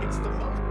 It's the most.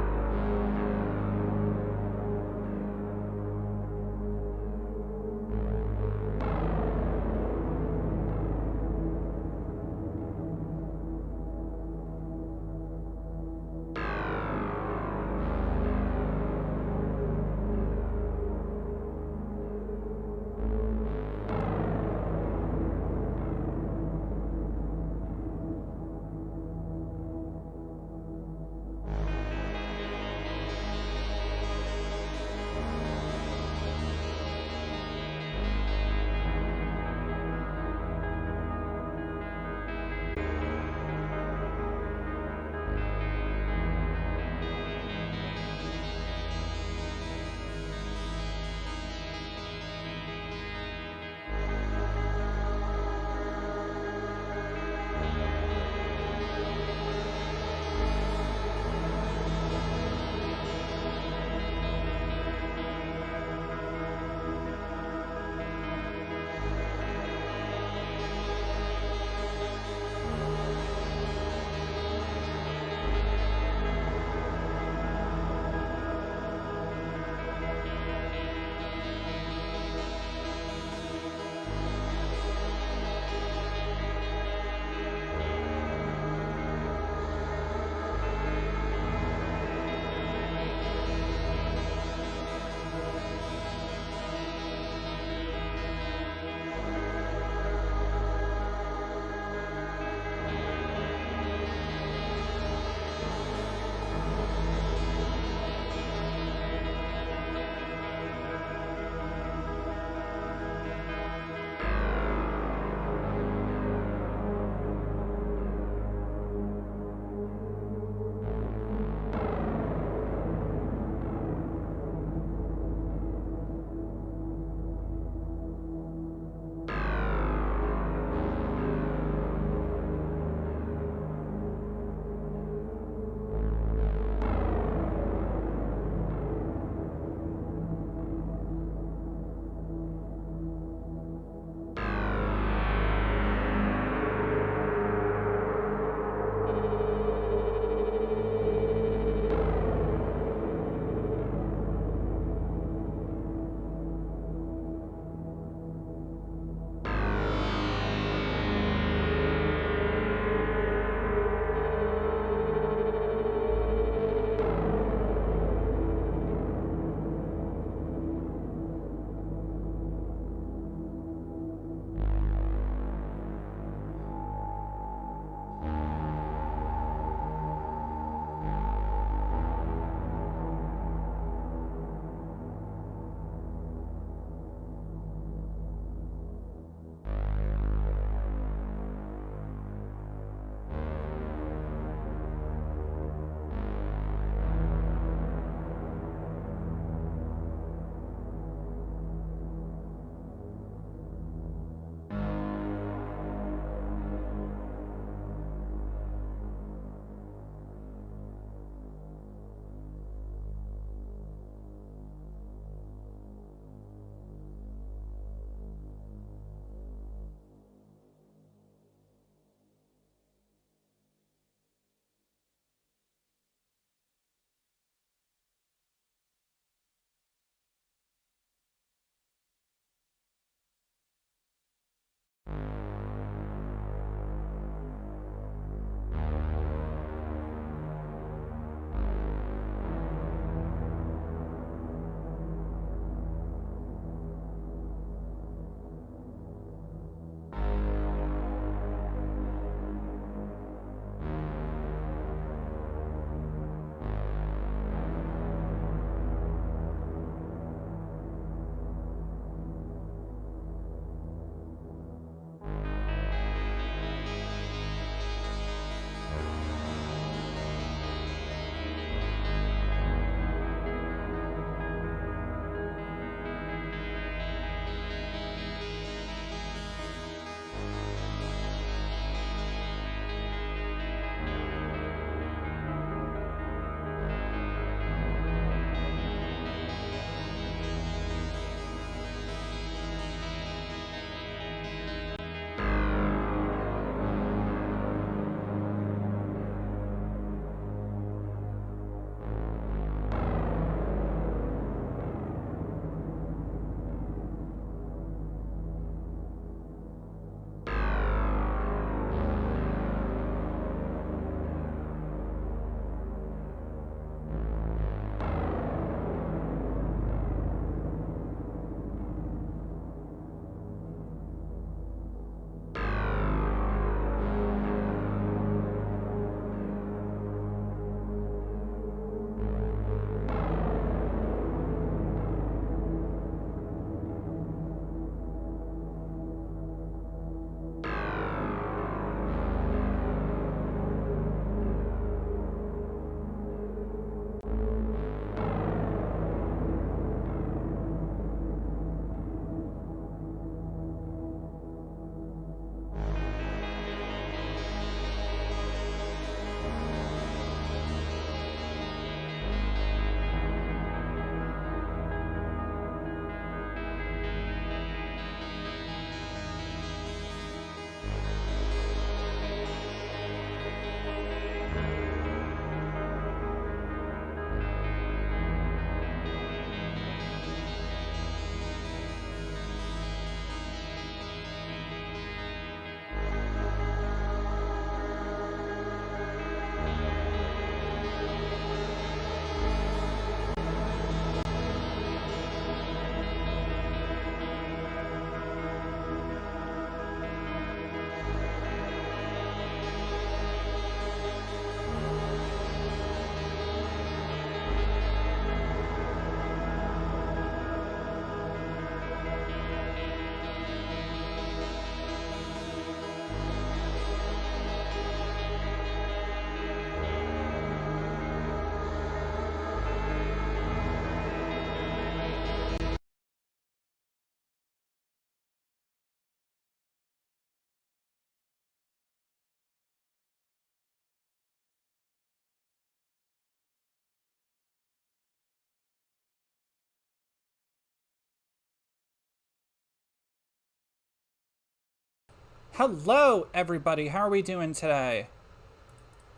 Hello, everybody. How are we doing today?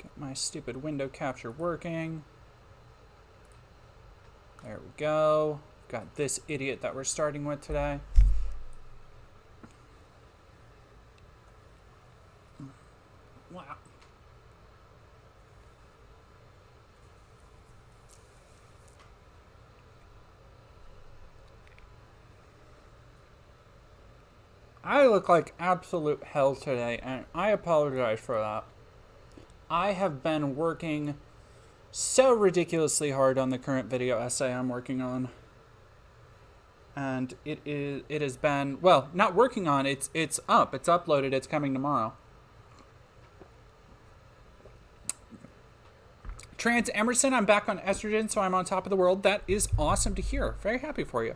Get my stupid window capture working. There we go. Got this idiot that we're starting with today. Wow. I look like absolute hell today, and I apologize for that. I have been working so ridiculously hard on the current video essay I'm working on. And it has been, well, not working on, it's up, it's uploaded, it's coming tomorrow. Trans Emerson, I'm back on estrogen, so I'm on top of the world. That is awesome to hear. Very happy for you.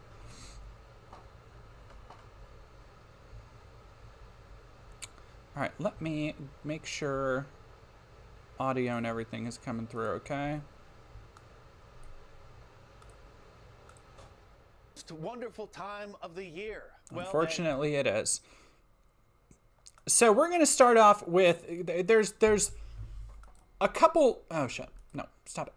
All right, let me make sure audio and everything is coming through, okay? It's a wonderful time of the year. Unfortunately, it is. So we're going to start off with, there's a couple, oh shit, no, stop it.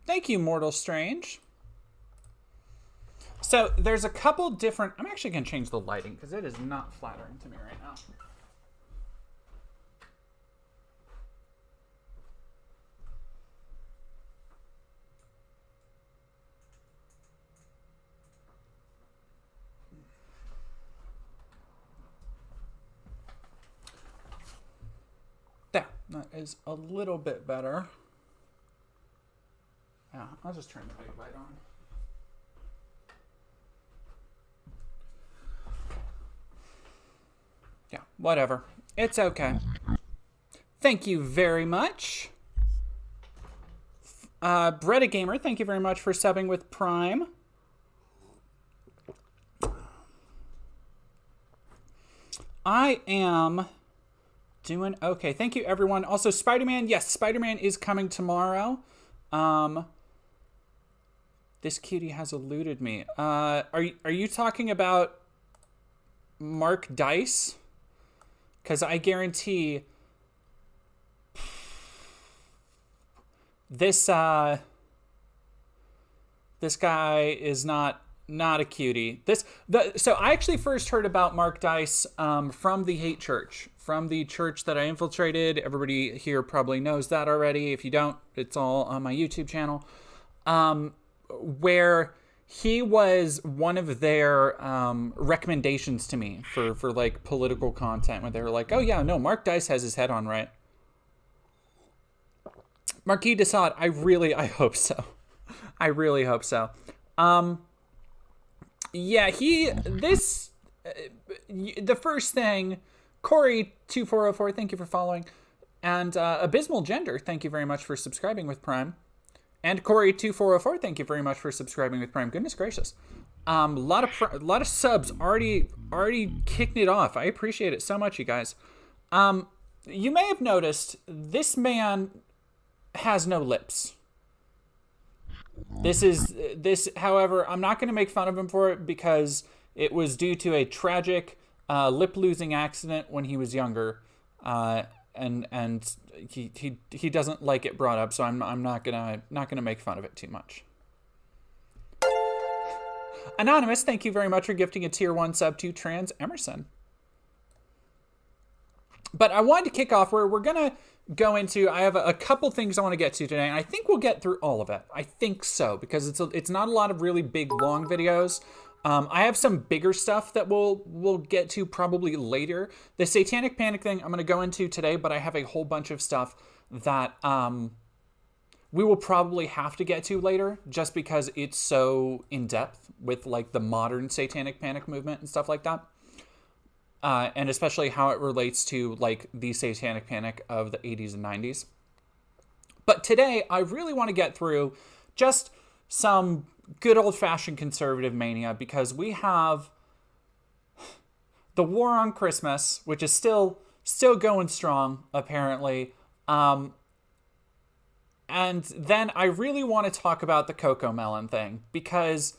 Thank you, Mortal Strange. So there's a couple different, I'm actually going to change the lighting because it is not flattering to me right now. There, that is a little bit better. Yeah, I'll just turn the big light on. Yeah, whatever. It's okay. Thank you very much. Bretta Gamer, thank you very much for subbing with Prime. I am doing okay. Thank you, everyone. Also, Spider-Man. Yes, Spider-Man is coming tomorrow. This cutie has eluded me. Are you talking about Mark Dice? Because I guarantee this guy is not a cutie. So I actually first heard about Mark Dice from the Hate Church, from the church that I infiltrated. Everybody here probably knows that already. If you don't, it's all on my YouTube channel. Where he was one of their recommendations to me for like political content, where they were like, oh yeah, no, Mark Dice has his head on right. Marquis de Sade, I hope so. I really hope so. Yeah, the first thing, Corey2404, thank you for following. And Abysmal Gender, thank you very much for subscribing with Prime. And Corey2404, thank you very much for subscribing with Prime. Goodness gracious. A lot of subs already kicking it off. I appreciate it so much, you guys. You may have noticed this man has no lips. However, I'm not going to make fun of him for it because it was due to a tragic lip-losing accident when he was younger. And he doesn't like it brought up, so I'm not gonna make fun of it too much. Anonymous, thank you very much for gifting a tier 1 sub to Trans Emerson. But I wanted to kick off where we're gonna go into. I have a couple things I want to get to today, and I think we'll get through all of it. I think so, because it's not a lot of really big long videos. I have some bigger stuff that we'll get to probably later. The Satanic Panic thing I'm going to go into today, but I have a whole bunch of stuff that we will probably have to get to later, just because it's so in-depth with like the modern Satanic Panic movement and stuff like that. And especially how it relates to like the Satanic Panic of the 80s and 90s. But today, I really want to get through just some good old-fashioned conservative mania, because we have the war on Christmas, which is still going strong, apparently. And then I really want to talk about the Cocomelon thing, because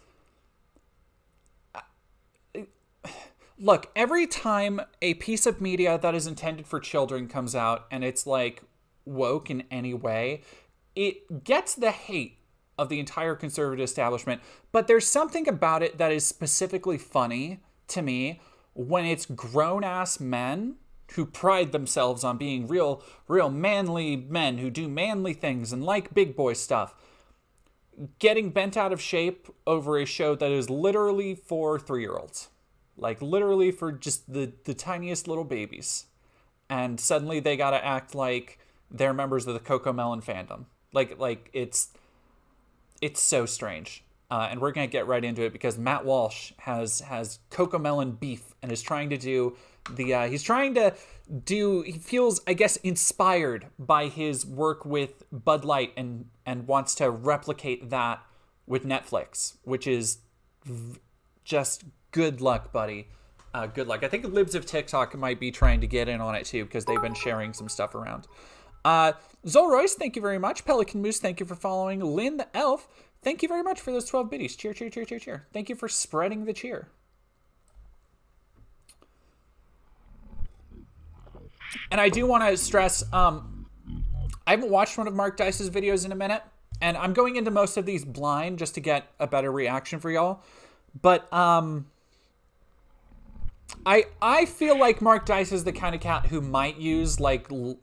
look, every time a piece of media that is intended for children comes out and it's like woke in any way, it gets the hate of the entire conservative establishment. But there's something about it that is specifically funny to me when it's grown-ass men who pride themselves on being real manly men who do manly things and like big boy stuff, getting bent out of shape over a show that is literally for 3-year-olds. Like, literally for just the tiniest little babies. And suddenly they gotta act like they're members of the Cocomelon fandom. Like it's so strange. And we're gonna get right into it, because Matt Walsh has Cocomelon beef and is trying to do he feels, I guess, inspired by his work with Bud Light and wants to replicate that with Netflix, which is just good luck, buddy. Good luck. I think Libs of TikTok might be trying to get in on it too, because they've been sharing some stuff around. Zol Royce, thank you very much. Pelican Moose, thank you for following. Lynn the Elf, thank you very much for those 12 biddies. Cheer, cheer, cheer, cheer, cheer. Thank you for spreading the cheer. And I do want to stress, I haven't watched one of Mark Dice's videos in a minute, and I'm going into most of these blind just to get a better reaction for y'all. But I feel like Mark Dice is the kind of cat who might use, like, you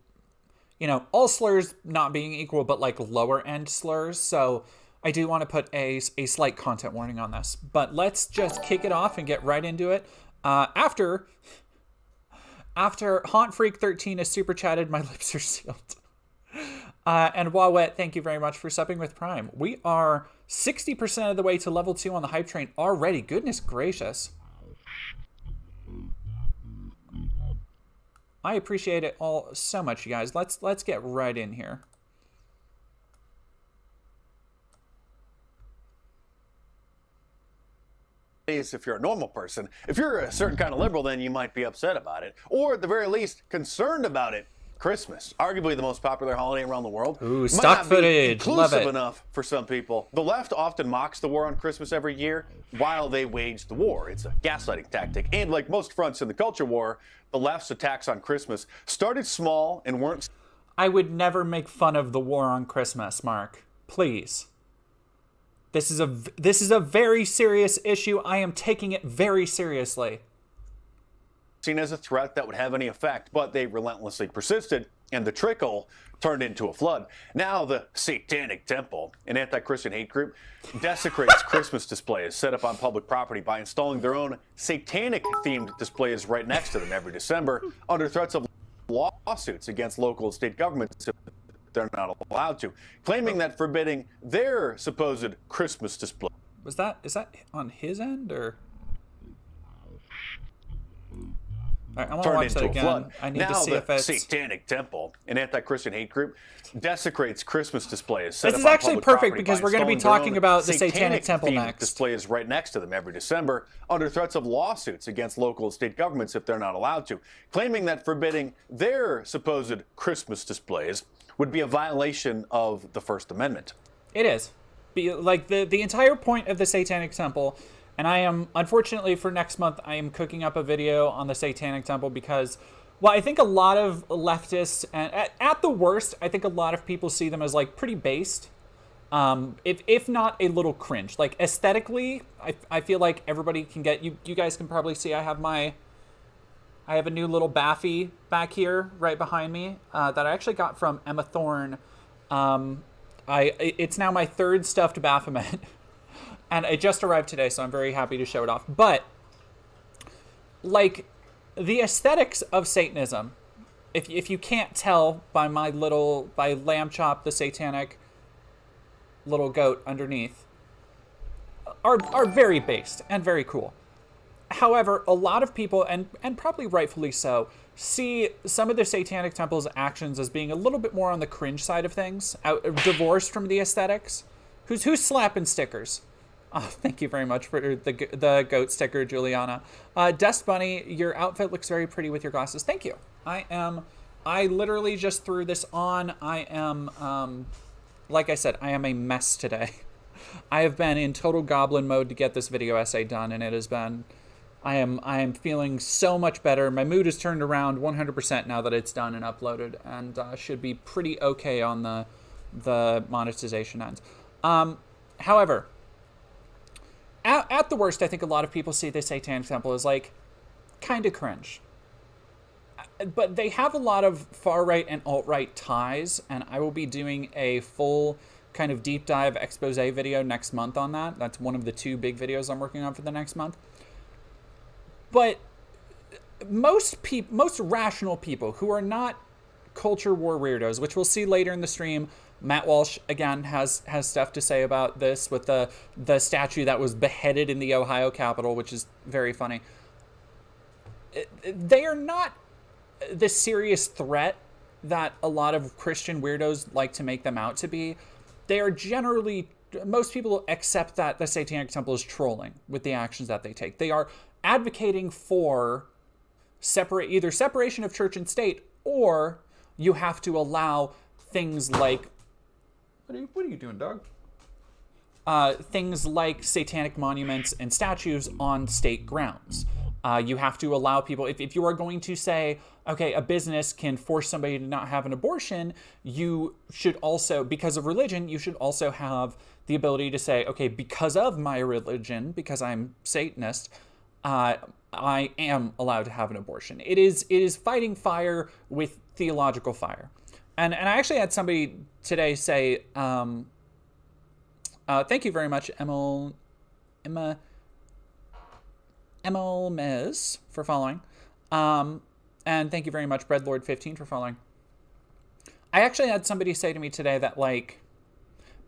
know, all slurs not being equal, but like lower end slurs. So I do want to put a slight content warning on this. But let's just kick it off and get right into it. After Haunt Freak 13 has super chatted, my lips are sealed. And Wawet, thank you very much for supping with Prime. We are 60% of the way to level 2 on the hype train already. Goodness gracious. I appreciate it all so much, you guys. Let's get right in here. If you're a normal person. If you're a certain kind of liberal, then you might be upset about it, or at the very least concerned about it. Christmas, arguably the most popular holiday around the world. Ooh, stock footage. Love it. Inclusive enough for some people. The left often mocks the war on Christmas every year while they wage the war. It's a gaslighting tactic. And like most fronts in the culture war, the left's attacks on Christmas started small and weren't... I would never make fun of the war on Christmas, Mark. Please. This is a very serious issue. I am taking it very seriously. Seen as a threat that would have any effect, but they relentlessly persisted, and the trickle turned into a flood. Now the Satanic Temple, an anti-Christian hate group, desecrates Christmas displays set up on public property by installing their own satanic-themed displays right next to them every December, under threats of lawsuits against local and state governments if they're not allowed to, claiming that forbidding their supposed Christmas display. Is that on his end, or? Right, I want to watch that again. I need to see if it's... Now the Satanic Temple, an anti-Christian hate group, desecrates Christmas displays. This is actually perfect, because we're going to be talking about the Satanic Temple next. Displays right next to them every December, under threats of lawsuits against local and state governments if they're not allowed to, claiming that forbidding their supposed Christmas displays would be a violation of the First Amendment. It is. Like, the entire point of the Satanic Temple... And I am, unfortunately for next month, I am cooking up a video on the Satanic Temple because, well, I think a lot of leftists, and at the worst, I think a lot of people see them as, like, pretty based, if not a little cringe. Like, aesthetically, I feel like everybody can get, you guys can probably see I have a new little Baffy back here right behind me that I actually got from Emma Thorne. It's now my third stuffed Baphomet. And it just arrived today, so I'm very happy to show it off. But, like, the aesthetics of Satanism, if you can't tell by by Lamb Chop, the satanic little goat underneath, are very based and very cool. However, a lot of people, and probably rightfully so, see some of the Satanic Temple's actions as being a little bit more on the cringe side of things, divorced from the aesthetics. Who's slapping stickers? Oh, thank you very much for the goat sticker, Juliana. Dust Bunny, your outfit looks very pretty with your glasses. Thank you. I literally just threw this on. I am, like I said, I am a mess today. I have been in total goblin mode to get this video essay done, and it has been, I am feeling so much better. My mood is turned around 100% now that it's done and uploaded, and should be pretty okay on the monetization end. However, at the worst, I think a lot of people see the Satanic Temple as like kind of cringe. But they have a lot of far-right and alt-right ties, and I will be doing a full kind of deep dive expose video next month on that. That's one of the 2 big videos I'm working on for the next month. But most rational people who are not culture war weirdos, which we'll see later in the stream, Matt Walsh, again, has stuff to say about this with the statue that was beheaded in the Ohio Capitol, which is very funny. They are not the serious threat that a lot of Christian weirdos like to make them out to be. They are generally, most people accept that the Satanic Temple is trolling with the actions that they take. They are advocating for either separation of church and state, or you have to allow things like, what are you doing, dog? Things like satanic monuments and statues on state grounds. You have to allow people, if you are going to say, okay, a business can force somebody to not have an abortion, you should also, because of religion, you should also have the ability to say, okay, because of my religion, because I'm Satanist, I am allowed to have an abortion. It is fighting fire with theological fire. And I actually had somebody today say, thank you very much, Emil Mez, for following. And thank you very much, Breadlord15, for following. I actually had somebody say to me today that, like,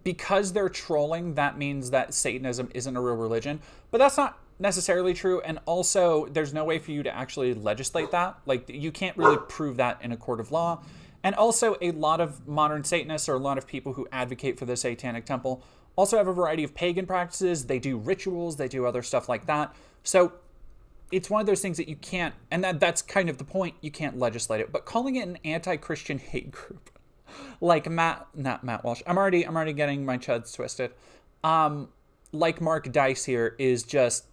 because they're trolling, that means that Satanism isn't a real religion. But that's not necessarily true. And also, there's no way for you to actually legislate that. Like, you can't really prove that in a court of law. And also, a lot of modern Satanists, or a lot of people who advocate for the Satanic Temple, also have a variety of pagan practices. They do rituals. They do other stuff like that. So it's one of those things that you can't, and that's kind of the point, you can't legislate it. But calling it an anti-Christian hate group, like not Matt Walsh, I'm already getting my chuds twisted. Like Mark Dice here is just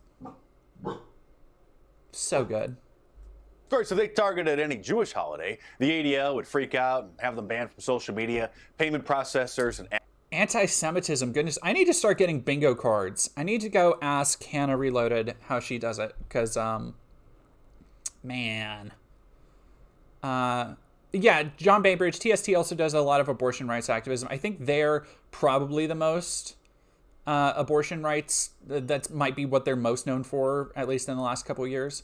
so good. Right, so they targeted any Jewish holiday. The ADL would freak out and have them banned from social media, payment processors, and anti-Semitism. Goodness, I need to start getting bingo cards. I need to go ask Hannah Reloaded how she does it, because man, yeah, John Bainbridge, TST also does a lot of abortion rights activism. I think they're probably the most abortion rights. That might be what they're most known for, at least in the last couple of years.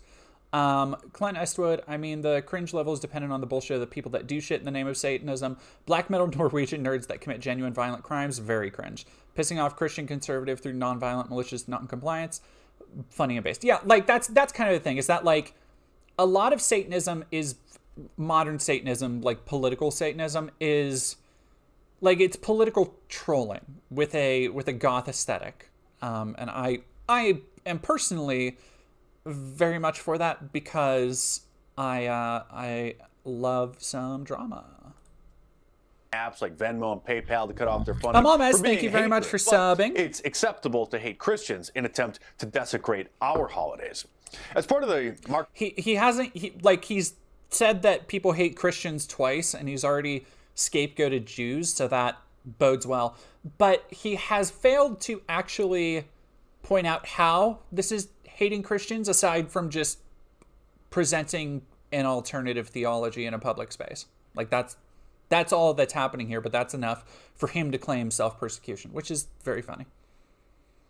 Clint Eastwood, I mean, the cringe level is dependent on the bullshit of the people that do shit in the name of Satanism. Black metal Norwegian nerds that commit genuine violent crimes, very cringe. Pissing off Christian conservative through non-violent malicious non-compliance, funny and based. Yeah, like that's kind of the thing, is that like a lot of Satanism is modern Satanism, like political Satanism is like, it's political trolling with a goth aesthetic. And I am personally very much for that, because I love some drama. Apps like Venmo and PayPal to cut off their funding. Amamez, thank you very much for subbing. It's acceptable to hate Christians in an attempt to desecrate our holidays. As part of the he's said that people hate Christians twice, and he's already scapegoated Jews, so that bodes well. But he has failed to actually point out how this is hating Christians, aside from just presenting an alternative theology in a public space. Like that's all that's happening here, but that's enough for him to claim self-persecution, which is very funny.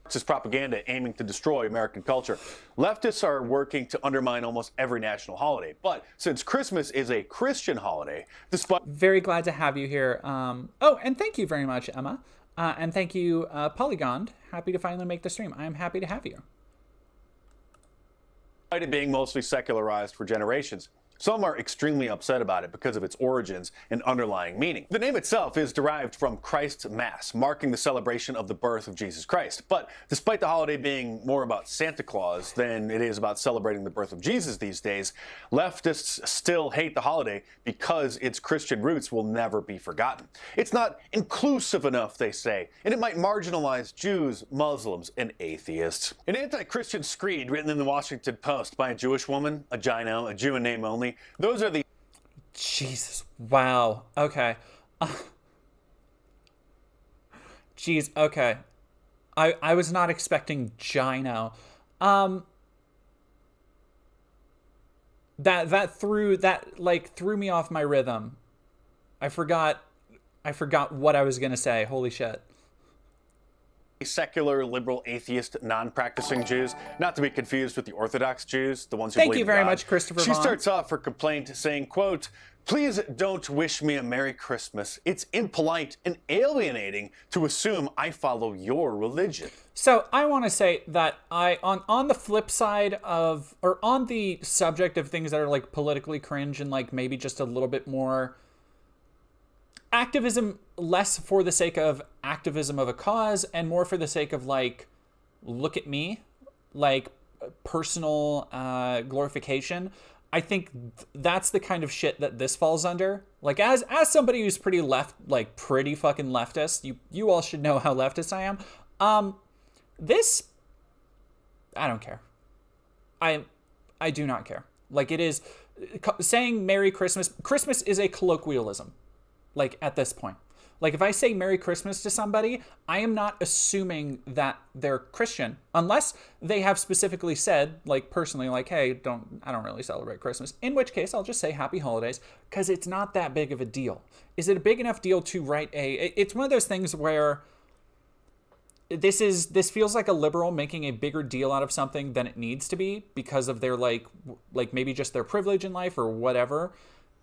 Marxist propaganda aiming to destroy American culture. Leftists are working to undermine almost every national holiday. But since Christmas is a Christian holiday, despite... Very glad to have you here. Oh, and thank you very much, Emma. And thank you, Polygon. Happy to finally make the stream. I am happy to have you. It being mostly secularized for generations, Some are extremely upset about it because of its origins and underlying meaning. The name itself is derived from Christ's Mass, marking the celebration of the birth of Jesus Christ. But despite the holiday being more about Santa Claus than it is about celebrating the birth of Jesus these days, leftists still hate the holiday because its Christian roots will never be forgotten. It's not inclusive enough, they say, and it might marginalize Jews, Muslims, and atheists. An anti-Christian screed written in the Washington Post by a Jewish woman, a gyno, a Jew in name only. Those are the... Jesus. Wow. Okay. Jeez. Okay. I was not expecting gyno. That threw me off my rhythm. I forgot what I was gonna say. Holy shit. Secular, liberal, atheist, non-practicing Jews, not to be confused with the Orthodox Jews, the ones who Thank believe you in very God. much, Christopher She Vaughn. starts off her complaint saying, quote, "Please don't wish me a Merry Christmas. It's impolite and alienating to assume I follow your religion." So I want to say that on the flip side of, or on the subject of things that are like politically cringe and like maybe just a little bit more activism, less for the sake of activism of a cause and more for the sake of like, look at me, like personal glorification. I think that's the kind of shit that this falls under. Like as somebody who's pretty pretty fucking leftist, you all should know how leftist I am. This, I don't care. I do not care. Like it is saying Merry Christmas. Christmas is a colloquialism. Like at this point, like if I say Merry Christmas to somebody, I am not assuming that they're Christian unless they have specifically said, like personally, like, hey, I don't really celebrate Christmas. In which case I'll just say Happy Holidays because it's not that big of a deal. Is it a big enough deal to write it's one of those things where this feels like a liberal making a bigger deal out of something than it needs to be because of their like maybe just their privilege in life or whatever.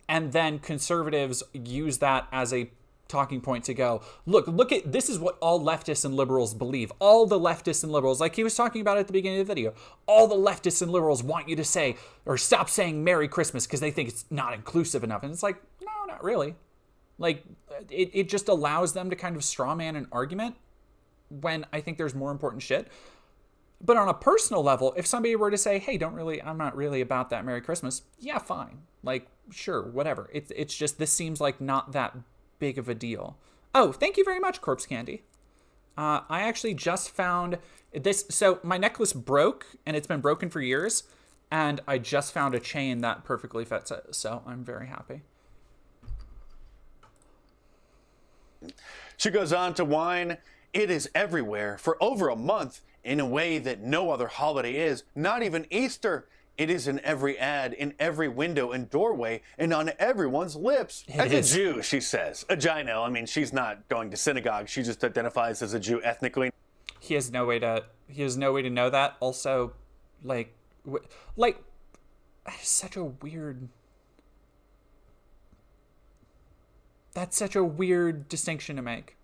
And then conservatives use that as a talking point to go, look at, this is what all leftists and liberals believe. All the leftists and liberals, like he was talking about at the beginning of the video, all the leftists and liberals want you to say, or stop saying Merry Christmas because they think it's not inclusive enough. And it's like, no, not really. Like, it just allows them to kind of straw man an argument when I think there's more important shit. But on a personal level, if somebody were to say, hey, I'm not really about that Merry Christmas, yeah, fine. Like, sure, whatever. It's just, this seems like not that big of a deal. Oh, thank you very much, Corpse Candy. I actually just found this. So my necklace broke, and it's been broken for years, and I just found a chain that perfectly fits it. So I'm very happy. She goes on to whine, "It is everywhere for over a month in a way that no other holiday is, not even Easter. It is in every ad, in every window and doorway, and on everyone's lips." As a Jew, she says. A gyno. I mean, she's not going to synagogue. She just identifies as a Jew ethnically. He has no way to know that. Also, like, that's such a weird distinction to make.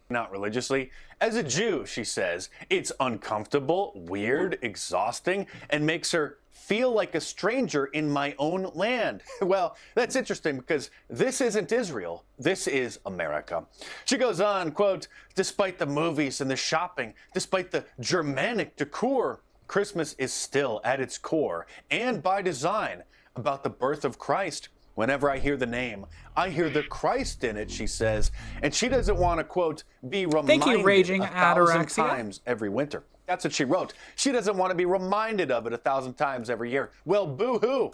Not religiously. As a Jew, she says, it's uncomfortable, weird, exhausting, and makes her feel like a stranger in my own land. Well, that's interesting because this isn't Israel. This is America. She goes on, quote, "Despite the movies and the shopping, despite the Germanic decor, Christmas is still at its core and by design about the birth of Christ. Whenever I hear the name, I hear the Christ in it," she says. And she doesn't want to, quote, "be reminded Raging 1,000 Anorexia. times every winter." That's what she wrote. She doesn't want to be reminded of it 1,000 times every year. Well, boo-hoo.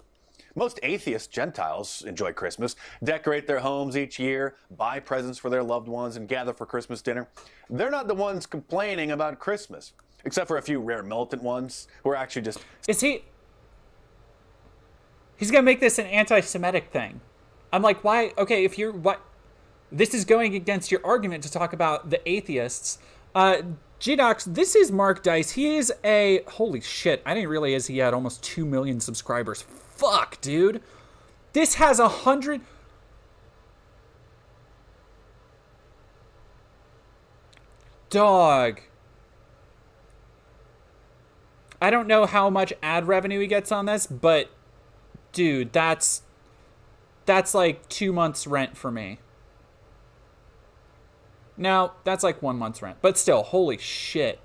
Most atheist Gentiles enjoy Christmas, decorate their homes each year, buy presents for their loved ones, and gather for Christmas dinner. They're not the ones complaining about Christmas, except for a few rare militant ones who are actually just... He's going to make this an anti-Semitic thing. I'm like, why? Okay, this is going against your argument to talk about the atheists. G-Docs, this is Mark Dice. He is holy shit, I didn't realize he had almost 2 million subscribers. Fuck, dude. This has 100... Dog. I don't know how much ad revenue he gets on this, but Dude, that's like 2 months rent for me. No, that's like 1 month's rent. But still, holy shit.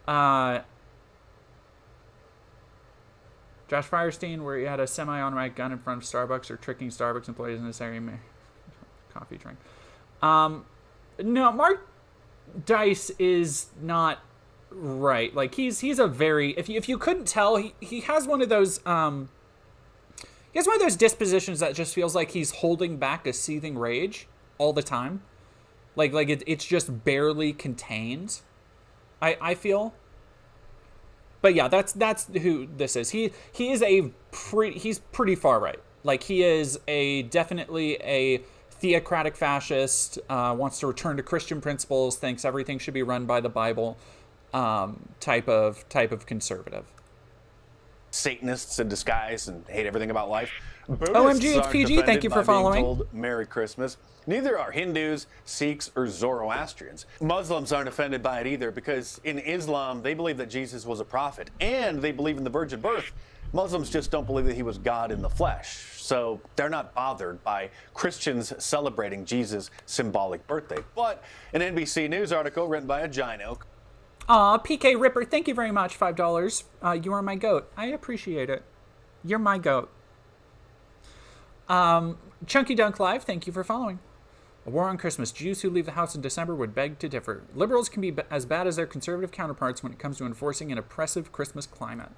Josh Firestein, where he had a semi-automatic gun in front of Starbucks or tricking Starbucks employees in this area. Coffee drink. No, Mark Dice is not right. Like he's a very, if you couldn't tell, he has one of those he has one of those dispositions that just feels like he's holding back a seething rage all the time. Like it's just barely contained. I feel. But yeah, that's who this is. He's pretty far right. Like he is definitely a theocratic fascist, wants to return to Christian principles, thinks everything should be run by the Bible, type of conservative. Satanists in disguise and hate everything about life. Buddhists OMG, it's PG. Thank you for following. Told Merry Christmas. Neither are Hindus, Sikhs, or Zoroastrians. Muslims aren't offended by it either because in Islam, they believe that Jesus was a prophet and they believe in the virgin birth. Muslims just don't believe that he was God in the flesh. So they're not bothered by Christians celebrating Jesus' symbolic birthday. But an NBC News article written by a Gino. Aw, PK Ripper, thank you very much, $5. You are my goat. I appreciate it. You're my goat. Chunky Dunk Live, thank you for following. A war on Christmas. Jews who leave the house in December would beg to differ. Liberals can be as bad as their conservative counterparts when it comes to enforcing an oppressive Christmas climate.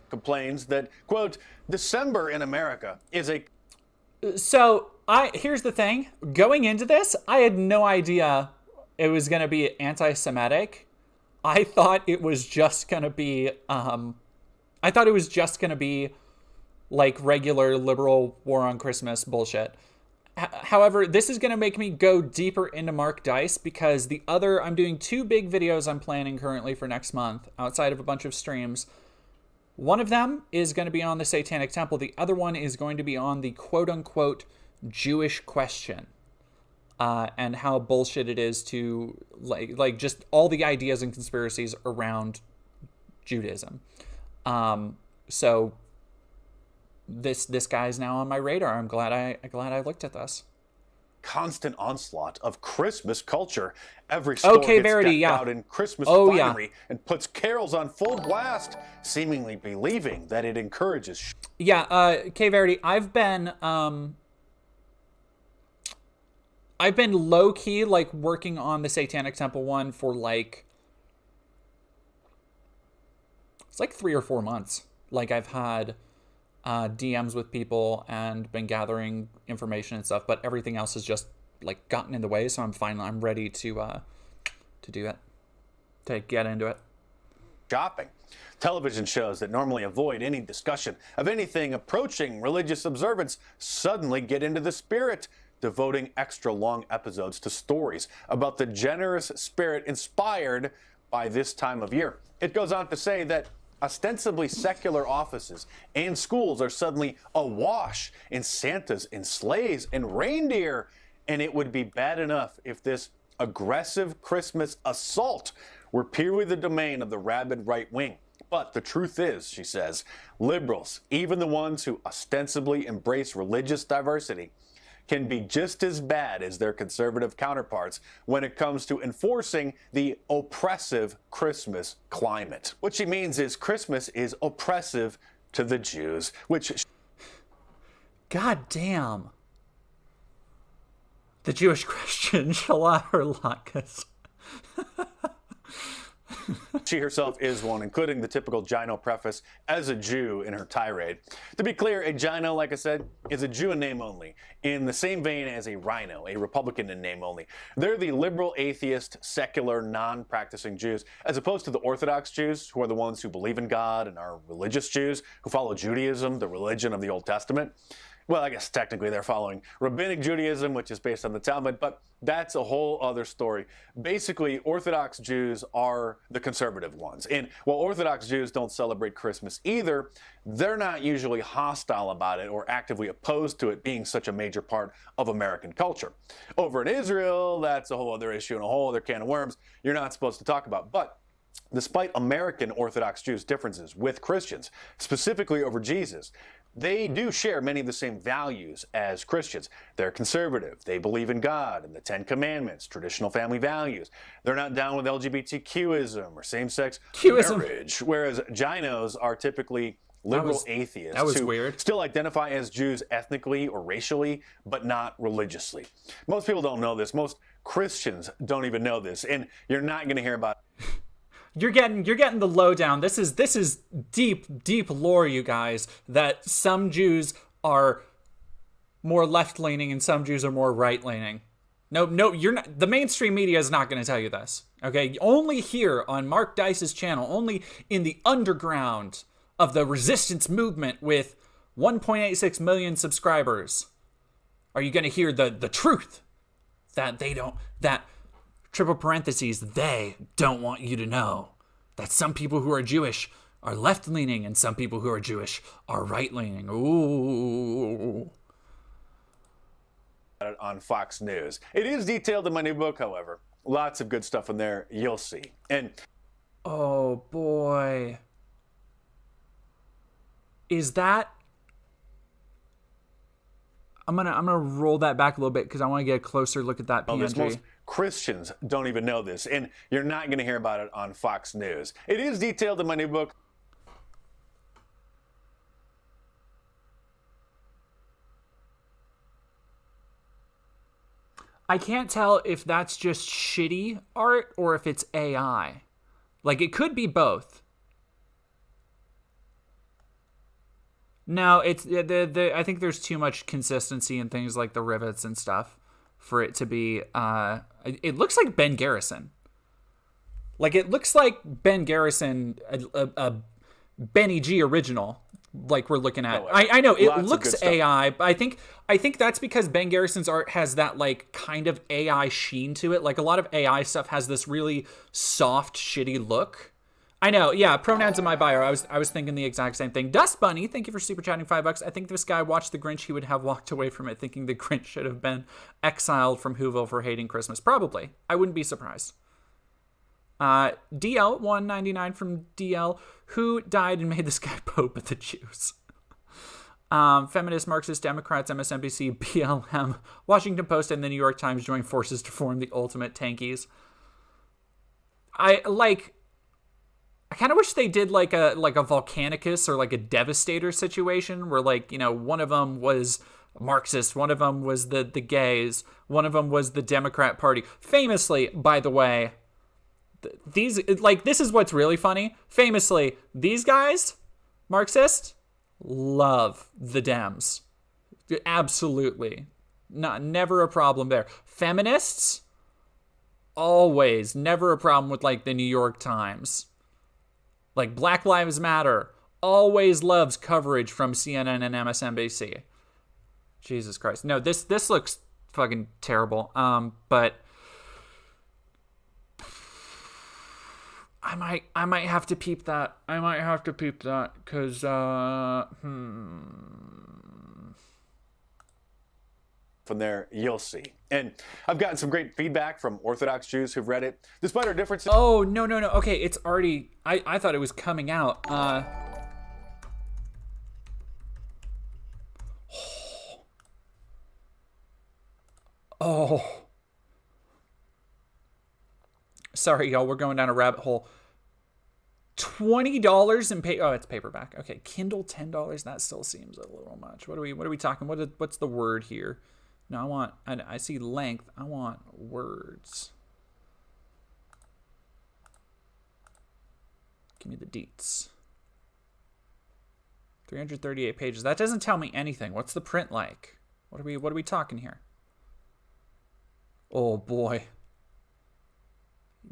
Complains that, quote, December in America is a... So, here's the thing. Going into this, I had no idea it was going to be anti-Semitic. I thought it was just going to be, like regular liberal war on Christmas bullshit. However, this is going to make me go deeper into Mark Dice because I'm doing 2 big videos I'm planning currently for next month outside of a bunch of streams. One of them is going to be on the Satanic Temple. The other one is going to be on the quote-unquote Jewish question. And how bullshit it is to, like just all the ideas and conspiracies around Judaism. So this guy's now on my radar. I'm glad I looked at this. Constant onslaught of Christmas culture. Every store gets decked out in Christmas finery and puts carols on full blast, seemingly believing that it encourages. K Verity, I've been low-key, like, working on the Satanic Temple one for, like, it's like 3 or 4 months. Like, I've had DMs with people and been gathering information and stuff, but everything else has just, like, gotten in the way, so I'm ready to do it, to get into it. Shopping. Television shows that normally avoid any discussion of anything approaching religious observance suddenly get into the spirit, devoting extra long episodes to stories about the generous spirit inspired by this time of year. It goes on to say that ostensibly secular offices and schools are suddenly awash in Santas and sleighs and reindeer, and it would be bad enough if this aggressive Christmas assault were purely the domain of the rabid right wing. But the truth is, she says, liberals, even the ones who ostensibly embrace religious diversity, can be just as bad as their conservative counterparts when it comes to enforcing the oppressive Christmas climate. What she means is Christmas is oppressive to the Jews, which... God damn. The Jewish Christian Shalat Lakas. She herself is one, including the typical Gino preface as a Jew in her tirade. To be clear, a Gino, like I said, is a Jew in name only, in the same vein as a Rhino, a Republican in name only. They're the liberal, atheist, secular, non-practicing Jews, as opposed to the Orthodox Jews, who are the ones who believe in God and are religious Jews, who follow Judaism, the religion of the Old Testament. Well, I guess technically they're following Rabbinic Judaism, which is based on the Talmud, but that's a whole other story. Basically, Orthodox Jews are the conservative ones. And while Orthodox Jews don't celebrate Christmas either, they're not usually hostile about it or actively opposed to it being such a major part of American culture. Over in Israel, that's a whole other issue and a whole other can of worms you're not supposed to talk about. But despite American Orthodox Jews' differences with Christians, specifically over Jesus, they do share many of the same values as Christians. They're conservative. They believe in God and the Ten Commandments, traditional family values. They're not down with LGBTQism or same-sex marriage, whereas Ginos are typically liberal atheists that was who weird. still identify as Jews ethnically or racially, but not religiously. Most people don't know this. Most Christians don't even know this, and you're not going to hear about it. You're getting the lowdown. This is deep lore, you guys, that some Jews are more left-leaning and some Jews are more right-leaning. No, you're not. The mainstream media is not going to tell you this. Okay, only here on Mark Dice's channel, only in the underground of the resistance movement with 1.86 million subscribers, are you going to hear the truth that triple parentheses, they don't want you to know that some people who are Jewish are left-leaning and some people who are Jewish are right-leaning. Ooh. On Fox News. It is detailed in my new book, however. Lots of good stuff in there, you'll see. And oh boy. Is that... I'm gonna roll that back a little bit because I want to get a closer look at that PNG. Most Christians don't even know this, and you're not going to hear about it on Fox News. It is detailed in my new book. I can't tell if that's just shitty art or if it's AI. Like, it could be both. No, it's I think there's too much consistency in things like the rivets and stuff for it to be. It looks like Ben Garrison. Like, it looks like Ben Garrison, a Benny G original. Like we're looking at. I know it looks AI, but I think that's because Ben Garrison's art has that like kind of AI sheen to it. Like a lot of AI stuff has this really soft, shitty look. I know, yeah, pronouns in my bio. I was thinking the exact same thing. Dust Bunny, thank you for super chatting $5. I think if this guy watched The Grinch, he would have walked away from it thinking the Grinch should have been exiled from Whoville for hating Christmas. Probably. I wouldn't be surprised. DL 199 from DL, who died and made this guy Pope of the Jews. Feminist, Marxist, Democrats, MSNBC, BLM, Washington Post, and the New York Times joined forces to form the ultimate tankies. I kind of wish they did like a Volcanicus or like a Devastator situation where, like, you know, one of them was Marxist, one of them was the gays, one of them was the Democrat Party. Famously, by the way, these, like, this is what's really funny. Famously, these guys, Marxist, love the Dems. Absolutely. Never a problem there. Feminists, always, never a problem with, like, the New York Times. Like, Black Lives Matter always loves coverage from CNN and MSNBC. Jesus Christ. No, this looks fucking terrible. But I might have to peep that. Because From there, you'll see. And I've gotten some great feedback from Orthodox Jews who've read it. Despite our differences... Oh, no. Okay, it's already... I thought it was coming out. Oh. Sorry, y'all. We're going down a rabbit hole. $20 in pay... Oh, it's paperback. Okay, Kindle $10. That still seems a little much. What are we talking? What's the word here? No, I see length. I want words. Give me the deets. 338 pages. That doesn't tell me anything. What's the print like? What are we talking here? Oh boy.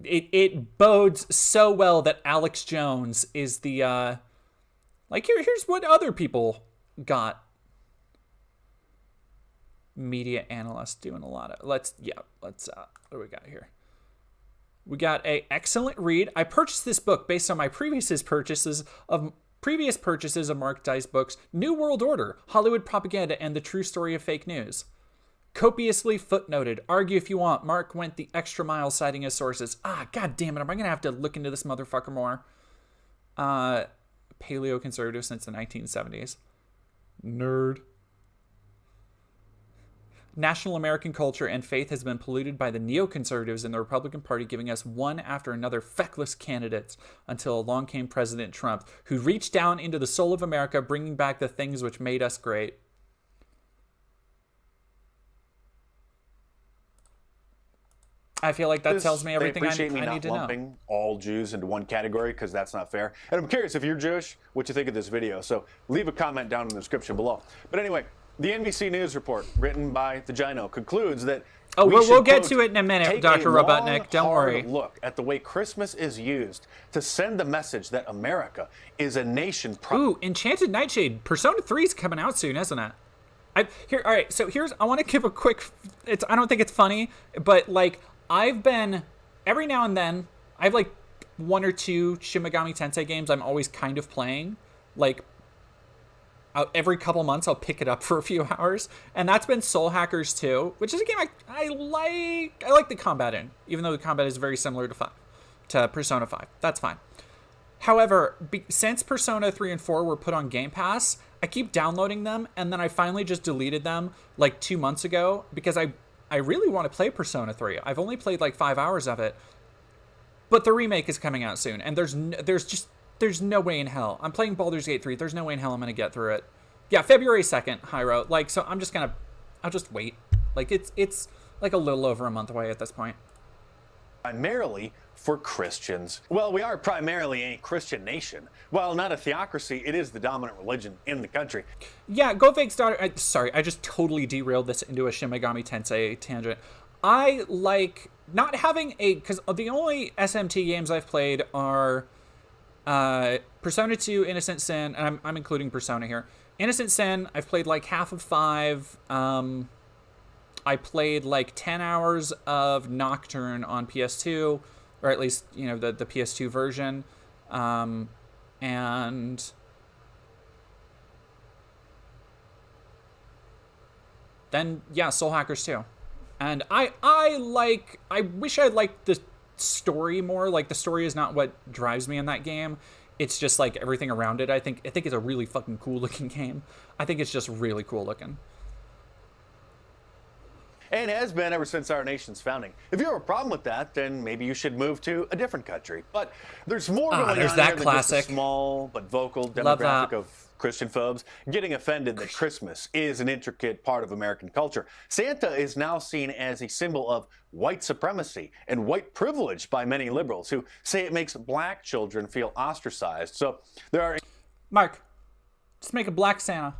It bodes so well that Alex Jones is the like here's what other people got. Media analyst doing a lot of let's what do we got here? We got a excellent read. I purchased this book based on my previous purchases of Mark Dice books, New World Order, Hollywood Propaganda, and The True Story of Fake News. Copiously footnoted. Argue if you want. Mark went the extra mile citing his sources. God damn it. Am I going to have to look into this motherfucker more? Paleo conservative since the 1970s. Nerd. National American culture and faith has been polluted by the neoconservatives in the Republican Party, giving us one after another feckless candidates until along came President Trump, who reached down into the soul of America, bringing back the things which made us great. I feel like that tells me everything I need to know. They appreciate me not lumping all Jews into one category, because that's not fair. And I'm curious, if you're Jewish, what you think of this video. So leave a comment down in the description below. But anyway, the NBC News report, written by the Gino, concludes that we'll get to it in a minute, Dr. Robotnik. Don't worry. Look at the way Christmas is used to send the message that America is a nation. Ooh, Enchanted Nightshade. Persona 3 is coming out soon, isn't it? All right, so I want to give a quick, I don't think it's funny, but like, I've been, every now and then, I have like 1 or 2 Shin Megami Tensei games I'm always kind of playing. Like, every couple months I'll pick it up for a few hours. And that's been Soul Hackers 2, which is a game I like the combat in, even though the combat is very similar to Persona 5. That's fine. However, since Persona 3 and 4 were put on Game Pass, I keep downloading them, and then I finally just deleted them like 2 months ago because I really want to play Persona 3. I've only played like 5 hours of it, but the remake is coming out soon, and there's no way in hell. I'm playing Baldur's Gate 3. There's no way in hell I'm going to get through it. Yeah, February 2nd, Hyro. Like, so I'll just wait. Like, it's like a little over a month away at this point. Primarily for Christians. Well, we are primarily a Christian nation. While not a theocracy, it is the dominant religion in the country. Yeah, Go Vague's daughter. Sorry, I just totally derailed this into a Shin Megami Tensei tangent. I like not having because the only SMT games I've played are Persona 2, Innocent Sin, and I'm including Persona here. Innocent Sin, I've played like half of 5. I played like 10 hours of Nocturne on PS2, or at least, you know, the PS2 version. And then, yeah, Soul Hackers 2. And I wish I liked the story more. Like, the story is not what drives me in that game. It's just like everything around it. I think it's a really fucking cool looking game. I think it's just really cool looking. And has been ever since our nation's founding. If you have a problem with that, then maybe you should move to a different country. But there's more going on here than just a small but vocal demographic of Christian phobes getting offended that Christmas is an intricate part of American culture. Santa is now seen as a symbol of white supremacy and white privilege by many liberals who say it makes black children feel ostracized. So there are... Mark, just make a black Santa.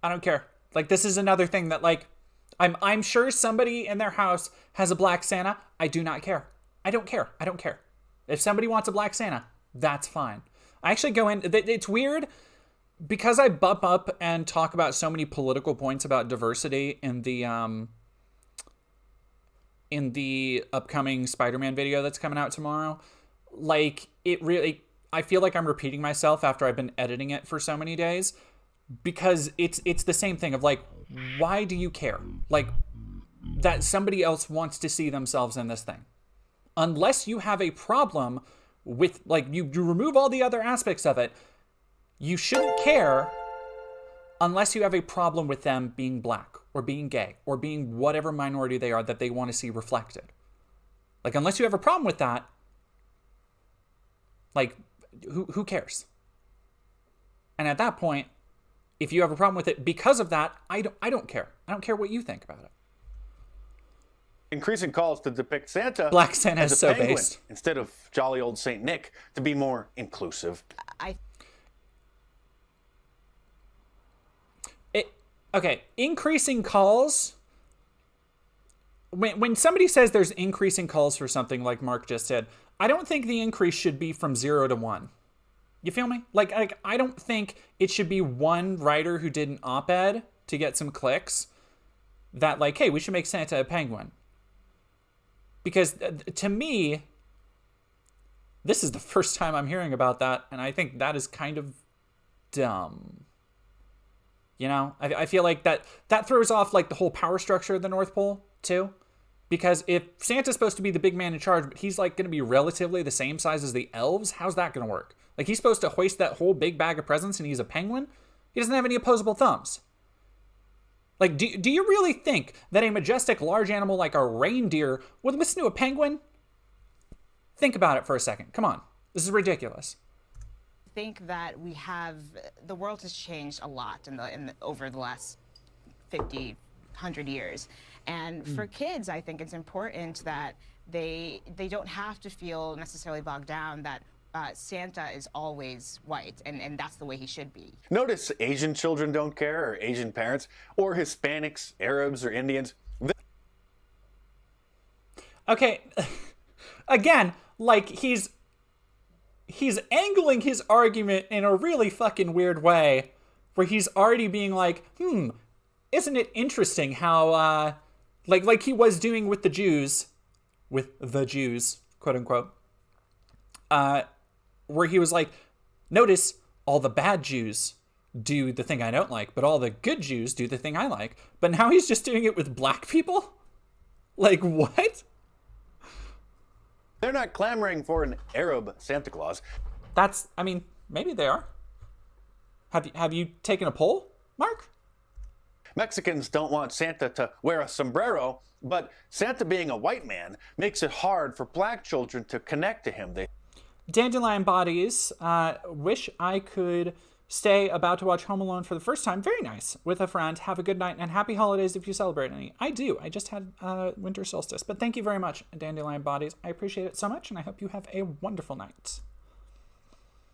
I don't care. Like, this is another thing that, like, I'm sure somebody in their house has a black Santa. I do not care. I don't care. I don't care. If somebody wants a black Santa, that's fine. I actually go in. It's weird because I bump up and talk about so many political points about diversity in the upcoming Spider-Man video that's coming out tomorrow. Like, it really, I feel like I'm repeating myself after I've been editing it for so many days. Because it's the same thing of like, why do you care? Like, that somebody else wants to see themselves in this thing. Unless you have a problem with, like, you remove all the other aspects of it, you shouldn't care unless you have a problem with them being black or being gay or being whatever minority they are that they want to see reflected. Like, unless you have a problem with that, like, who cares? And at that point, if you have a problem with it because of that, I don't care. I don't care what you think about it. Increasing calls to depict Santa Black Santa as is a so penguin based. instead of jolly old Saint Nick to be more inclusive. Okay, increasing calls. When somebody says there's increasing calls for something like Mark just said, I don't think the increase should be from 0 to 1. You feel me? Like I don't think it should be one writer who did an op-ed to get some clicks that like, hey, we should make Santa a penguin. Because to me, this is the first time I'm hearing about that, and I think that is kind of dumb. You know, I feel like that throws off like the whole power structure of the North Pole too. Because if Santa's supposed to be the big man in charge, but he's like going to be relatively the same size as the elves, how's that going to work? Like, he's supposed to hoist that whole big bag of presents and he's a penguin? He doesn't have any opposable thumbs. Like, do you really think that a majestic large animal like a reindeer would listen to a penguin? Think about it for a second. Come on. This is ridiculous. I think that the world has changed a lot over the last 50, 100 years. And for kids, I think it's important that they don't have to feel necessarily bogged down that Santa is always white, and that's the way he should be. Notice Asian children don't care, or Asian parents, or Hispanics, Arabs, or Indians. Okay, again, like he's angling his argument in a really fucking weird way, where he's already being like, isn't it interesting how, like he was doing with the Jews, quote unquote, where he was like, notice all the bad Jews do the thing I don't like, but all the good Jews do the thing I like. But now he's just doing it with black people? Like, what? They're not clamoring for an Arab Santa Claus. I mean, maybe they are. Have you taken a poll, Mark? Mexicans don't want Santa to wear a sombrero, but Santa being a white man makes it hard for black children to connect to him. Dandelion Bodies, wish I could stay about to watch Home Alone for the first time. Very nice. With a friend. Have a good night and happy holidays if you celebrate any. I do. I just had winter solstice. But thank you very much, Dandelion Bodies. I appreciate it so much, and I hope you have a wonderful night.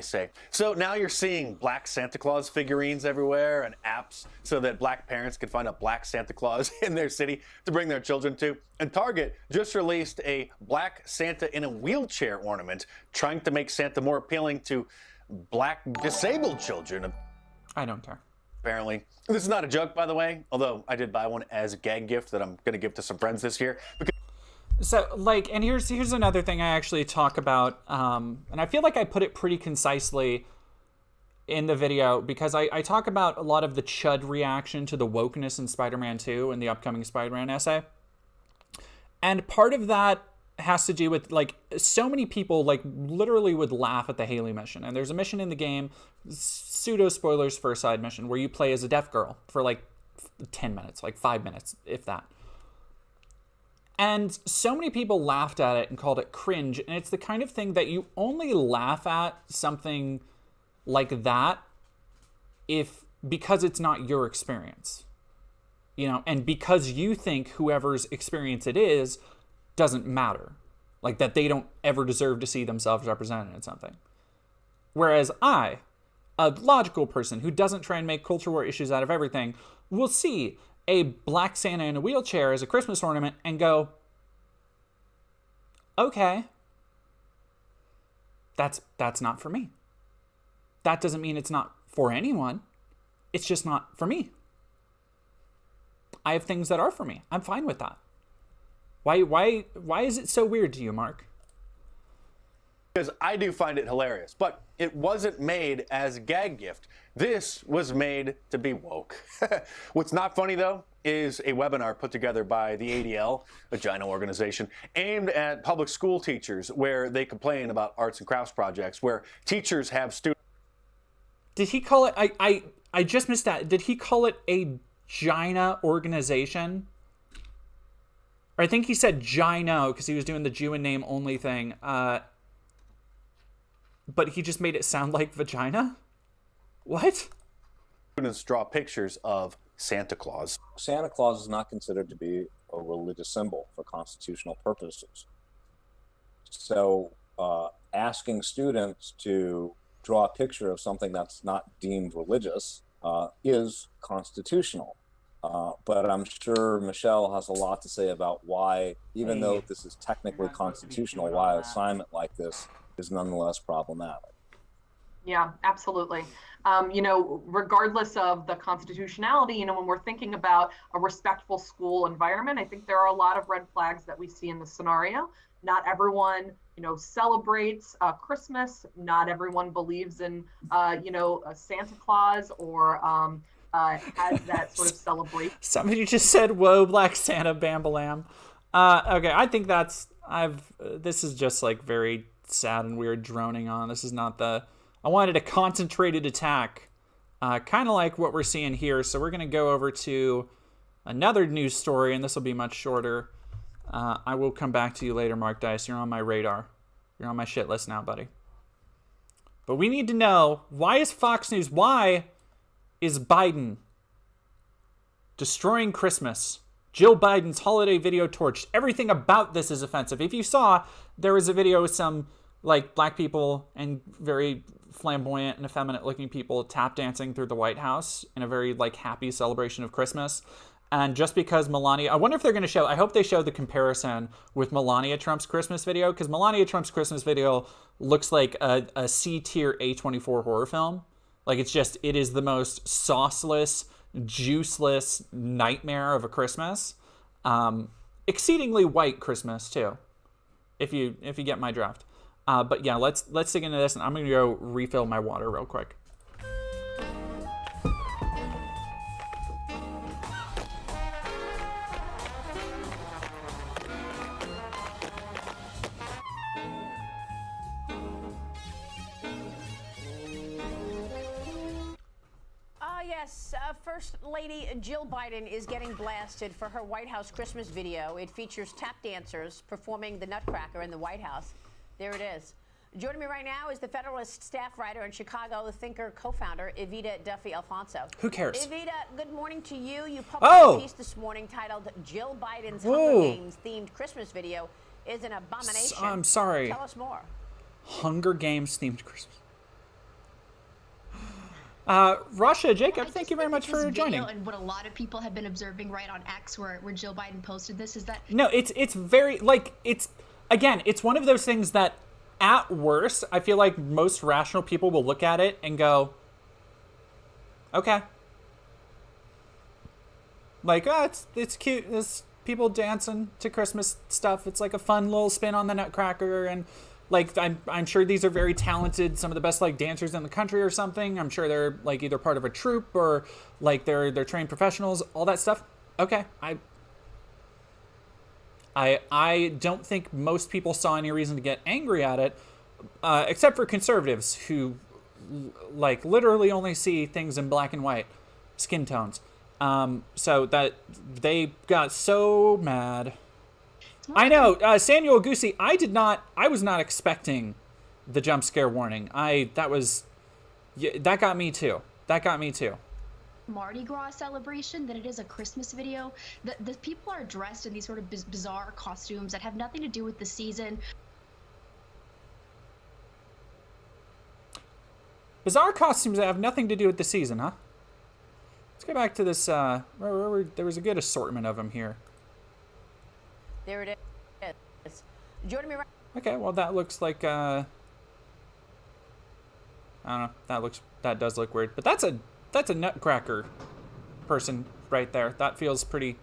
So now you're seeing black Santa Claus figurines everywhere and apps so that black parents can find a black Santa Claus in their city to bring their children to. And Target just released a black Santa in a wheelchair ornament, trying to make Santa more appealing to black disabled children. I don't care. Apparently. This is not a joke, by the way, although I did buy one as a gag gift that I'm going to give to some friends this year. So, like, and here's another thing I actually talk about, and I feel like I put it pretty concisely in the video, because I talk about a lot of the chud reaction to the wokeness in Spider-Man 2 and the upcoming Spider-Man essay. And part of that has to do with, like, so many people, like, literally would laugh at the Haley mission. And there's a mission in the game, pseudo-spoilers for a side mission, where you play as a deaf girl for, like, 10 minutes, like 5 minutes, if that. And so many people laughed at it and called it cringe. And it's the kind of thing that you only laugh at something like that because it's not your experience. You know, and because you think whoever's experience it is doesn't matter. Like that they don't ever deserve to see themselves represented in something. Whereas I, a logical person who doesn't try and make culture war issues out of everything, will see a black Santa in a wheelchair as a Christmas ornament and go, okay, that's not for me. That doesn't mean it's not for anyone. It's just not for me. I have things that are for me. I'm fine with that. Why is it so weird to you, Mark? Because I do find it hilarious, but it wasn't made as a gag gift. This was made to be woke. What's not funny, though, is a webinar put together by the ADL, a giant organization, aimed at public school teachers, where they complain about arts and crafts projects, where teachers have students. Did he call it, I just missed that. Did he call it a Gina organization? Or I think he said Gino, because he was doing the Jew in name only thing. But he just made it sound like vagina? What? Students draw pictures of Santa Claus. Santa Claus is not considered to be a religious symbol for constitutional purposes. So asking students to draw a picture of something that's not deemed religious is constitutional. But I'm sure Michelle has a lot to say about why, even though this is technically constitutional, why an assignment like this is nonetheless problematic. Yeah, absolutely. You know, regardless of the constitutionality, you know, when we're thinking about a respectful school environment, I think there are a lot of red flags that we see in this scenario. Not everyone, you know, celebrates Christmas. Not everyone believes in, you know, Santa Claus or has that sort of celebration. Somebody just said, "Whoa, Black Santa, Bambalam." Okay, I think this is just like very sad and weird droning on. This is not I wanted a concentrated attack kind of like what we're seeing here. So we're going to go over to another news story, and this will be much shorter. I will come back to you later, Mark Dice. You're on my radar. You're on my shit list now, buddy. But we need to know, why is Fox News, why is Biden destroying Christmas? Jill Biden's holiday video torched. Everything about this is offensive. If you saw, there was a video with some like black people and very flamboyant and effeminate looking people tap dancing through the White House in a very like happy celebration of Christmas. And just because Melania, I wonder if they're going to show, I hope they show the comparison with Melania Trump's Christmas video, because Melania Trump's Christmas video looks like a C-tier A24 horror film. Like it is the most sauceless, juiceless nightmare of a Christmas. Exceedingly white Christmas too, if you get my draft. But yeah, let's dig into this, and I'm gonna go refill my water real quick. First Lady Jill Biden is getting blasted for her White House Christmas video. It features tap dancers performing the Nutcracker in the White House. There it is. Joining me right now is the Federalist staff writer and Chicago Thinker co-founder, Evita Duffy Alfonso. Who cares? Evita, good morning to you. You published a piece this morning titled Jill Biden's Hunger Games themed Christmas video is an abomination. I'm sorry. Tell us more. Hunger Games themed Christmas. Russia, Jacob, thank you very much for joining. And what a lot of people have been observing right on X where Jill Biden posted this is that... No, it's very, like, it's one of those things that, at worst, I feel like most rational people will look at it and go, okay. Like, oh, it's cute. There's people dancing to Christmas stuff. It's like a fun little spin on the Nutcracker, and... Like, I'm sure these are very talented, some of the best, like, dancers in the country or something. I'm sure they're, like, either part of a troupe or, like, they're trained professionals, all that stuff. Okay, I don't think most people saw any reason to get angry at it, except for conservatives who, like, literally only see things in black and white skin tones. So that they got so mad. I know, Samuel Goosey, I was not expecting the jump scare warning. That got me too. Mardi Gras celebration than it is a Christmas video. The people are dressed in these sort of bizarre costumes that have nothing to do with the season. Bizarre costumes that have nothing to do with the season, huh? Let's go back to this, there was a good assortment of them here. There it is. Joining me right. Okay, well that looks like I don't know. That does look weird, but that's a Nutcracker person right there. That feels pretty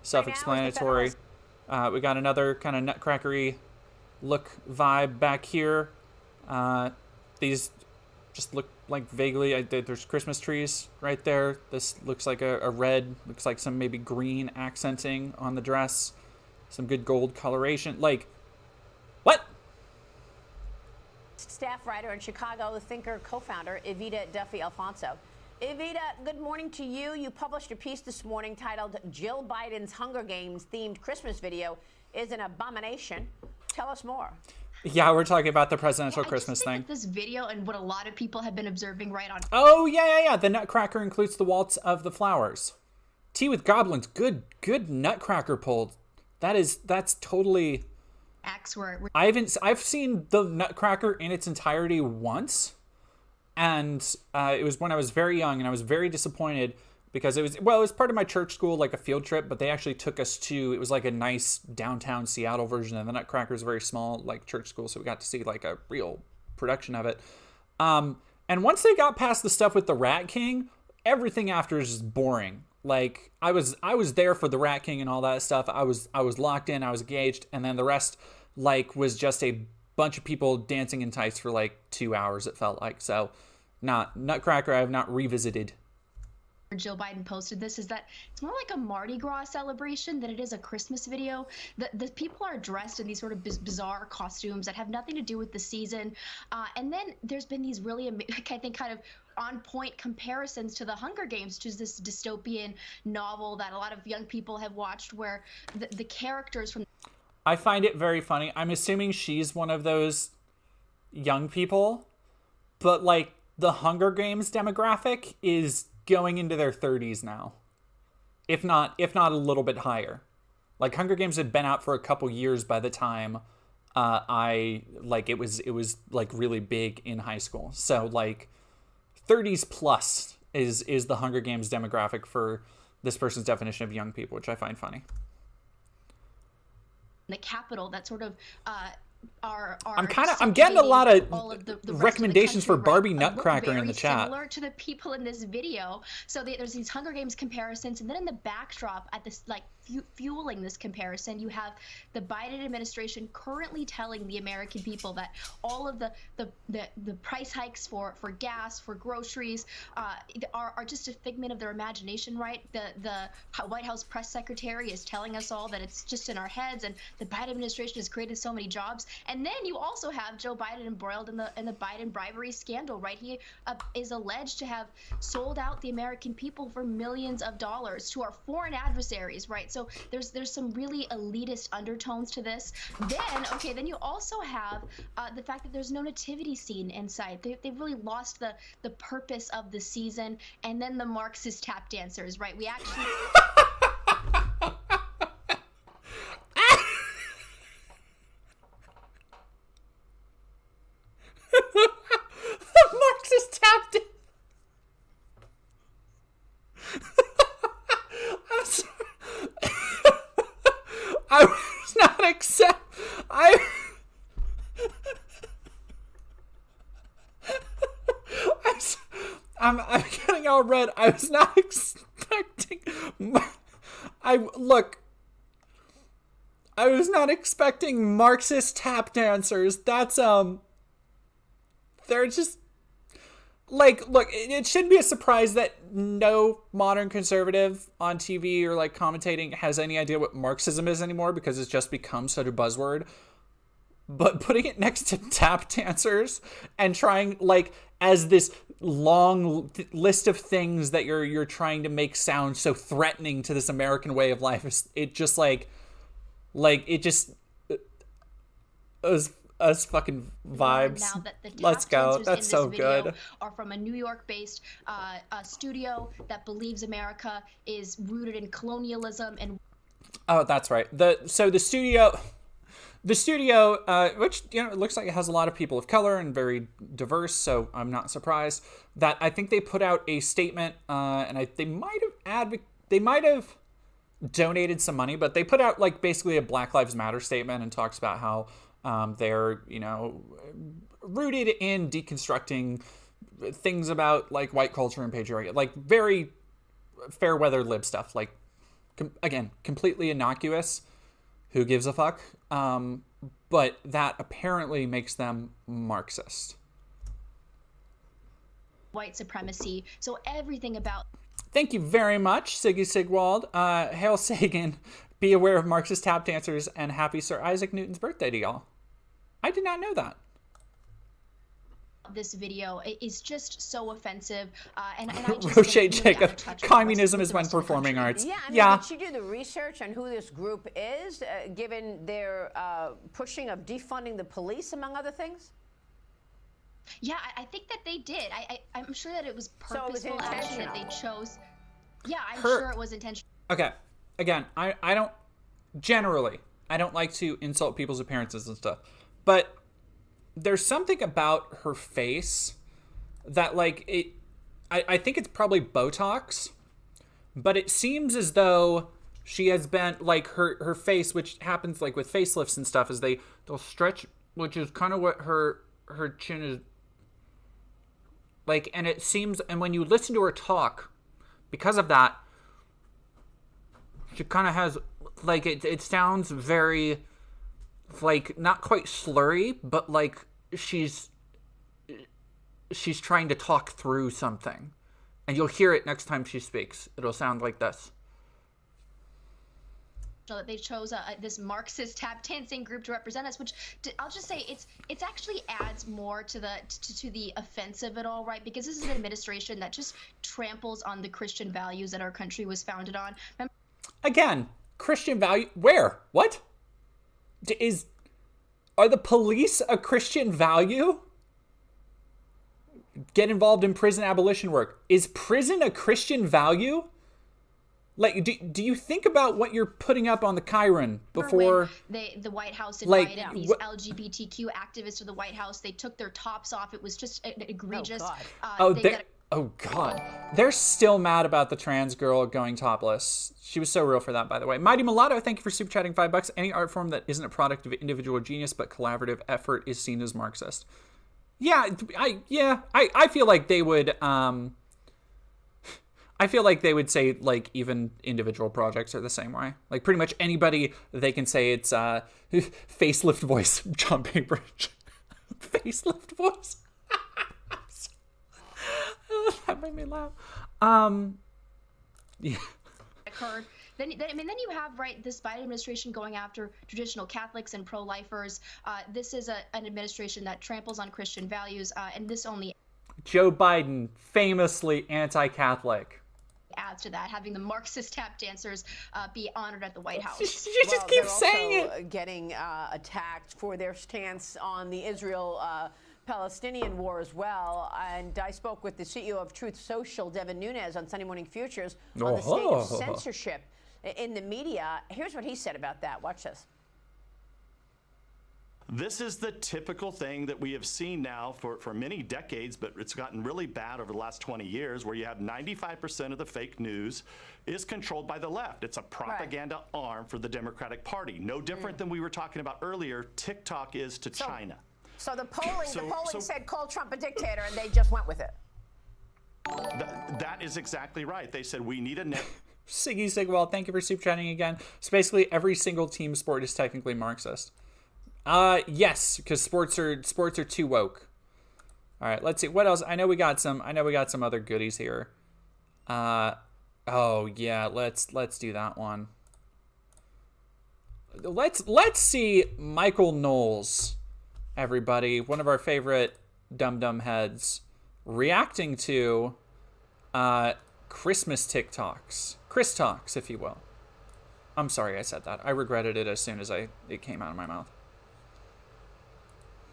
self-explanatory. We got another kind of Nutcrackery look vibe back here. These just look like vaguely. There's Christmas trees right there. This looks like a red. Looks like some maybe green accenting on the dress. Some good gold coloration. Like, what? Staff writer and Chicago Thinker co-founder, Evita Duffy Alfonso. Evita, good morning to you. You published a piece this morning titled Jill Biden's Hunger Games themed Christmas video is an abomination. Tell us more. Yeah, we're talking about the presidential Christmas thing. This video and what a lot of people have been observing right on... Oh, yeah. The Nutcracker includes the Waltz of the Flowers. Tea with Goblins. Good Nutcracker pull. That's totally... I've seen the Nutcracker in its entirety once, and it was when I was very young, and I was very disappointed because it was part of my church school, like a field trip, but they actually took us to, it was like a nice downtown Seattle version of the Nutcracker. It was a very small, like, church school, so we got to see like a real production of it. And once they got past the stuff with the Rat King, everything after is just boring. Like, I was there for the Rat King and all that stuff. I was locked in, I was engaged, and then the rest, like, was just a bunch of people dancing in tights for like 2 hours, it felt like. So, Nutcracker I have not revisited. Joe Biden posted this is that it's more like a Mardi Gras celebration than it is a Christmas video. The people are dressed in these sort of bizarre costumes that have nothing to do with the season. And then there's been these really, I think, kind of on point comparisons to the Hunger Games, which is this dystopian novel that a lot of young people have watched, where the characters from. I find it very funny. I'm assuming she's one of those young people, but like the Hunger Games demographic is going into their 30s now, if not a little bit higher. Like Hunger Games had been out for a couple years by the time it was like really big in high school. So like 30s plus is the Hunger Games demographic for this person's definition of young people, which I find funny. The Capitol that sort of I'm getting a lot of the recommendations for country, Barbie right? Nutcracker in the chat. Similar to the people in this video. So there's these Hunger Games comparisons, and then in the backdrop at this fueling this comparison, you have the Biden administration currently telling the American people that all of the price hikes for gas, for groceries, are just a figment of their imagination, right? The White House press secretary is telling us all that it's just in our heads, and the Biden administration has created so many jobs. And then you also have Joe Biden embroiled in the Biden bribery scandal, right? He is alleged to have sold out the American people for millions of dollars to our foreign adversaries, right? So there's some really elitist undertones to this. Then you also have the fact that there's no nativity scene in sight. They've really lost the purpose of the season. And then the Marxist tap dancers, right? We actually... The Marxist tap dance. I'm sorry. I was not I'm getting all red. I was not expecting. I was not expecting Marxist tap dancers. That's they're just like, look, it shouldn't be a surprise that no modern conservative on TV or like commentating has any idea what Marxism is anymore, because it's just become such a buzzword. But putting it next to tap dancers and trying like as this long list of things that you're trying to make sound so threatening to this American way of life, it just it just us fucking vibes. Now that the Let's go. dancers That's in so this video good. Are from a New York-based studio that believes America is rooted in colonialism and. Oh, that's right. The studio, which it looks like it has a lot of people of color and very diverse, so I'm not surprised that I think they put out a statement, and they might have donated some money, but they put out like basically a Black Lives Matter statement and talks about how they're rooted in deconstructing things about like white culture and patriarchy, like very fair weather lib stuff, like again completely innocuous. Who gives a fuck? But that apparently makes them Marxist. White supremacy. So everything about. Thank you very much, Siggy Sigwald. Hail Sagan. Be aware of Marxist tap dancers, and happy Sir Isaac Newton's birthday to y'all. I did not know that. This video is just so offensive, and I just Roche Jacob, communism is when performing arts. Yeah, did you do the research on who this group is, given their pushing of defunding the police, among other things? Yeah, I think that they did. I'm sure that it was purposeful action that they chose. Yeah, I'm sure it was intentional. Okay, again, I don't like to insult people's appearances and stuff, but there's something about her face that like I think it's probably Botox, but it seems as though she has been like her face, which happens like with facelifts and stuff, is they'll stretch, which is kind of what her chin is like, and it seems, and when you listen to her talk, because of that, she kind of has like it sounds very like not quite slurry, but like she's trying to talk through something, And you'll hear it next time she speaks. It'll sound like this. That they chose this Marxist tap dancing group to represent us, which I'll just say it's actually adds more to the offensive of it all, right? Because this is an administration that just tramples on the Christian values that our country was founded on. Again, Christian value. Where? What? Are the police a Christian value? Get involved in prison abolition work. Is prison a Christian value? Like, do you think about what you're putting up on the Chiron before the White House invited these LGBTQ activists to the White House? They took their tops off. It was just egregious. Oh God, they're still mad about the trans girl going topless. She was so real for that, by the way. Mighty Mulatto, thank you for super chatting $5. Any art form that isn't a product of individual genius but collaborative effort is seen as Marxist. Yeah, I feel like they would. I feel like they would say, like, even individual projects are the same way. Like, pretty much anybody, they can say it's facelift voice, John Bainbridge. Facelift voice. That made me laugh. Yeah. Occurred. Then you have, right, this Biden administration going after traditional Catholics and pro-lifers. This is an administration that tramples on Christian values, and this only Joe Biden, famously anti-Catholic. Adds to that, having the Marxist tap dancers be honored at the White House. You just keep saying it. Getting attacked for their stance on the Israel-Palestinian war as well. And I spoke with the CEO of Truth Social, Devin Nunes, on Sunday Morning Futures on the state of censorship in the media. Here's what he said about that. Watch this. This is the typical thing that we have seen now for many decades, but it's gotten really bad over the last 20 years, where you have 95% of the fake news is controlled by the left. It's a propaganda arm for the Democratic Party. No different than we were talking about earlier, TikTok is to China. So the polling said call Trump a dictator, and they just went with it. That is exactly right. They said we need a net. Siggy Sigwell, thank you for super chatting again. So basically, every single team sport is technically Marxist. Yes, because sports are too woke. All right, let's see what else. I know we got some other goodies here. Oh yeah, let's do that one. Let's see Michael Knowles, everybody, one of our favorite dum heads, reacting to Christmas TikToks, Chris Talks, if you will. I'm sorry I said that. I regretted it as soon as it came out of my mouth.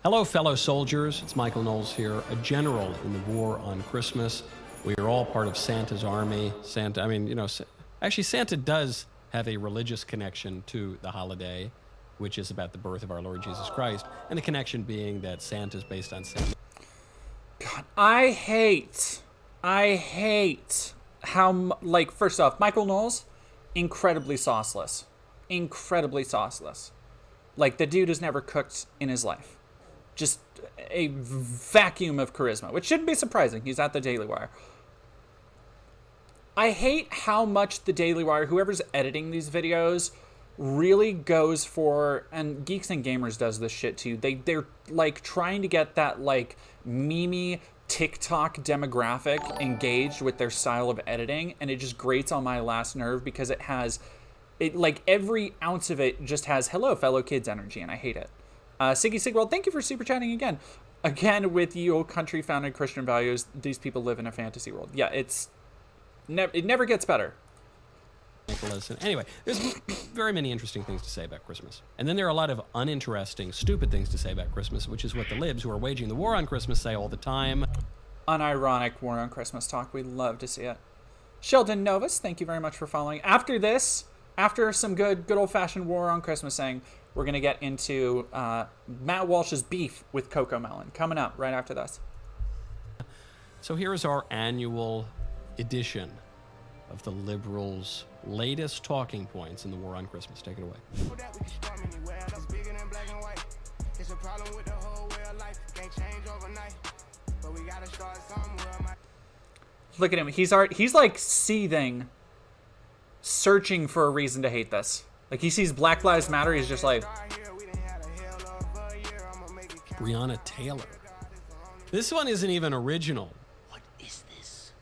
Hello, fellow soldiers. It's Michael Knowles here, a general in the war on Christmas. We are all part of Santa's army. Actually, Santa does have a religious connection to the holiday, which is about the birth of our Lord Jesus Christ, and the connection being that Santa's based on Santa. God, I hate how, like, first off, Michael Knowles, incredibly sauceless. Like, the dude has never cooked in his life. Just a vacuum of charisma, which shouldn't be surprising. He's at the Daily Wire. I hate how much the Daily Wire, whoever's editing these videos, really goes for, and Geeks and Gamers does this shit too. They're like trying to get that like meme TikTok demographic engaged with their style of editing, and it just grates on my last nerve because it like every ounce of it just has hello fellow kids energy, and I hate it. Siggy Sigwell, thank you for super chatting again. Again, with you old country founded Christian values, these people live in a fantasy world. Yeah, it never gets better. Anyway, there's very many interesting things to say about Christmas. And then there are a lot of uninteresting, stupid things to say about Christmas, which is what the libs who are waging the war on Christmas say all the time. Unironic war on Christmas talk. We love to see it. Sheldon Novus, thank you very much for following. After this, after some good old-fashioned war on Christmas saying, we're going to get into Matt Walsh's beef with Cocomelon. Coming up right after this. So here is our annual edition of the liberals' latest talking points in the war on Christmas. Take it away. Look at him. He's like seething, searching for a reason to hate this. Like, he sees Black Lives Matter, he's just like... Breonna Taylor. This one isn't even original. What is this?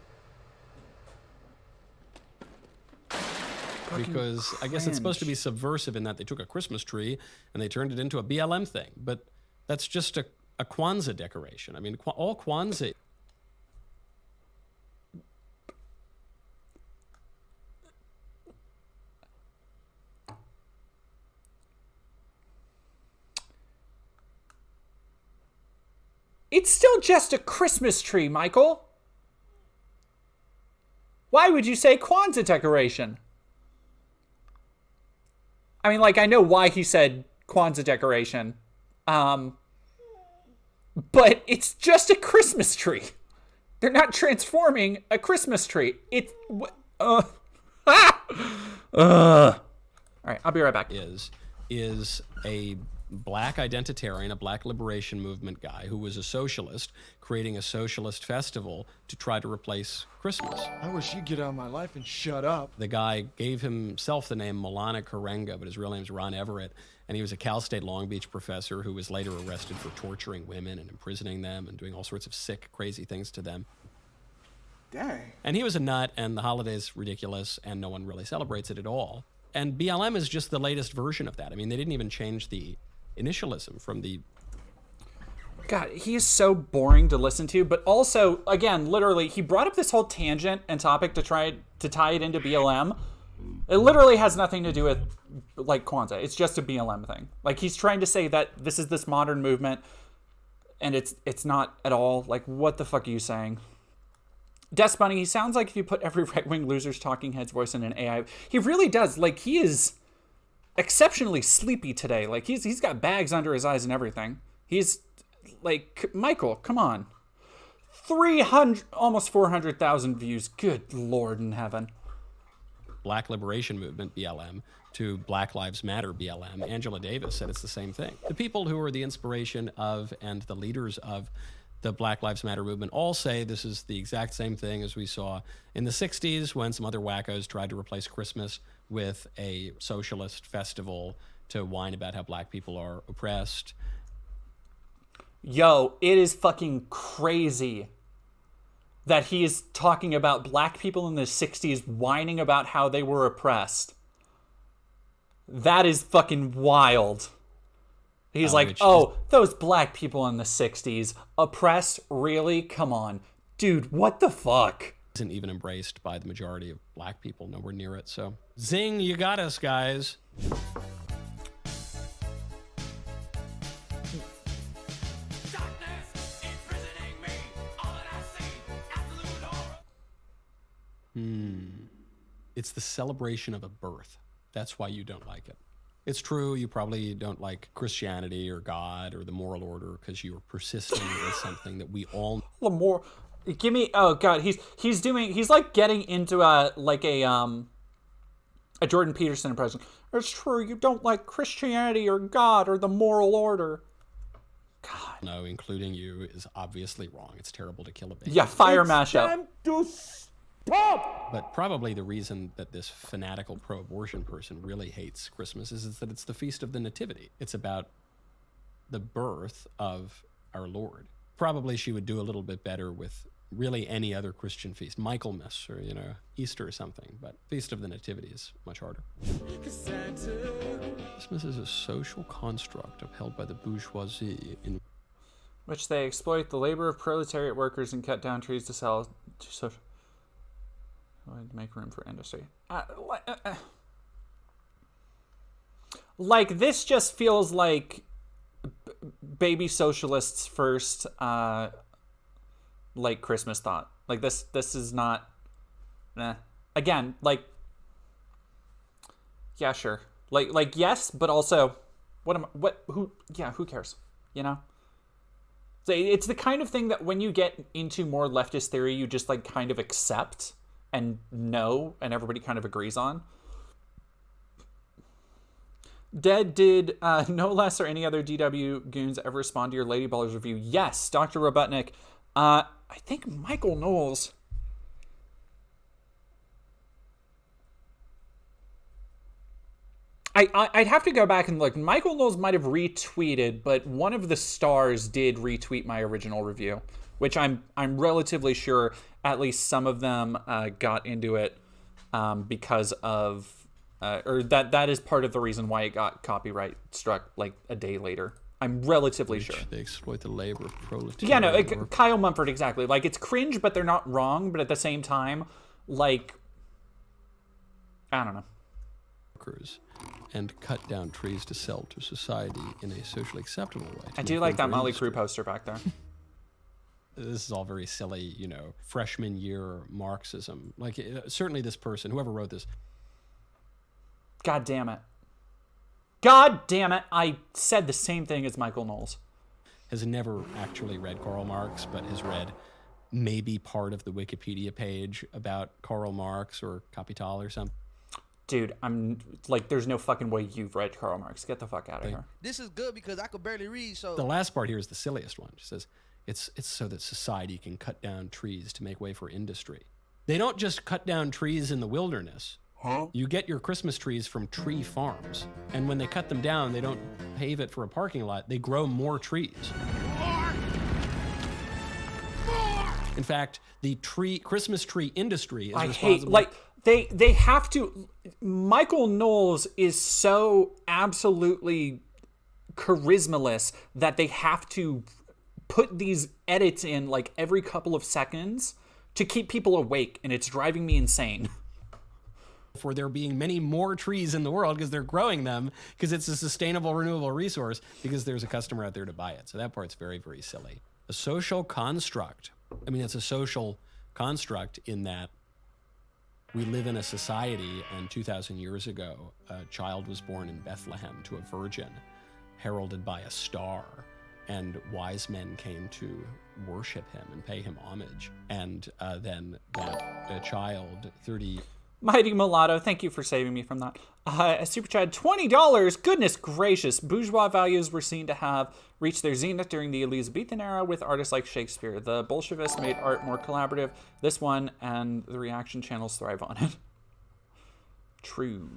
because I guess it's supposed to be cringe. subversive in that they took a Christmas tree and they turned it into a BLM thing. But that's just a Kwanzaa decoration. I mean, all Kwanzaa. It's still just a Christmas tree, Michael. Why would you say Kwanzaa decoration? I mean, like, I know why he said Kwanzaa decoration. But it's just a Christmas tree. They're not transforming a Christmas tree. It's... All right, I'll be right back. Is a black identitarian, a black liberation movement guy who was a socialist, creating a socialist festival to try to replace Christmas. I wish you'd get out of my life and shut up. The guy gave himself the name Maulana Karenga, but his real name's Ron Everett, and he was a Cal State Long Beach professor who was later arrested for torturing women and imprisoning them and doing all sorts of sick, crazy things to them. Dang. And he was a nut, and the holiday's ridiculous, and no one really celebrates it at all. And BLM is just the latest version of that. I mean, they didn't even change the initialism from the... God, he is so boring to listen to, but also, again, literally, he brought up this whole tangent and topic to try to tie it into BLM. It literally has nothing to do with, like, Kwanzaa. It's just a BLM thing. Like, he's trying to say that this is this modern movement, and it's not at all. Like, what the fuck are you saying? Des Bunny, he sounds like if you put every right-wing loser's talking head's voice in an AI. He really does. Like, he is exceptionally sleepy today. Like, he's got bags under his eyes and everything. He's like, Michael, come on. 300, almost 400,000 views. Good Lord in heaven. Black Liberation Movement, BLM, to Black Lives Matter, BLM. Angela Davis said it's the same thing. The people who are the inspiration of and the leaders of the Black Lives Matter movement all say this is the exact same thing as we saw in the 60s when some other wackos tried to replace Christmas with a socialist festival to whine about how black people are oppressed. Yo, it is fucking crazy that he is talking about black people in the 60s whining about how they were oppressed. That is fucking wild. He's like, oh, those black people in the 60s, oppressed? Really? Come on. Dude, what the fuck? Isn't even embraced by the majority of black people, nowhere near it. So, zing, you got us, guys. It's the celebration of a birth. That's why you don't like it. It's true, you probably don't like Christianity or God or the moral order because you are persisting in something that we all... Give me... Oh, God, he's like getting into a Jordan Peterson impression. It's true, you don't like Christianity or God or the moral order. God. No, including you is obviously wrong. It's terrible to kill a baby. Yeah, fire mashup. But probably the reason that this fanatical pro-abortion person really hates Christmas is that it's the Feast of the Nativity. It's about the birth of our Lord. Probably she would do a little bit better with really any other Christian feast, Michaelmas or, Easter or something, but Feast of the Nativity is much harder. Christmas is a social construct upheld by the bourgeoisie in which they exploit the labor of proletariat workers and cut down trees to sell to social... to make room for industry. Like, this just feels like baby socialists' first, Christmas thought. Like, this is not... Again, yeah, sure. Like, yes, but also, who cares? So it's the kind of thing that when you get into more leftist theory, you just, kind of accept and know, and everybody kind of agrees on. Did no less or any other DW goons ever respond to your Lady Ballers review? Yes, Dr. Robotnik. I think Michael Knowles. I'd have to go back and look. Michael Knowles might have retweeted, but one of the stars did retweet my original review, which I'm relatively sure at least some of them got into it because of or that is part of the reason why it got copyright struck like a day later. I'm relatively sure. They exploit the labor of proletariat. Yeah, no, Kyle Mumford, exactly. Like, it's cringe, but they're not wrong. But at the same time, like, I don't know. Workers and cut down trees to sell to society in a socially acceptable way. I do like that Motley Crue poster back there. This is all very silly, you know, freshman year Marxism. Like, certainly this person, whoever wrote this. God damn it. God damn it. I said the same thing as Michael Knowles. Has never actually read Karl Marx, but has read maybe part of the Wikipedia page about Karl Marx or Capital or something. Dude, I'm like, there's no fucking way you've read Karl Marx. Get the fuck out of here. This is good because I could barely read, so... The last part here is the silliest one. It says, it's so that society can cut down trees to make way for industry. They don't just cut down trees in the wilderness. Huh? You get your Christmas trees from tree farms. And when they cut them down, they don't pave it for a parking lot. They grow more trees. In fact, the Christmas tree industry is responsible... like, they have to... Michael Knowles is so absolutely charismaless that they have to put these edits in, like, every couple of seconds to keep people awake, and it's driving me insane. For there being many more trees in the world because they're growing them because it's a sustainable, renewable resource because there's a customer out there to buy it. So that part's very, very silly. A social construct. I mean, it's a social construct in that we live in a society, and 2,000 years ago, a child was born in Bethlehem to a virgin, heralded by a star, and wise men came to worship him and pay him homage. And then that child, 30... Mighty Mulatto, thank you for saving me from that. A super chat, $20. Goodness gracious. Bourgeois values were seen to have reached their zenith during the Elizabethan era with artists like Shakespeare. The Bolshevists made art more collaborative. This one and the reaction channels thrive on it. True.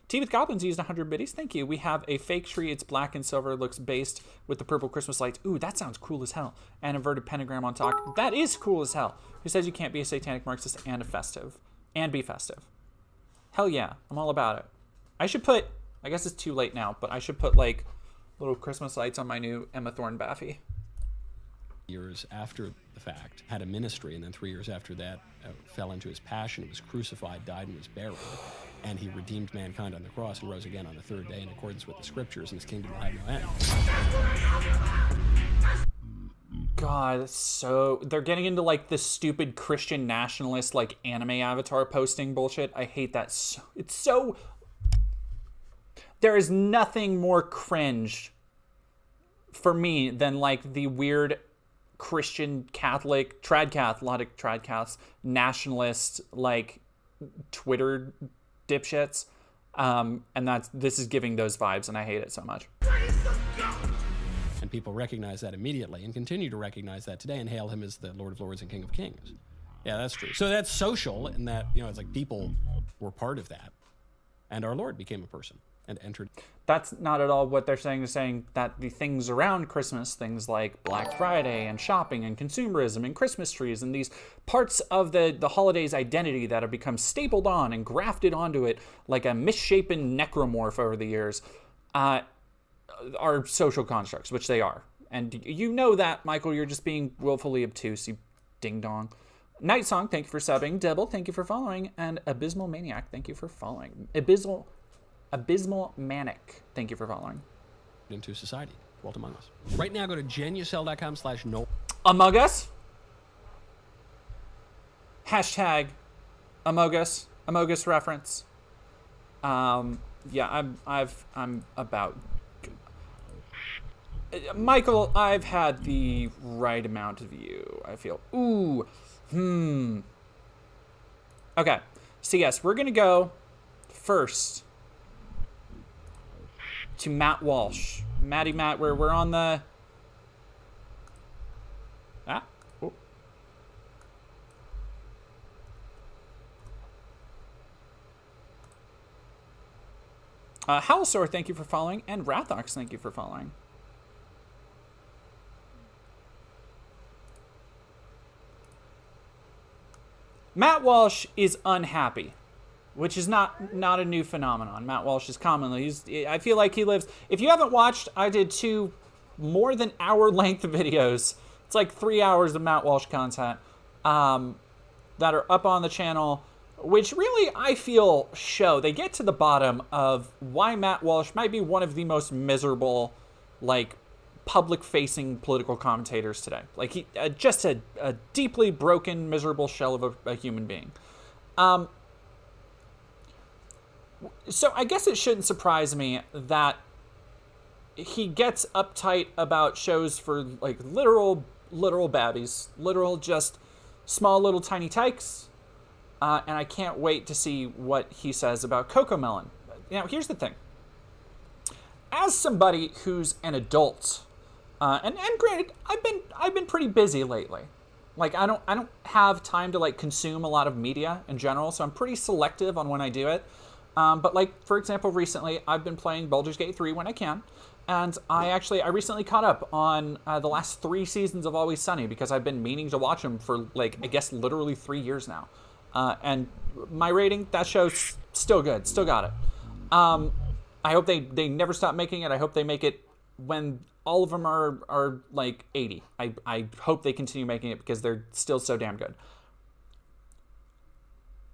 Tea with Goblins used 100 biddies. Thank you. We have a fake tree. It's black and silver. Looks based with the purple Christmas lights. Ooh, that sounds cool as hell. And inverted pentagram on top. That is cool as hell. Who says you can't be a satanic Marxist and be festive? Hell yeah. I'm all about it. I should put, I guess it's too late now, but I should put like little Christmas lights on my new Emma Thorne Baffy. Years after the fact, had a ministry, and then 3 years after that, fell into his passion, was crucified, died, and was buried. And he redeemed mankind on the cross and rose again on the third day in accordance with the scriptures, and his kingdom will have no end. God, so they're getting into like this stupid Christian nationalist like anime avatar posting bullshit. I hate that. It's so... There is nothing more cringe for me than like the weird Christian Catholic, a lot of trad Caths, nationalist like Twitter dipshits. And this is giving those vibes, and I hate it so much. And people recognize that immediately and continue to recognize that today and hail him as the Lord of Lords and King of Kings. Yeah, that's true. So that's social in that, you know, it's like people were part of that. And our Lord became a person and entered. That's not at all what they're saying. They're saying that the things around Christmas, things like Black Friday and shopping and consumerism and Christmas trees and these parts of the holiday's identity that have become stapled on and grafted onto it like a misshapen necromorph over the years, are social constructs, which they are. And you know that, Michael. You're just being willfully obtuse, you ding-dong. Night Song, thank you for subbing. Dibble, thank you for following. And Abysmal Maniac, thank you for following. Abysmal Manic, thank you for following. Into society, dwelt among us. Right now, go to genucell.com/no. Among Us? Hashtag Among Us reference. Yeah, I'm about... Michael, I've had the right amount of you, I feel. Ooh. Okay. So yes, we're going to go first to Matt Walsh. Matt, we're on the... Oh. Howlsor, thank you for following. And Rathox, thank you for following. Matt Walsh is unhappy which is not a new phenomenon. Matt Walsh is commonly, I feel like he lives, if you haven't watched, I did 2 more than hour length videos. It's like 3 hours of Matt Walsh content that are up on the channel, which really I feel they get to the bottom of why Matt Walsh might be one of the most miserable, like, public-facing political commentators today. Like, he just a deeply broken, miserable shell of a human being. So I guess it shouldn't surprise me that he gets uptight about shows for, like, literal babbies. Literal, just small little tiny tykes. And I can't wait to see what he says about Cocomelon. Now, here's the thing. As somebody who's an adult, and granted, I've been pretty busy lately. Like, I don't have time to, like, consume a lot of media in general, so I'm pretty selective on when I do it. But, like, for example, recently I've been playing Baldur's Gate 3 when I can, and I recently caught up on the last 3 seasons of Always Sunny because I've been meaning to watch them for, like, I guess literally 3 years now. And my rating, that show's still good, still got it. I hope they never stop making it. I hope they make it when all of them are like 80. I hope they continue making it because they're still so damn good.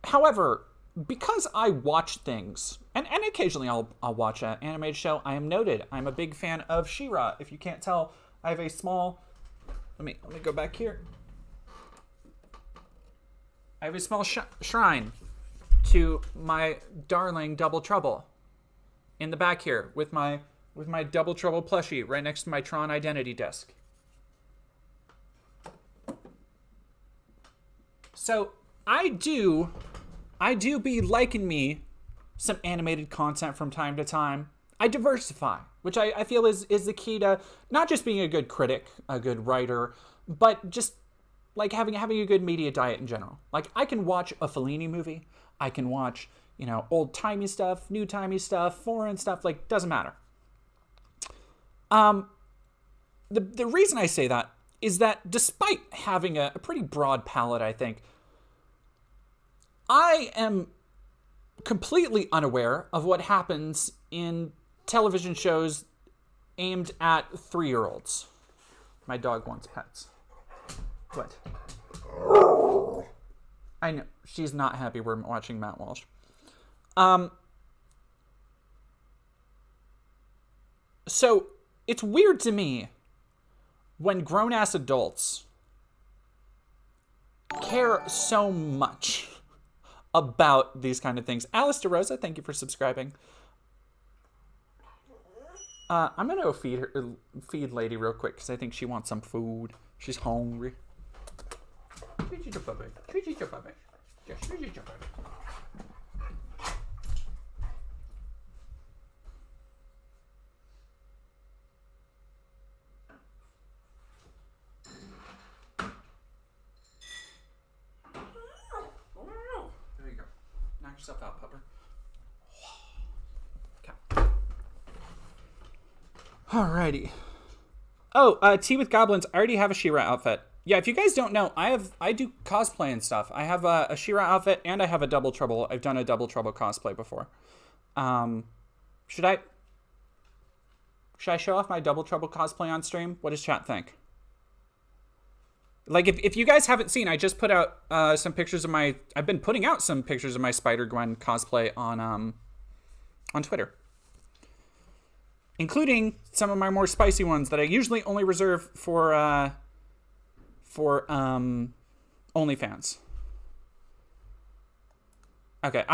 However, because I watch things, and occasionally I'll watch an animated show, I am noted. I'm a big fan of She-Ra. If you can't tell, I have a small, let me go back here. I have a small shrine to my darling Double Trouble in the back here with my Double Trouble plushie right next to my Tron identity disc. So I do be liking me some animated content from time to time. I diversify, which I feel is the key to not just being a good critic, a good writer, but just like having a good media diet in general. Like, I can watch a Fellini movie. I can watch, you know, old-timey stuff, new-timey stuff, foreign stuff. Like, doesn't matter. The reason I say that is that despite having a pretty broad palette, I think, I am completely unaware of what happens in television shows aimed at 3-year-olds. My dog wants pets. What? I know. She's not happy we're watching Matt Walsh. So, it's weird to me when grown-ass adults care so much about these kind of things. Alice DeRosa, thank you for subscribing. I'm going to go feed Lady real quick because I think she wants some food. She's hungry. There you go. Knock yourself out, pupper. Okay. Alrighty. Oh, Tea with Goblins. I already have a She-Ra outfit. Yeah, if you guys don't know, I do cosplay and stuff. I have a She-Ra outfit and I have a Double Trouble. I've done a Double Trouble cosplay before. Should I show off my Double Trouble cosplay on stream? What does chat think? Like, if you guys haven't seen, I just put out some pictures of my... I've been putting out some pictures of my Spider-Gwen cosplay on Twitter. Including some of my more spicy ones that I usually only reserve for OnlyFans. Okay,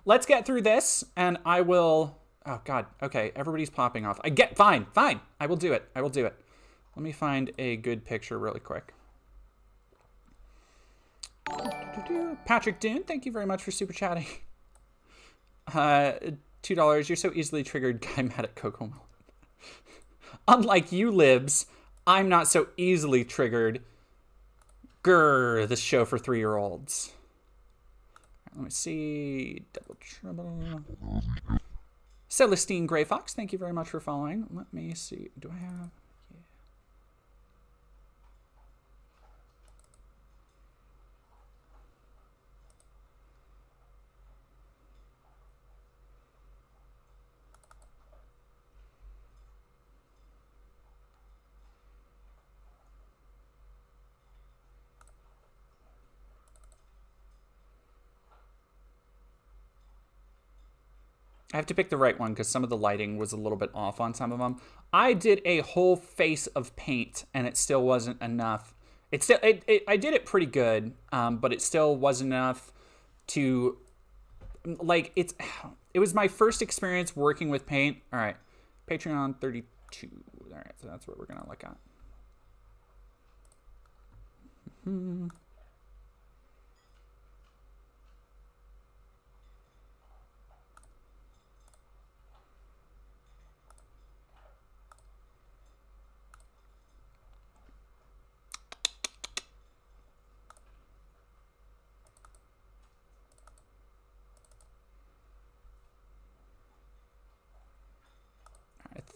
let's get through this, and I will... Oh, God. Okay, everybody's popping off. Fine. I will do it. Let me find a good picture really quick. Patrick Dune, thank you very much for super chatting. $2. You're so easily triggered. Guy mad at Cocomelon. Unlike you, Libs, I'm not so easily triggered. Grr, this show for 3-year-olds. Let me see. Double Trouble. Celestine Grey Fox, thank you very much for following. Let me see. Do I have... I have to pick the right one because some of the lighting was a little bit off on some of them. I did a whole face of paint and it still wasn't enough. I did it pretty good, but it still wasn't enough to, like, it was my first experience working with paint. All right, Patreon 32. All right, so that's what we're gonna look at.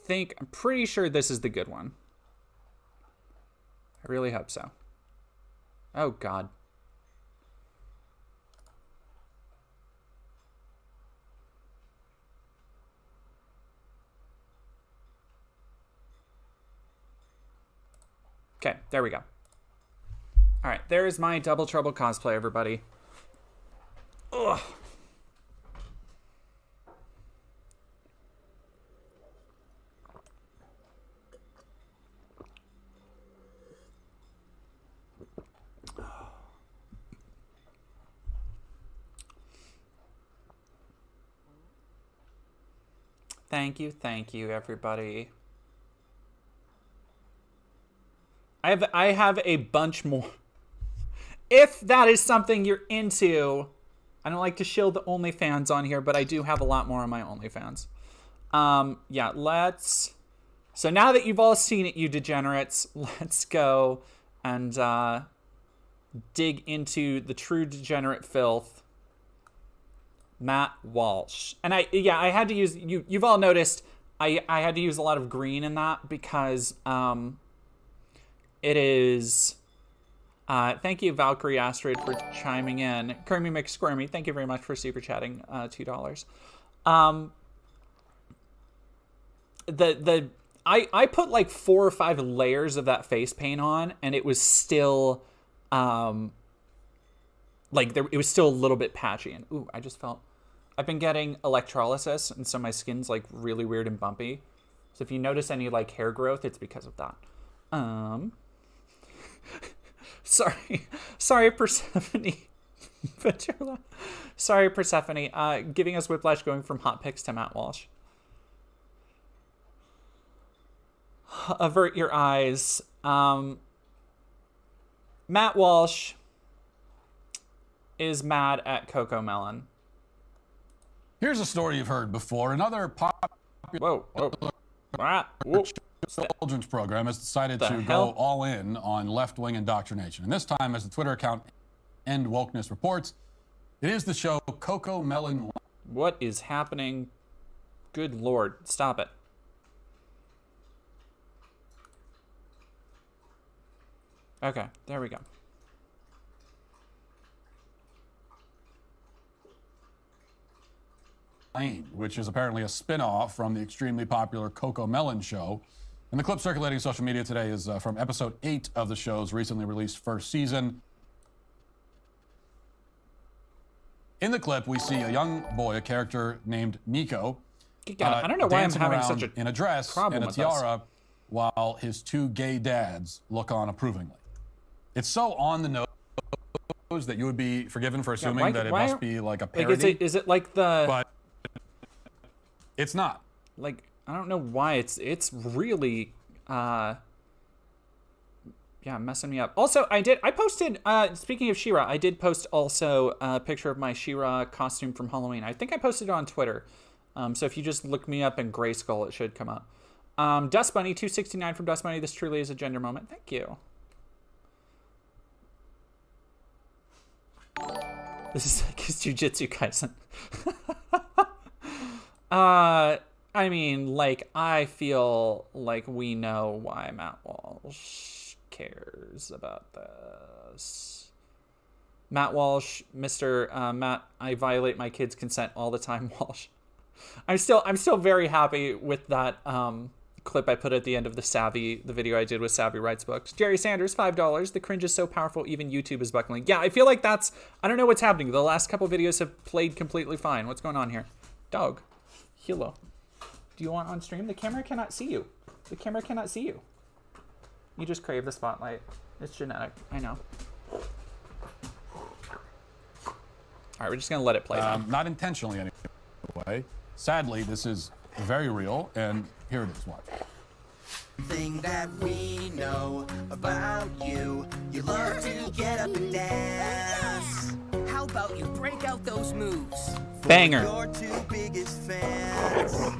I'm pretty sure this is the good one. I really hope so. Oh, God. Okay, there we go. All right, there's my Double Trouble cosplay, everybody. Ugh. Thank you, everybody. I have a bunch more. If that is something you're into, I don't like to shield the OnlyFans on here, but I do have a lot more on my OnlyFans. Yeah, let's. So now that you've all seen it, you degenerates, let's go and dig into the true degenerate filth. Matt Walsh. And I had to use, you've all noticed, I had to use a lot of green in that because it is, thank you Valkyrie Astrid for chiming in. Kermy McSquirmy, thank you very much for super chatting, $2. I put like 4 or 5 layers of that face paint on and it was still, it was still a little bit patchy. And ooh, I've been getting electrolysis, and so my skin's like really weird and bumpy. So if you notice any like hair growth, it's because of that. Sorry, Persephone. Sorry, Persephone. Giving us whiplash going from hot picks to Matt Walsh. Avert your eyes. Matt Walsh is mad at Cocomelon. Here's a story you've heard before. Another popular children's program has decided to go all in on left-wing indoctrination. And this time, as the Twitter account End Wokeness reports, it is the show Cocomelon. What is happening? Good Lord. Stop it. Okay, there we go. Which is apparently a spin-off from the extremely popular Cocomelon show. And the clip circulating social media today is from episode 8 of the show's recently released first season. In the clip, we see a young boy, a character named Nico, I don't know why I'm having such a in a dress and a tiara, while his 2 gay dads look on approvingly. It's so on the nose that you would be forgiven for assuming that it must be like a parody. Like, is it like the? But it's not. Like, I don't know why it's really messing me up. Also, I posted speaking of She-Ra, I did post also a picture of my She-Ra costume from Halloween. I think I posted it on Twitter. So if you just look me up in Grayskull, it should come up. Dust Bunny 269 from Dust Bunny. This truly is a gender moment. Thank you. This is like his Jujutsu Kaisen. I mean, like, I feel like we know why Matt Walsh cares about this. Matt Walsh, Mr. Matt, I violate my kids' consent all the time, Walsh. I'm still very happy with that clip I put at the end of the video I did with Savvy Writes Books. Jerry Sanders, $5. The cringe is so powerful, even YouTube is buckling. Yeah, I feel like I don't know what's happening. The last couple videos have played completely fine. What's going on here? Dog. Hello. Do you want on stream? The camera cannot see you. The camera cannot see you. You just crave the spotlight. It's genetic. I know. All right, we're just going to let it play. Not intentionally anyway. Sadly, this is very real, and here it is. Watch. Thing that we know about you, you love to get up and dance. How about you break out those moves? Banger. Your two biggest fans.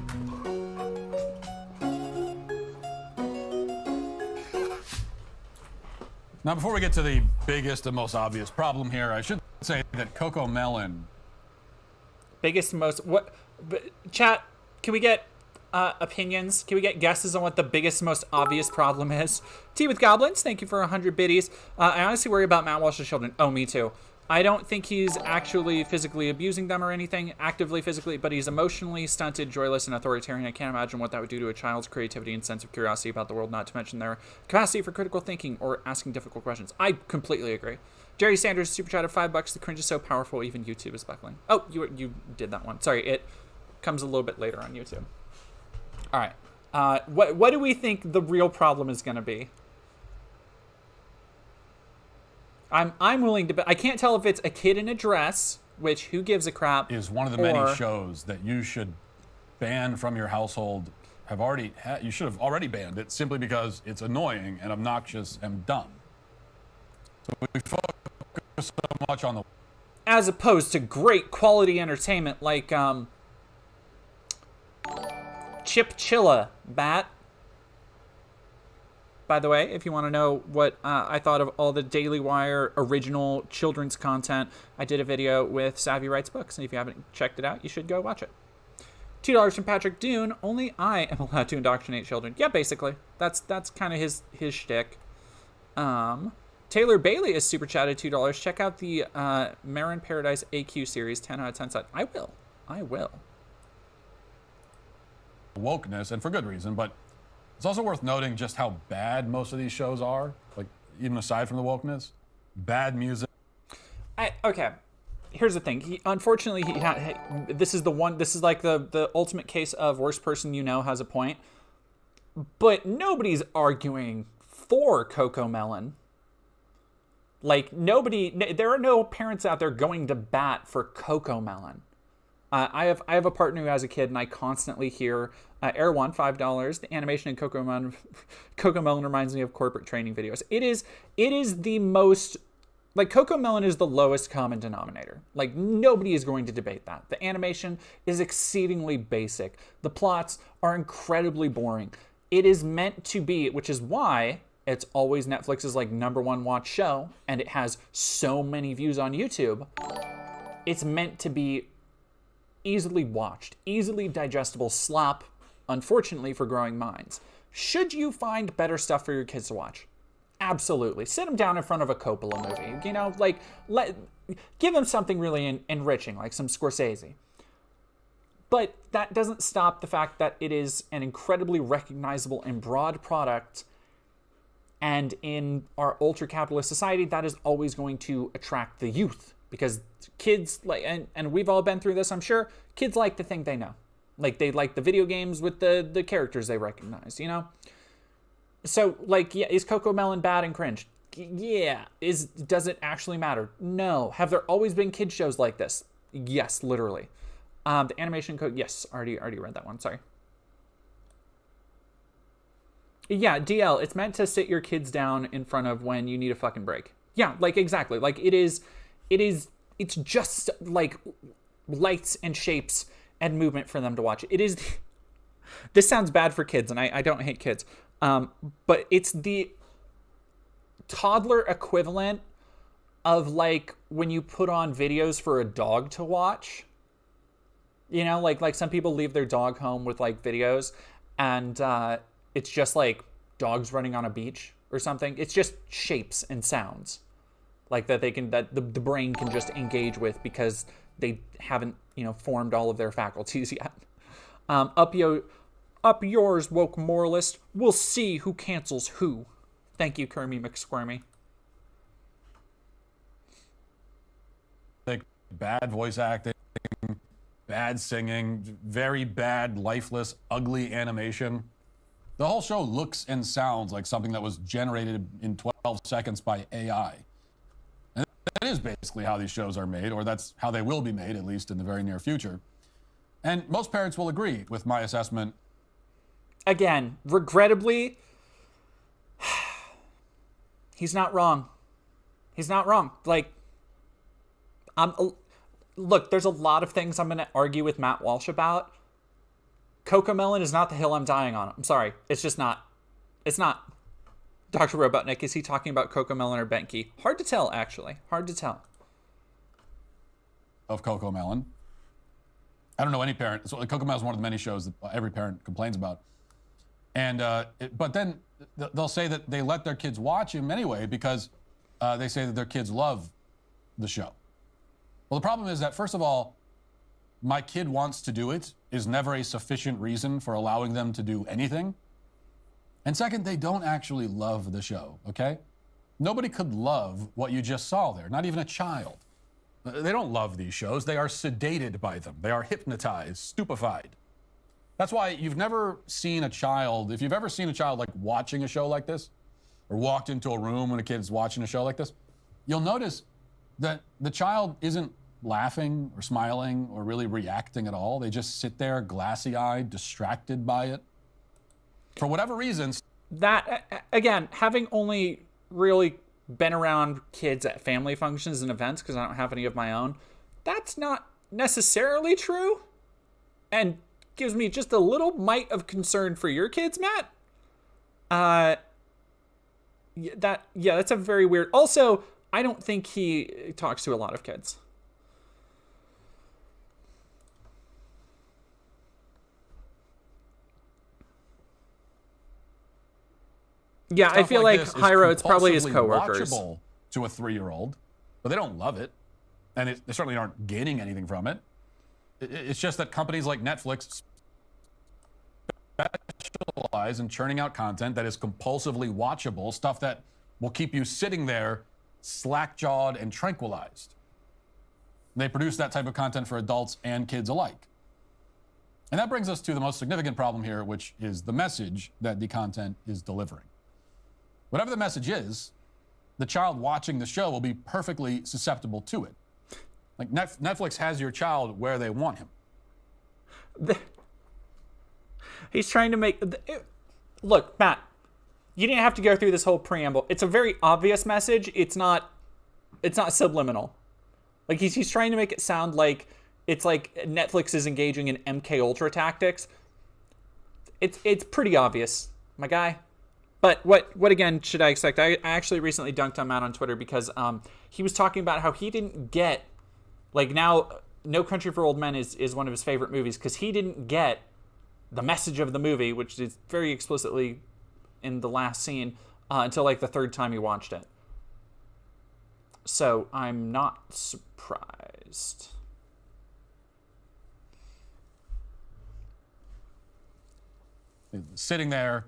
Now, before we get to the biggest and most obvious problem here, I should say that Cocomelon. Biggest, most, what, chat, can we get opinions? Can we get guesses on what the biggest, most obvious problem is? Tea with Goblins, thank you for 100 biddies. I honestly worry about Matt Walsh's children. Oh, me too. I don't think he's actually physically abusing them or anything, actively physically, but he's emotionally stunted, joyless, and authoritarian. I can't imagine what that would do to a child's creativity and sense of curiosity about the world, not to mention their capacity for critical thinking or asking difficult questions. I completely agree. Jerry Sanders, super chat of $5. The cringe is so powerful, even YouTube is buckling. Oh, you did that one. Sorry, it comes a little bit later on YouTube. All right. What do we think the real problem is going to be? I'm willing to bet. I can't tell if it's a kid in a dress, which who gives a crap, is one of the many shows that you should ban from your household. You should have already banned it simply because it's annoying and obnoxious and dumb. So we focus so much on the, as opposed to great quality entertainment like Chip Chilla Bat. By the way, if you want to know what I thought of all the Daily Wire original children's content, I did a video with Savvy Writes Books, and if you haven't checked it out, you should go watch it. $2 from Patrick Dune. Only I am allowed to indoctrinate children. Yeah, basically. That's kind of his shtick. Taylor Bailey is super chatted $2. Check out the Marin Paradise AQ series, 10 out of 10 set. I will. Wokeness, and for good reason, but it's also worth noting just how bad most of these shows are, like even aside from the wokeness. Bad music. Okay, here's the thing. Unfortunately, this is like the ultimate case of worst person you know has a point. But nobody's arguing for Cocomelon. Like there are no parents out there going to bat for Cocomelon. I have a partner who has a kid, and I constantly hear Air One $5. The animation in Cocomelon reminds me of corporate training videos. It is the most, like, Cocomelon is the lowest common denominator. Like, nobody is going to debate that. The animation is exceedingly basic. The plots are incredibly boring. It is meant to be, which is why it's always Netflix's like #1 watch show, and it has so many views on YouTube. It's meant to be easily watched, easily digestible slop, unfortunately for growing minds. Should you find better stuff for your kids to watch? Absolutely. Sit them down in front of a Coppola movie, you know, like give them something really enriching, like some Scorsese. But that doesn't stop the fact that it is an incredibly recognizable and broad product, and in our ultra-capitalist society, that is always going to attract the youth. Because kids, like, and we've all been through this, I'm sure, kids like to think they know. Like, they like the video games with the characters they recognize, you know? So, like, yeah, is Cocomelon bad and cringe? Yeah. Does it actually matter? No. Have there always been kid shows like this? Yes, literally. The animation code, yes, already read that one, sorry. Yeah, DL, it's meant to sit your kids down in front of when you need a fucking break. Yeah, like, exactly. Like, it's just like lights and shapes and movement for them to watch. It is, this sounds bad for kids, and I don't hate kids, but it's the toddler equivalent of like when you put on videos for a dog to watch. You know, like some people leave their dog home with like videos, and it's just like dogs running on a beach or something. It's just shapes and sounds. Like that the brain can just engage with because they haven't, you know, formed all of their faculties yet. Up yours, woke moralist. We'll see who cancels who. Thank you, Kermie McSquirmy. Bad voice acting, bad bad singing, very bad, lifeless, ugly animation. The whole show looks and sounds like something that was generated in 12 seconds by AI. And that is basically how these shows are made, or that's how they will be made, at least in the very near future. And most parents will agree with my assessment. Again, regrettably, he's not wrong. He's not wrong. Like, look, there's a lot of things I'm going to argue with Matt Walsh about. Cocomelon is not the hill I'm dying on. I'm sorry. It's just not. It's not. Dr. Robotnik, is he talking about Cocomelon or Benki? Hard to tell, actually. Hard to tell. Of Cocomelon. I don't know any parent. So Cocomelon is one of the many shows that every parent complains about. And but then they'll say that they let their kids watch him anyway because they say that their kids love the show. Well, the problem is that, first of all, my kid wants to do it is never a sufficient reason for allowing them to do anything. And second, they don't actually love the show, okay? Nobody could love what you just saw there, not even a child. They don't love these shows. They are sedated by them. They are hypnotized, stupefied. That's why you've never seen a child, if you've ever seen a child like watching a show like this, or walked into a room when a kid's watching a show like this, you'll notice that the child isn't laughing or smiling or really reacting at all. They just sit there glassy-eyed, distracted by it. For whatever reasons. That, again, having only really been around kids at family functions and events, because I don't have any of my own, that's not necessarily true. And gives me just a little mite of concern for your kids, Matt. That's a very weird. Also, I don't think he talks to a lot of kids. Yeah, I feel like Hyro, it's probably his coworkers. Watchable to a 3-year-old, but they don't love it, and they certainly aren't gaining anything from it. It's just that companies like Netflix specialize in churning out content that is compulsively watchable, stuff that will keep you sitting there slack-jawed and tranquilized. They produce that type of content for adults and kids alike. And that brings us to the most significant problem here, which is the message that the content is delivering. Whatever the message is, the child watching the show will be perfectly susceptible to it. Like Netflix has your child where they want him. He's trying to make... Look, Matt, you didn't have to go through this whole preamble. It's a very obvious message. It's not subliminal. Like, he's trying to make it sound like it's like Netflix is engaging in MK Ultra tactics. It's pretty obvious, my guy. But what again should I expect? I actually recently dunked on Matt on Twitter because he was talking about how he didn't get, like, now No Country for Old Men is one of his favorite movies because he didn't get the message of the movie, which is very explicitly in the last scene, until like the third time he watched it. So I'm not surprised. Sitting there,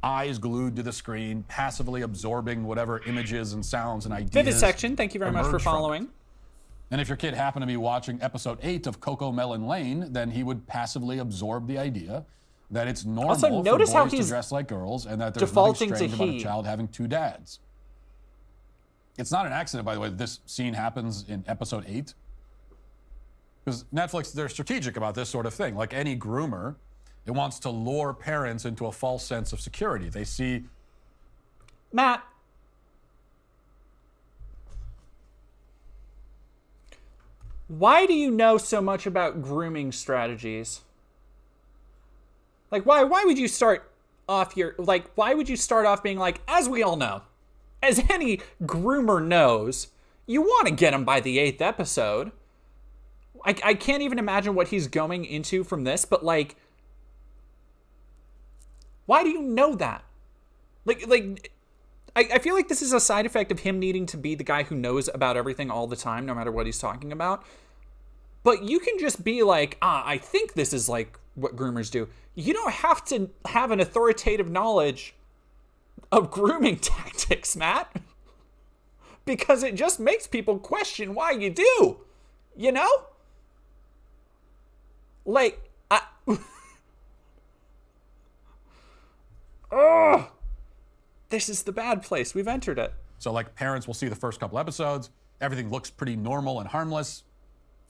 eyes glued to the screen, passively absorbing whatever images and sounds and ideas. Vivisection, thank you very much for following. And if your kid happened to be watching episode 8 of Cocomelon Lane, then he would passively absorb the idea that it's normal for boys to dress like girls and that there's nothing strange about a child having 2 dads. It's not an accident, by the way, that this scene happens in episode 8. Because Netflix, they're strategic about this sort of thing. Like any groomer, it wants to lure parents into a false sense of security. They see... Matt. Why do you know so much about grooming strategies? Like, why would you start off your... Like, why would you start off being like, as we all know, as any groomer knows, you want to get him by the 8th episode. I can't even imagine what he's going into from this, but, like... Why do you know that? I feel like this is a side effect of him needing to be the guy who knows about everything all the time, no matter what he's talking about. But you can just be like, I think this is like what groomers do. You don't have to have an authoritative knowledge of grooming tactics, Matt. Because it just makes people question why you do. You know? Like, oh, this is the bad place. We've entered it. So like parents will see the first couple episodes, everything looks pretty normal and harmless,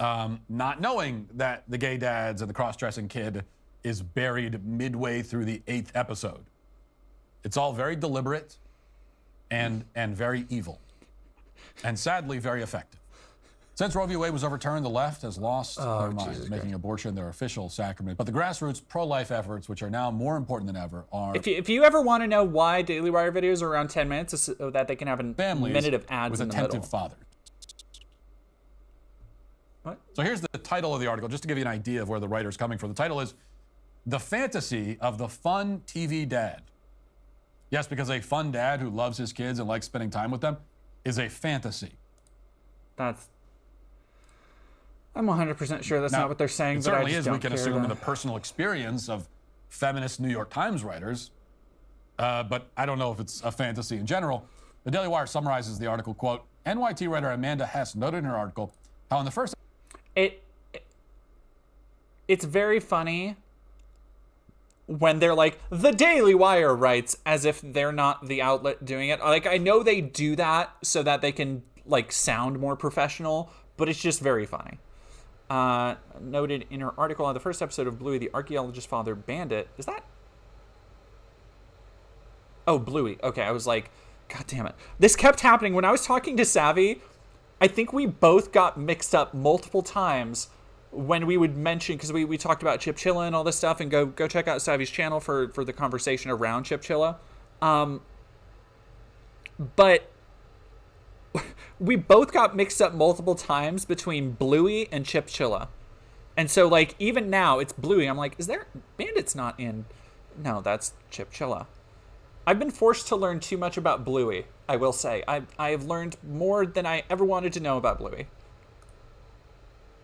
not knowing that the gay dads and the cross-dressing kid is buried midway through the 8th episode. It's all very deliberate and very evil, and sadly very effective. Since Roe v. Wade was overturned, the left has lost their mind, making abortion their official sacrament. But the grassroots pro-life efforts, which are now more important than ever, are... If you ever want to know why Daily Wire videos are around 10 minutes, it's so that they can have a minute of ads with in the middle. attentive fathers. What? So here's the title of the article, just to give you an idea of where the writer's coming from. The title is The Fantasy of the Fun TV Dad. Yes, because a fun dad who loves his kids and likes spending time with them is a fantasy. I'm 100% sure that's not what they're saying, it but I certainly just is. don't We can care assume to- the personal experience of feminist New York Times writers, but I don't know if it's a fantasy in general. The Daily Wire summarizes the article, quote, NYT writer Amanda Hess noted in her article how in the first... It's very funny when they're like, the Daily Wire writes, as if they're not the outlet doing it. Like, I know they do that so that they can, like, sound more professional, but it's just very funny. Noted in her article on the first episode of Bluey, the archaeologist's father, Bandit. Is that? Oh, Bluey. Okay, I was like, God damn it. This kept happening. When I was talking to Savvy, I think we both got mixed up multiple times when we would mention, because we talked about Chipchilla and all this stuff, and go check out Savvy's channel for the conversation around Chipchilla. But we both got mixed up multiple times between Bluey and Chipchilla. And so, like, even now, it's Bluey. I'm like, is there... Bandit's not in... No, that's Chipchilla. I've been forced to learn too much about Bluey, I will say. I have learned more than I ever wanted to know about Bluey.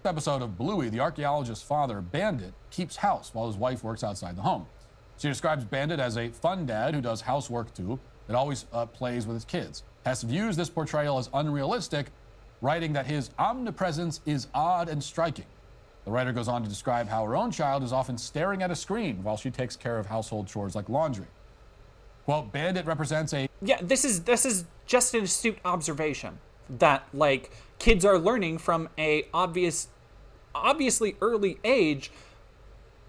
Episode of Bluey, the archaeologist's father, Bandit, keeps house while his wife works outside the home. She describes Bandit as a fun dad who does housework too, that always plays with his kids. Hess views this portrayal as unrealistic, writing that his omnipresence is odd and striking. The writer goes on to describe how her own child is often staring at a screen while she takes care of household chores like laundry. Quote, Bandit represents a... Yeah, this is just an astute observation that, like, kids are learning from a obviously early age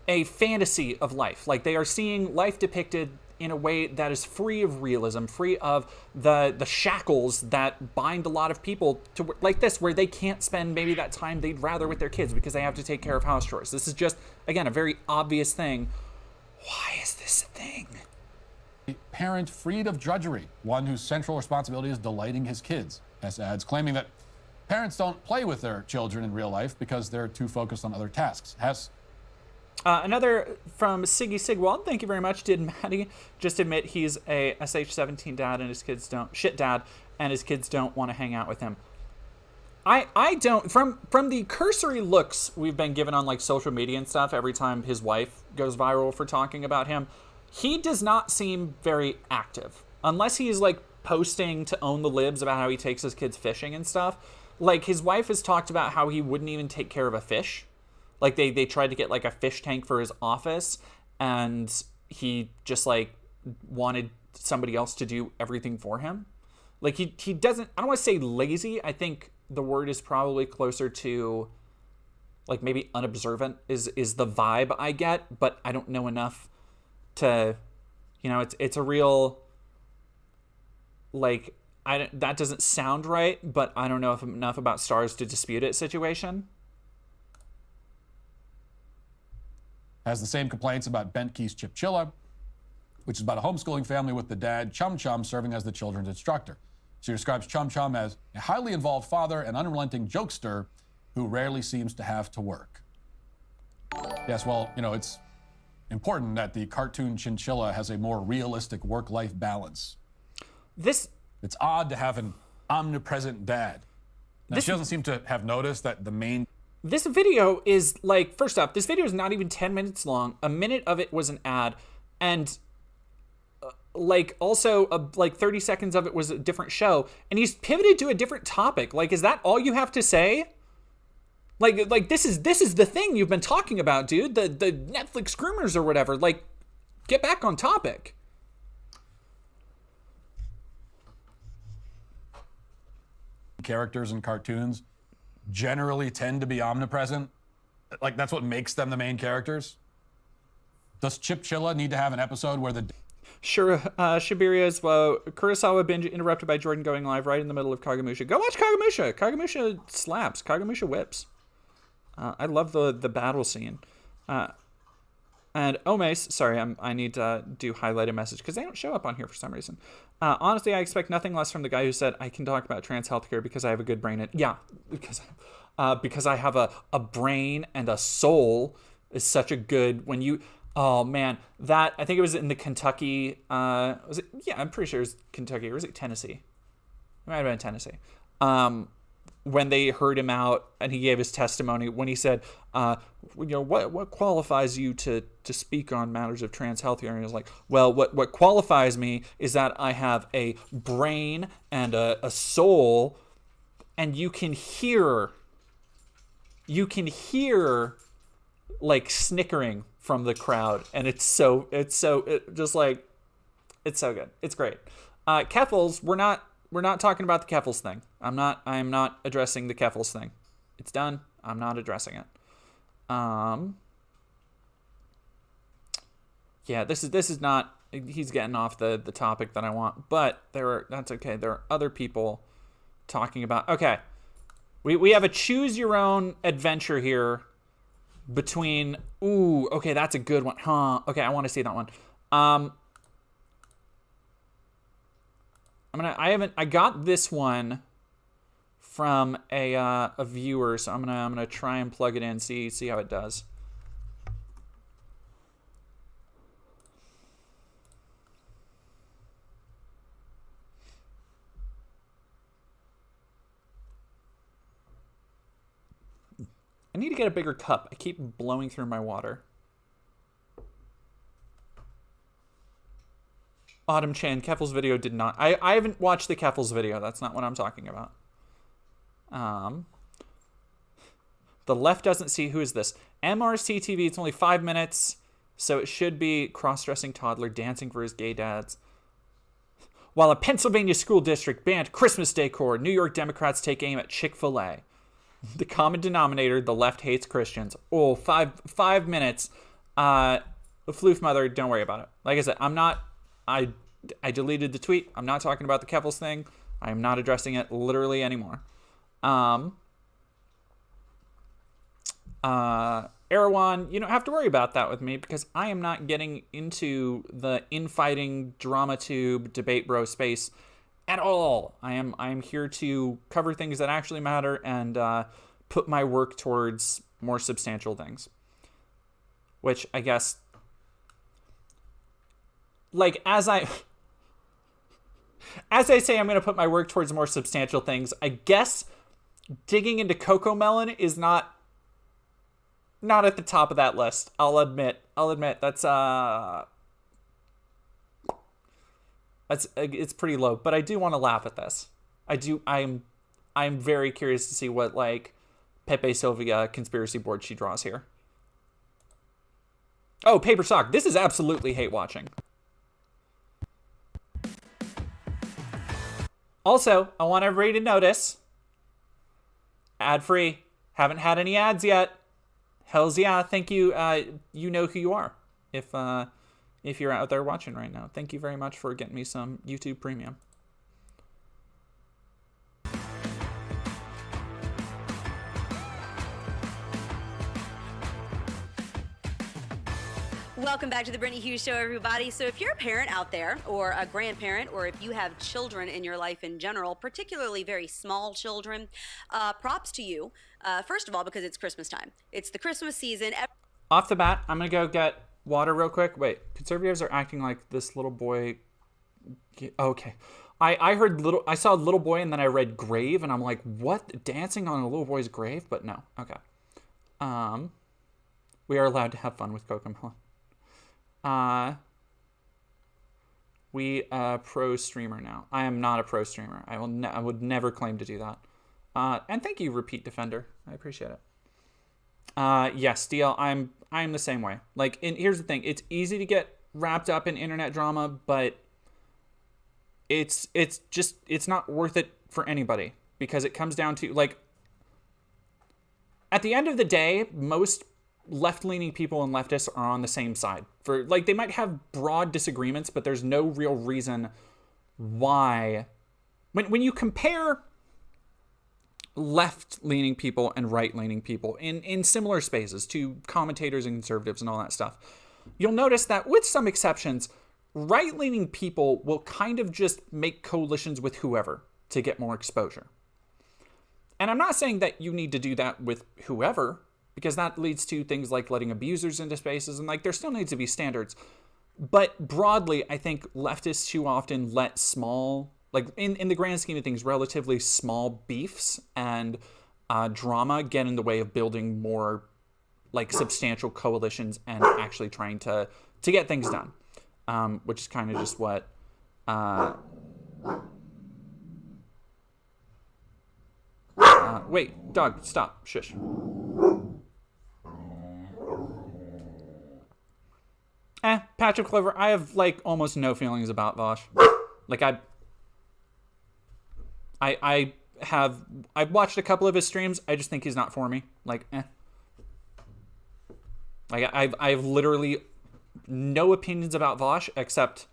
a fantasy of life. Like, they are seeing life depicted in a way that is free of realism, free of the shackles that bind a lot of people to like this, where they can't spend maybe that time they'd rather with their kids because they have to take care of house chores. This is just, again, a very obvious thing. Why is this a thing? A parent freed of drudgery, one whose central responsibility is delighting his kids, Hess adds, claiming that parents don't play with their children in real life because they're too focused on other tasks. Hess. Another from Siggy Sigwald. Thank you very much. Did Maddie just admit he's a SH-17 dad and his kids don't want to hang out with him? I don't. From the cursory looks we've been given on like social media and stuff, every time his wife goes viral for talking about him, he does not seem very active. Unless he's like posting to own the libs about how he takes his kids fishing and stuff. Like, his wife has talked about how he wouldn't even take care of a fish. Like, they tried to get like a fish tank for his office, and he just like wanted somebody else to do everything for him. Like, he doesn't, I don't want to say lazy. I think the word is probably closer to like maybe unobservant is the vibe I get, but I don't know enough to, you know, it's a real, like, that doesn't sound right, but I don't know enough about stars to dispute it situation. Has the same complaints about Bentkey's Chipchilla, which is about a homeschooling family with the dad, Chum Chum, serving as the children's instructor. She describes Chum Chum as a highly involved father and unrelenting jokester who rarely seems to have to work. Yes, well, you know, it's important that the cartoon chinchilla has a more realistic work-life balance. It's odd to have an omnipresent dad. Now, she doesn't seem to have noticed that the main... This video is like, first off, this video is not even 10 minutes long. A minute of it was an ad. And like also like 30 seconds of it was a different show. And he's pivoted to a different topic. Like, is that all you have to say? Like this is the thing you've been talking about, dude. The Netflix groomers or whatever. Like, get back on topic. Characters in cartoons generally tend to be omnipresent. Like, that's what makes them the main characters. Does Chip Chilla need to have an episode where the... Sure, Shibiria's Kurosawa binge interrupted by Jordan going live right in the middle of Kagemusha. Go watch Kagemusha. Kagemusha slaps. Kagemusha whips. I love the battle scene. And Omes, sorry, I need to do highlighted message because they don't show up on here for some reason. Honestly, I expect nothing less from the guy who said, I can talk about trans healthcare because I have a good brain. And yeah, because I have a brain and a soul is such a good, when you, oh man, that, I think it was in the Kentucky, was it? Yeah, I'm pretty sure it was Kentucky, or was it Tennessee? It might have been Tennessee. When they heard him out and he gave his testimony, when he said, what qualifies you to speak on matters of trans health care? And he was like, well, what qualifies me is that I have a brain and a soul, and you can hear like snickering from the crowd, and it's so good. It's great. Keffels, we're not talking about the Keffels thing. I'm not addressing the Keffels thing. It's done. I'm not addressing it. Yeah, this is not, he's getting off the topic that I want, but that's okay. There are other people talking about, okay. We have a choose your own adventure here between, ooh, okay, that's a good one. Huh. Okay, I want to see that one. I got this one from a viewer, so I'm gonna try and plug it in, see how it does. I need to get a bigger cup. I keep blowing through my water. Autumn Chan, Keffel's video did not... I haven't watched the Keffel's video. That's not what I'm talking about. The left doesn't see... Who is this? MRC TV. It's only 5 minutes, so it should be cross-dressing toddler dancing for his gay dads. While a Pennsylvania school district banned Christmas decor, New York Democrats take aim at Chick-fil-A. The common denominator, the left hates Christians. Oh, 5 minutes. Floof Mother, don't worry about it. Like I said, I'm not... I deleted the tweet. I'm not talking about the Keffels thing. I am not addressing it literally anymore. Erwan, you don't have to worry about that with me because I am not getting into the infighting drama tube debate bro space at all. I am here to cover things that actually matter and put my work towards more substantial things. Which I guess, like, as I say I'm going to put my work towards more substantial things, I guess digging into Cocomelon is not at the top of that list. I'll admit that's it's pretty low, but I do want to laugh at this. I'm very curious to see what, like, Pepe Sylvia conspiracy board she draws here. Oh, Paper Sock. This is absolutely hate watching. Also, I want everybody to notice, ad-free. Haven't had any ads yet. Hells yeah, thank you. You know who you are if you're out there watching right now. Thank you very much for getting me some YouTube Premium. Welcome back to the Brittany Hughes Show, everybody. So if you're a parent out there, or a grandparent, or if you have children in your life in general, particularly very small children, props to you. First of all, because it's Christmas time. It's the Christmas season. Off the bat, I'm going to go get water real quick. Wait, conservatives are acting like this little boy... Okay. I saw a little boy and then I read grave and I'm like, what? Dancing on a little boy's grave? But no. Okay. We are allowed to have fun with Cocomelon. We pro streamer now. I am not a pro streamer. I would never claim to do that. And thank you, Repeat Defender. I appreciate it. Yeah, Steele, I'm the same way. Like, and here's the thing: it's easy to get wrapped up in internet drama, but it's not worth it for anybody, because it comes down to, like, at the end of the day, most left-leaning people and leftists are on the same side. For, like, they might have broad disagreements, but there's no real reason why. When you compare left-leaning people and right-leaning people in similar spaces to commentators and conservatives and all that stuff, you'll notice that, with some exceptions, right-leaning people will kind of just make coalitions with whoever to get more exposure. And I'm not saying that you need to do that with whoever, because that leads to things like letting abusers into spaces, and, like, there still needs to be standards. But broadly, I think leftists too often let small, like, in the grand scheme of things, relatively small beefs and drama get in the way of building more, like, substantial coalitions and actually trying to get things done. Which is kind of just what... wait, dog, stop. Shush. Patrick Clover, I have, like, almost no feelings about Walsh. Like, I've watched a couple of his streams. I just think he's not for me. Like, Like, I've literally no opinions about Walsh except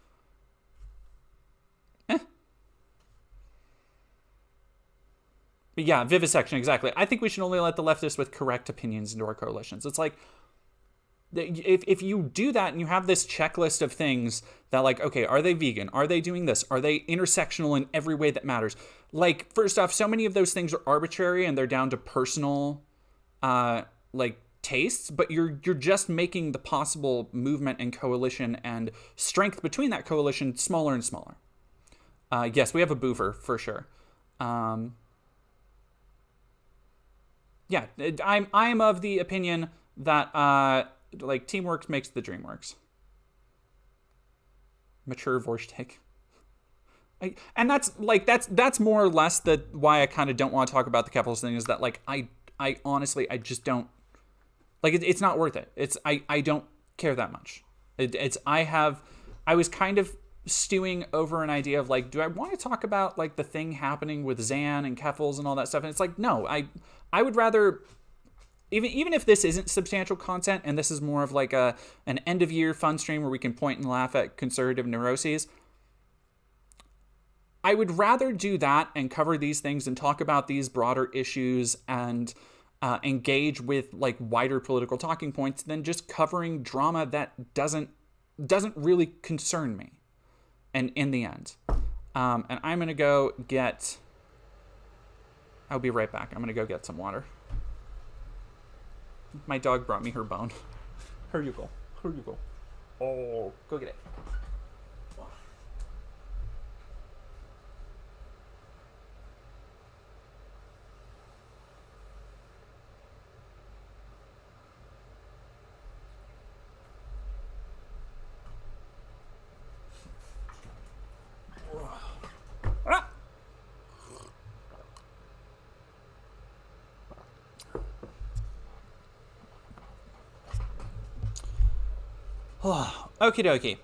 But yeah, vivisection, exactly. I think we should only let the leftists with correct opinions into our coalitions. It's like, if you do that and you have this checklist of things that, like, okay, are they vegan? Are they doing this? Are they intersectional in every way that matters? Like, first off, so many of those things are arbitrary and they're down to personal, like, tastes, but you're just making the possible movement and coalition and strength between that coalition smaller and smaller. Yes, we have a boofer for sure. Yeah, I'm of the opinion that like, teamwork makes the dream works. Mature Vorschtek. And that's more or less why I kind of don't want to talk about the capitalist thing, is that, like, I honestly, I just don't, like, it's not worth it. I don't care that much. I was kind of stewing over an idea of, like, do I want to talk about, like, the thing happening with Zan and Keffels and all that stuff? And it's like, no, I would rather, even if this isn't substantial content and this is more of like an end of year fun stream where we can point and laugh at conservative neuroses, I would rather do that and cover these things and talk about these broader issues and engage with, like, wider political talking points than just covering drama that doesn't really concern me. And in the end, and I'm gonna go get. I'll be right back. I'm gonna go get some water. My dog brought me her bone. Here you go. Here you go. Oh, go get it. Okie dokie.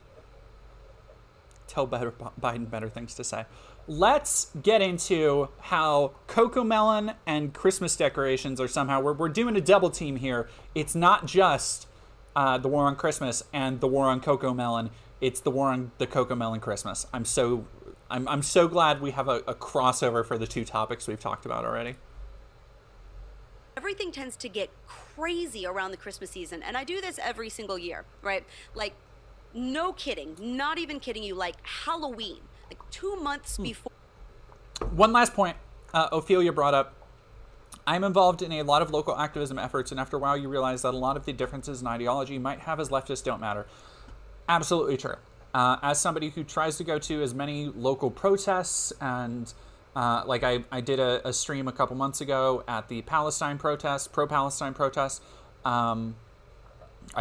Tell Biden better things to say. Let's get into how Cocomelon and Christmas decorations are somehow, we're doing a double team here. It's not just the war on Christmas and the war on Cocomelon. It's the war on the Cocomelon Christmas. I'm so glad we have a crossover for the two topics we've talked about already. Everything tends to get crazy around the Christmas season, and I do this every single year, right? Like, no kidding, not even kidding you, like Halloween, like 2 months before. One last point Ophelia brought up. I'm involved in a lot of local activism efforts, and after a while you realize that a lot of the differences in ideology you might have as leftists don't matter. Absolutely true. As somebody who tries to go to as many local protests and like I did a stream a couple months ago at the Palestine protest, pro-Palestine protest. I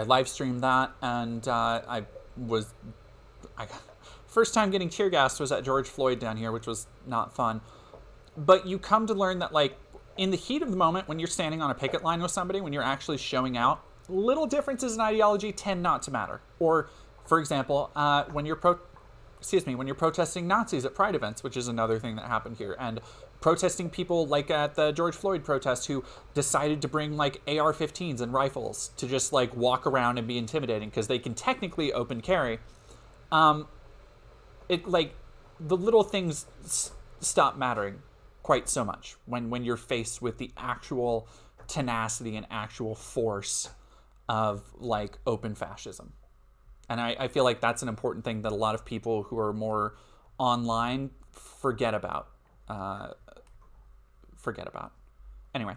live streamed that, and first time getting tear gassed was at George Floyd down here, which was not fun. But you come to learn that, like, in the heat of the moment, when you're standing on a picket line with somebody, when you're actually showing out, little differences in ideology tend not to matter. Or, for example, when you're protesting Nazis at Pride events, which is another thing that happened here, and protesting people like at the George Floyd protest who decided to bring like AR-15s and rifles to just like walk around and be intimidating because they can technically open carry. It like the little things stop mattering quite so much when you're faced with the actual tenacity and actual force of like open fascism. And I feel like that's an important thing that a lot of people who are more online forget about. Anyway.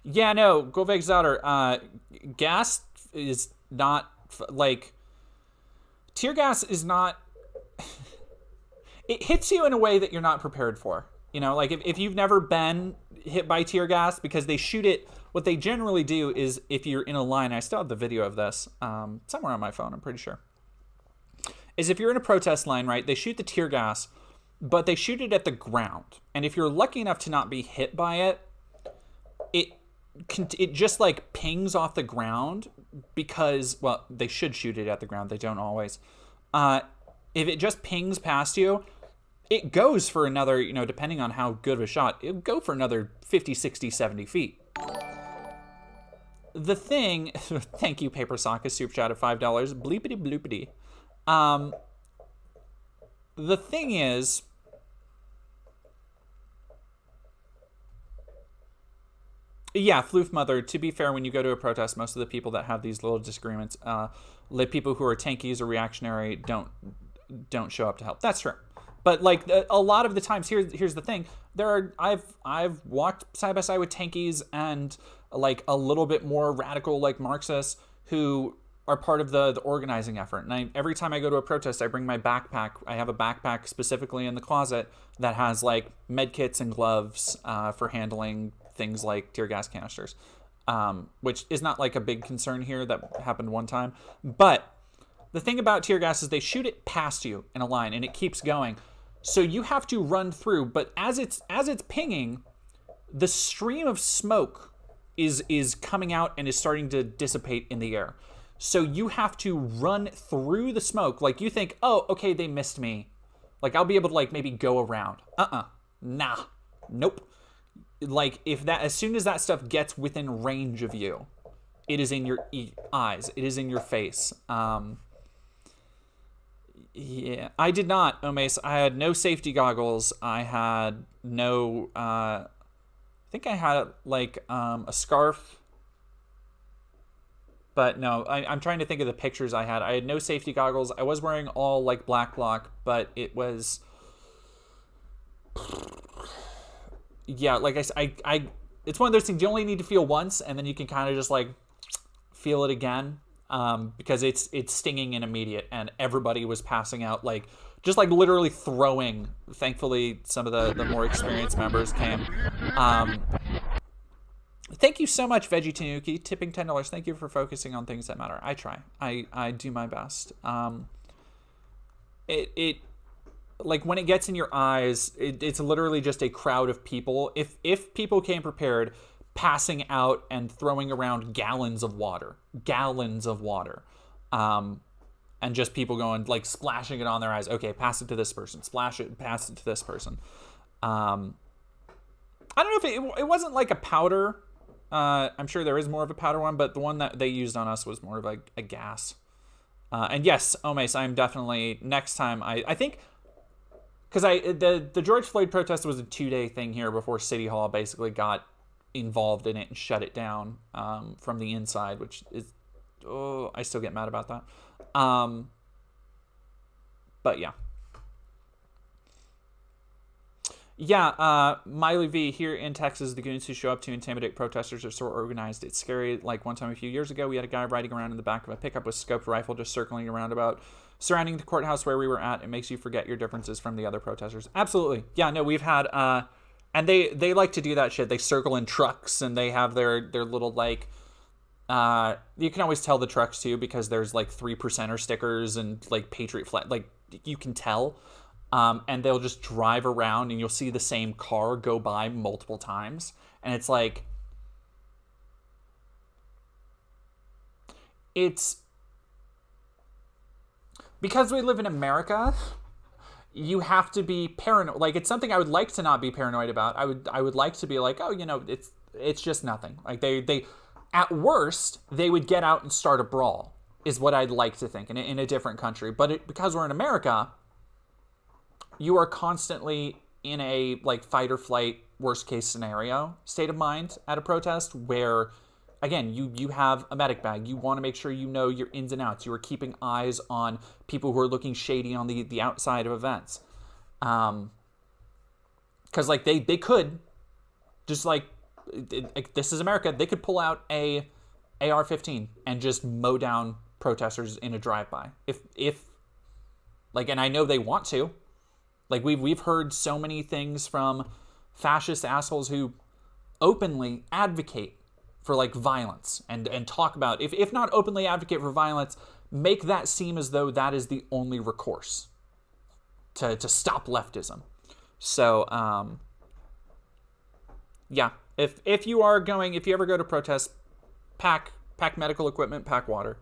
Yeah, no, Goveg's daughter, gas is not, like, tear gas is not, it hits you in a way that you're not prepared for. You know, like if you've never been hit by tear gas, because they shoot it, what they generally do is if you're in a line, I still have the video of this somewhere on my phone, I'm pretty sure, is if you're in a protest line, right, they shoot the tear gas, but they shoot it at the ground. And if you're lucky enough to not be hit by it, it just like pings off the ground because, well, they should shoot it at the ground. They don't always. If it just pings past you, it goes for another, you know, depending on how good of a shot, it'll go for another 50, 60, 70 feet. The thing, thank you, Paper Sock, super chat of $5, bleepity bloopity. The thing is, yeah, Floof Mother, to be fair, when you go to a protest, most of the people that have these little disagreements, people who are tankies or reactionary don't show up to help. That's true. But like a lot of the times, here's the thing: I've walked side by side with tankies and like a little bit more radical like Marxists who are part of the organizing effort. And every time I go to a protest, I bring my backpack. I have a backpack specifically in the closet that has like med kits and gloves for handling things like tear gas canisters, which is not like a big concern here. That happened one time, but the thing about tear gas is they shoot it past you in a line and it keeps going. So you have to run through, but as it's pinging, the stream of smoke is coming out and is starting to dissipate in the air. So you have to run through the smoke. Like you think, oh, okay, they missed me. Like I'll be able to like maybe go around. Nah, nope. Like as soon as that stuff gets within range of you, it is in your eyes. It is in your face. Yeah, I did not, Omace. I had no safety goggles. I had no, I think I had like a scarf. But no, I'm trying to think of the pictures I had. I had no safety goggles. I was wearing all like black block, but it was, yeah, like I it's one of those things you only need to feel once, and then you can kind of just like feel it again. Because it's stinging and immediate, and everybody was passing out, like just like literally throwing. Thankfully, some of the more experienced members came. Thank you so much, Veggie Tanuki, tipping $10. Thank you for focusing on things that matter. I try. I do my best. It like when it gets in your eyes, it's literally just a crowd of people. If people came prepared, passing out and throwing around gallons of water, and just people going like splashing it on their eyes. Okay, pass it to this person, splash it, pass it to this person. I don't know if it wasn't like a powder. I'm sure there is more of a powder one, but the one that they used on us was more of like a gas. And yes, Omace, I'm definitely next time. I think because the George Floyd protest was a 2-day thing here before City Hall basically got involved in it and shut it down from the inside, which is, oh, I still get mad about that. But yeah. Yeah, Miley V, here in Texas, the goons who show up to intimidate protesters are so organized. It's scary. Like one time a few years ago, we had a guy riding around in the back of a pickup with a scoped rifle just circling around about surrounding the courthouse where we were at. It makes you forget your differences from the other protesters. Absolutely. Yeah, no, we've had, and they like to do that shit. They circle in trucks and they have their little like, you can always tell the trucks too because there's like 3%er stickers and like Patriot flag. Like you can tell. And they'll just drive around and you'll see the same car go by multiple times. And it's like, it's because we live in America, you have to be paranoid. Like, it's something I would like to not be paranoid about. I would like to be like, oh, you know, it's just nothing. Like, they at worst, they would get out and start a brawl, is what I'd like to think in a different country. But because we're in America, you are constantly in a, like, fight or flight, worst case scenario state of mind at a protest where, again, you have a medic bag. You want to make sure you know your ins and outs. You are keeping eyes on people who are looking shady on the outside of events. Because, like, they could just, like, this is America. They could pull out a AR-15 and just mow down protesters in a drive-by. If like, and I know they want to. Like, we've heard so many things from fascist assholes who openly advocate for, like, violence and talk about, if not openly advocate for violence, make that seem as though that is the only recourse to stop leftism. So, yeah, if you ever go to protest, pack medical equipment, pack water.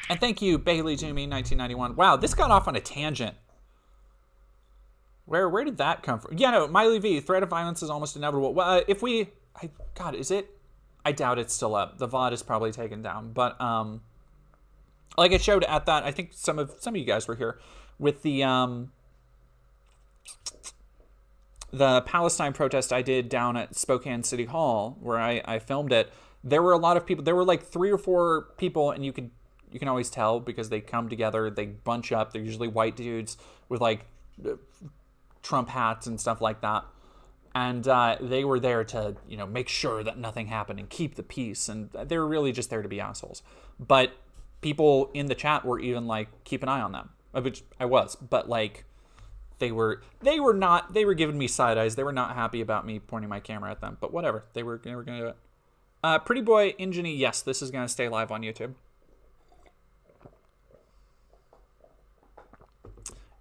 And thank you, Bailey Jimmy, 1991. Wow, this got off on a tangent. Where did that come from? Yeah, no, Miley V, threat of violence is almost inevitable. Well, God, is it? I doubt it's still up. The VOD is probably taken down. But, like it showed at that, I think some of you guys were here, with the Palestine protest I did down at Spokane City Hall, where I filmed it. There were a lot of people. There were like 3 or 4 people, and you can always tell because they come together, they bunch up. They're usually white dudes with, like, Trump hats and stuff like that. And they were there to, you know, make sure that nothing happened and keep the peace. And they were really just there to be assholes. But people in the chat were even like, keep an eye on them, which I was. But, like, they were giving me side eyes. They were not happy about me pointing my camera at them. But whatever, they were gonna do it. Pretty Boy Ingenie, yes, this is gonna stay live on YouTube.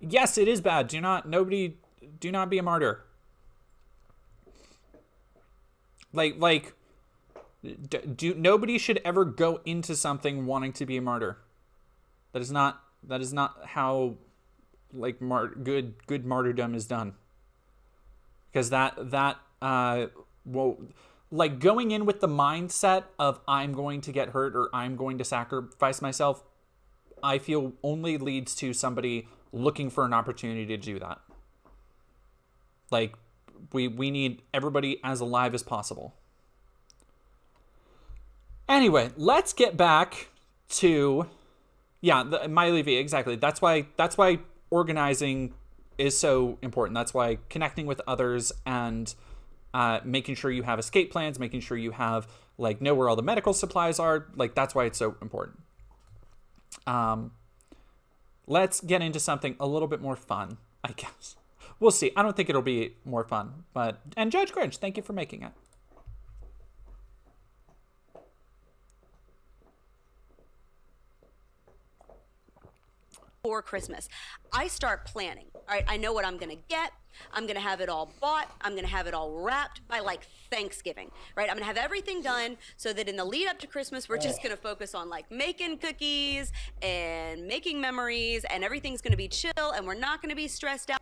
Yes, it is bad. Do not be a martyr. Nobody should ever go into something wanting to be a martyr. That is not how, like, good martyrdom is done. Because like, going in with the mindset of I'm going to get hurt or I'm going to sacrifice myself, I feel only leads to somebody looking for an opportunity to do that. Like, we need everybody as alive as possible. Anyway, let's get back to, yeah, Miley V, exactly. That's why organizing is so important. That's why connecting with others and making sure you have escape plans, making sure you have, like, know where all the medical supplies are, like, that's why it's so important. Let's get into something a little bit more fun, I guess. We'll see. I don't think it'll be more fun, and Judge Grinch, thank you for making it. For Christmas, I start planning. All right, I know what I'm gonna get. I'm gonna have it all bought. I'm gonna have it all wrapped by, like, Thanksgiving, right? I'm gonna have everything done so that in the lead up to Christmas, we're just gonna focus on, like, making cookies and making memories, and everything's gonna be chill, and we're not gonna be stressed out.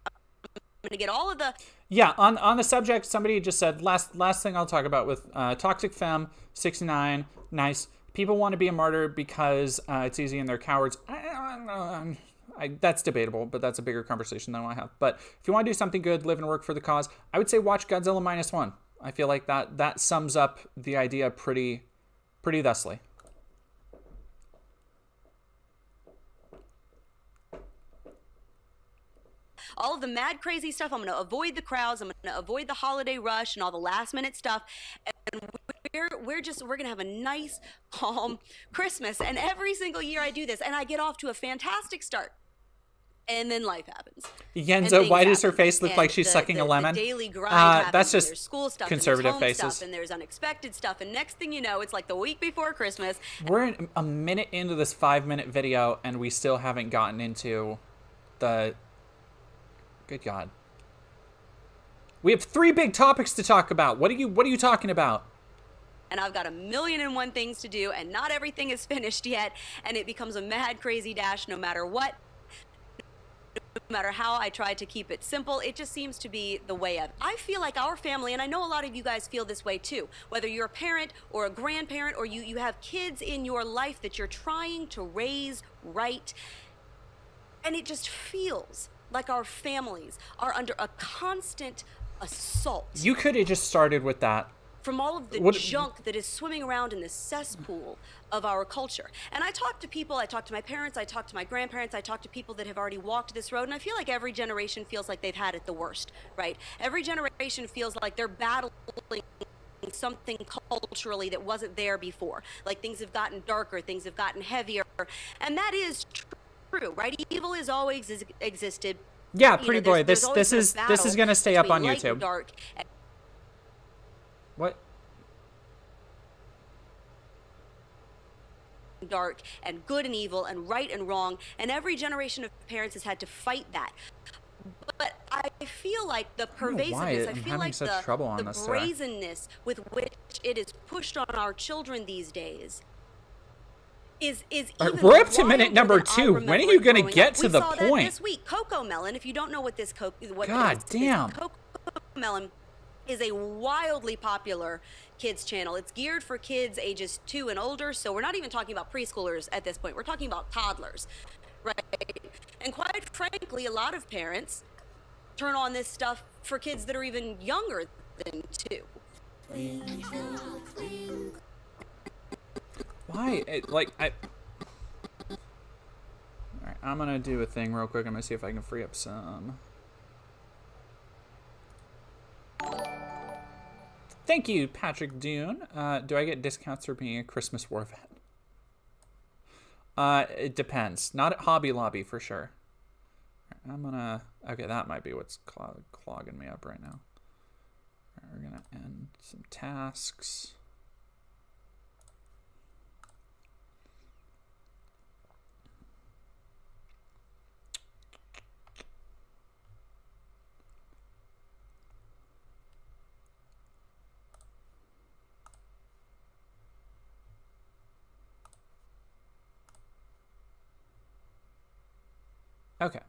I'm gonna get all of the. Yeah, on the subject, somebody just said last thing I'll talk about with Toxic Femme 69. Nice. People want to be a martyr because it's easy and they're cowards. That's debatable, but that's a bigger conversation than I have. But if you want to do something good, live and work for the cause, I would say watch Godzilla -1. I feel like that sums up the idea pretty thusly. All of the mad crazy stuff. I'm going to avoid the crowds. I'm going to avoid the holiday rush and all the last minute stuff. And we're going to have a nice, calm Christmas. And every single year I do this, and I get off to a fantastic start. and then life happens. Yenza, why does her face look And like she's sucking a lemon? The daily grind happens, that's and just there's school stuff, conservative and there's home faces. stuff, and there's unexpected stuff, and next thing you know, it's like the week before Christmas. We're a minute into this 5-minute video, and we still haven't gotten into the... Good God. We have 3 big topics to talk about. What are you talking about? And I've got 1,000,001 things to do, and not everything is finished yet, and it becomes a mad, crazy dash no matter what. No matter how I try to keep it simple, it just seems to be the way of it. I feel like our family, and I know a lot of you guys feel this way too, whether you're a parent or a grandparent or you have kids in your life that you're trying to raise right, and it just feels like our families are under a constant assault. You could have just started with that. From all of the junk that is swimming around in the cesspool of our culture. And I talk to people, I talk to my parents, I talk to my grandparents, I talk to people that have already walked this road, and I feel like every generation feels like they've had it the worst, right? Every generation feels like they're battling something culturally that wasn't there before. Like things have gotten darker, things have gotten heavier, and that is true, right? Evil has always existed. Yeah, pretty boy, this is gonna stay up on YouTube. Dark. What? Dark and good and evil and right and wrong, and every generation of parents has had to fight that. But I feel like the pervasiveness, I feel like the brazenness with which it is pushed on our children these days is even we're up to minute number 2. When are you going to get to the point? We saw that this week. Cocomelon, if you don't know what this Cocomelon is a wildly popular kids channel. It's geared for kids ages 2 and older, so we're not even talking about preschoolers at this point. We're talking about toddlers, right? And quite frankly, a lot of parents turn on this stuff for kids that are even younger than 2. Why? Alright, I'm gonna do a thing real quick. I'm gonna see if I can free up some. Thank you, Patrick Dune. Do I get discounts for being a Christmas war vet? It depends. Not at Hobby Lobby for sure. I'm gonna... Okay, that might be what's clogging me up right now. We're gonna end some tasks. Okay,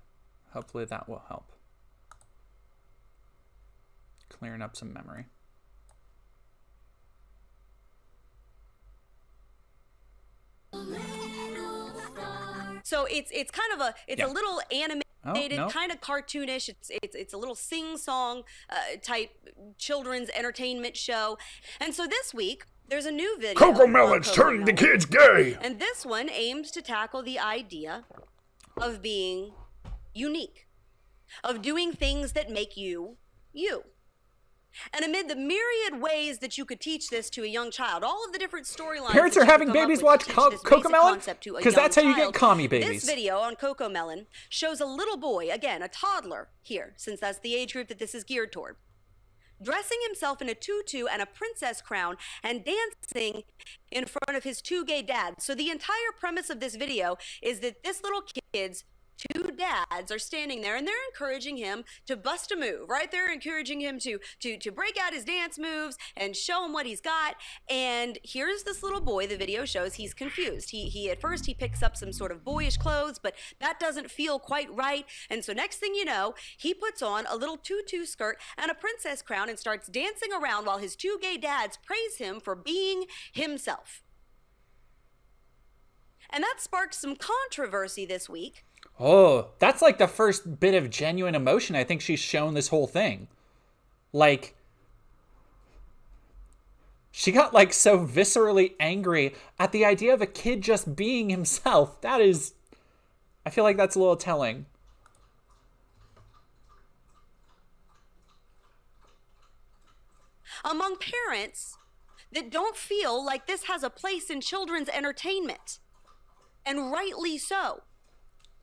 hopefully that will help. Clearing up some memory. So it's kind of a a little animated, kind of cartoonish. It's a little sing-song type children's entertainment show. And so this week there's a new video. Cocomelon's turning the kids gay. And this one aims to tackle the idea of being unique, of doing things that make you, you. And amid the myriad ways that you could teach this to a young child, all of the different storylines... Parents are having babies watch Cocomelon? Because that's how you get commie babies. This video on Cocomelon shows a little boy, again, a toddler here, since that's the age group that this is geared toward, dressing himself in a tutu and a princess crown and dancing in front of his 2 gay dads. So the entire premise of this video is that this little kid's 2 dads are standing there and they're encouraging him to bust a move, right? They're encouraging him to break out his dance moves and show him what he's got. And here's this little boy, the video shows he's confused. He at first he picks up some sort of boyish clothes, but that doesn't feel quite right. And so next thing you know, he puts on a little tutu skirt and a princess crown and starts dancing around while his 2 gay dads praise him for being himself. And that sparked some controversy this week. Oh, that's like the first bit of genuine emotion I think she's shown this whole thing. Like, she got like so viscerally angry at the idea of a kid just being himself. That is, I feel like that's a little telling. Among parents that don't feel like this has a place in children's entertainment. And rightly so.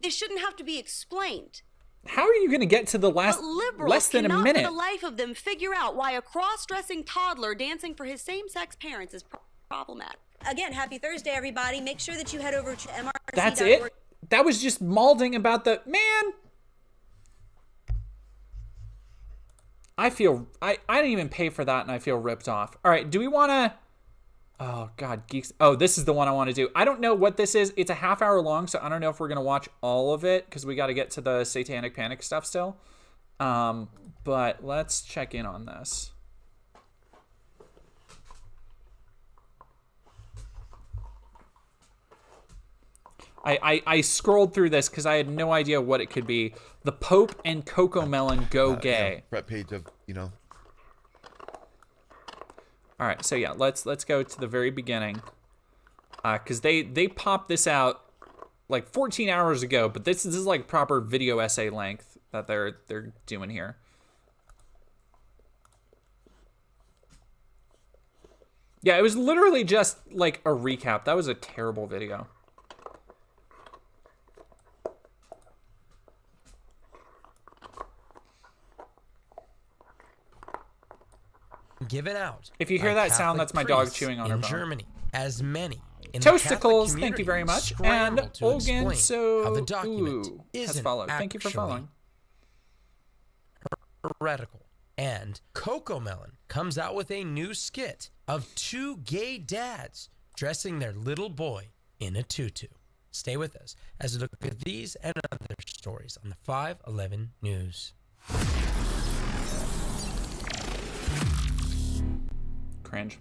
This shouldn't have to be explained. How are you going to get to the last But liberals less than a cannot minute? for the life of them figure out why a cross-dressing toddler dancing for his same-sex parents is problematic. Again, happy Thursday, everybody. Make sure that you head over to MRC.org. That's it? That was just malding about the... Man! I didn't even pay for that, and I feel ripped off. All right, do we want to... Oh, God, geeks. Oh, this is the one I want to do. I don't know what this is. It's a half hour long, so I don't know if we're going to watch all of it, because we got to get to the Satanic Panic stuff still. But let's check in on this. I scrolled through this because I had no idea what it could be. The Pope and Cocomelon go gay. Front page of, All right, so yeah, let's go to the very beginning, because they popped this out like 14 hours ago, but this is like proper video essay length that they're doing here. Yeah, it was literally just like a recap. That was a terrible video. Given out. If you hear that sound, that's my dog chewing on her bone. bone. In Germany, as many in Toasticles, thank you very much. And Olgan how the document has followed. Thank you for following. Heretical. And Cocomelon comes out with a new skit of two gay dads dressing their little boy in a tutu. Stay with us as we look at these and other stories on the 511 News. Cringe.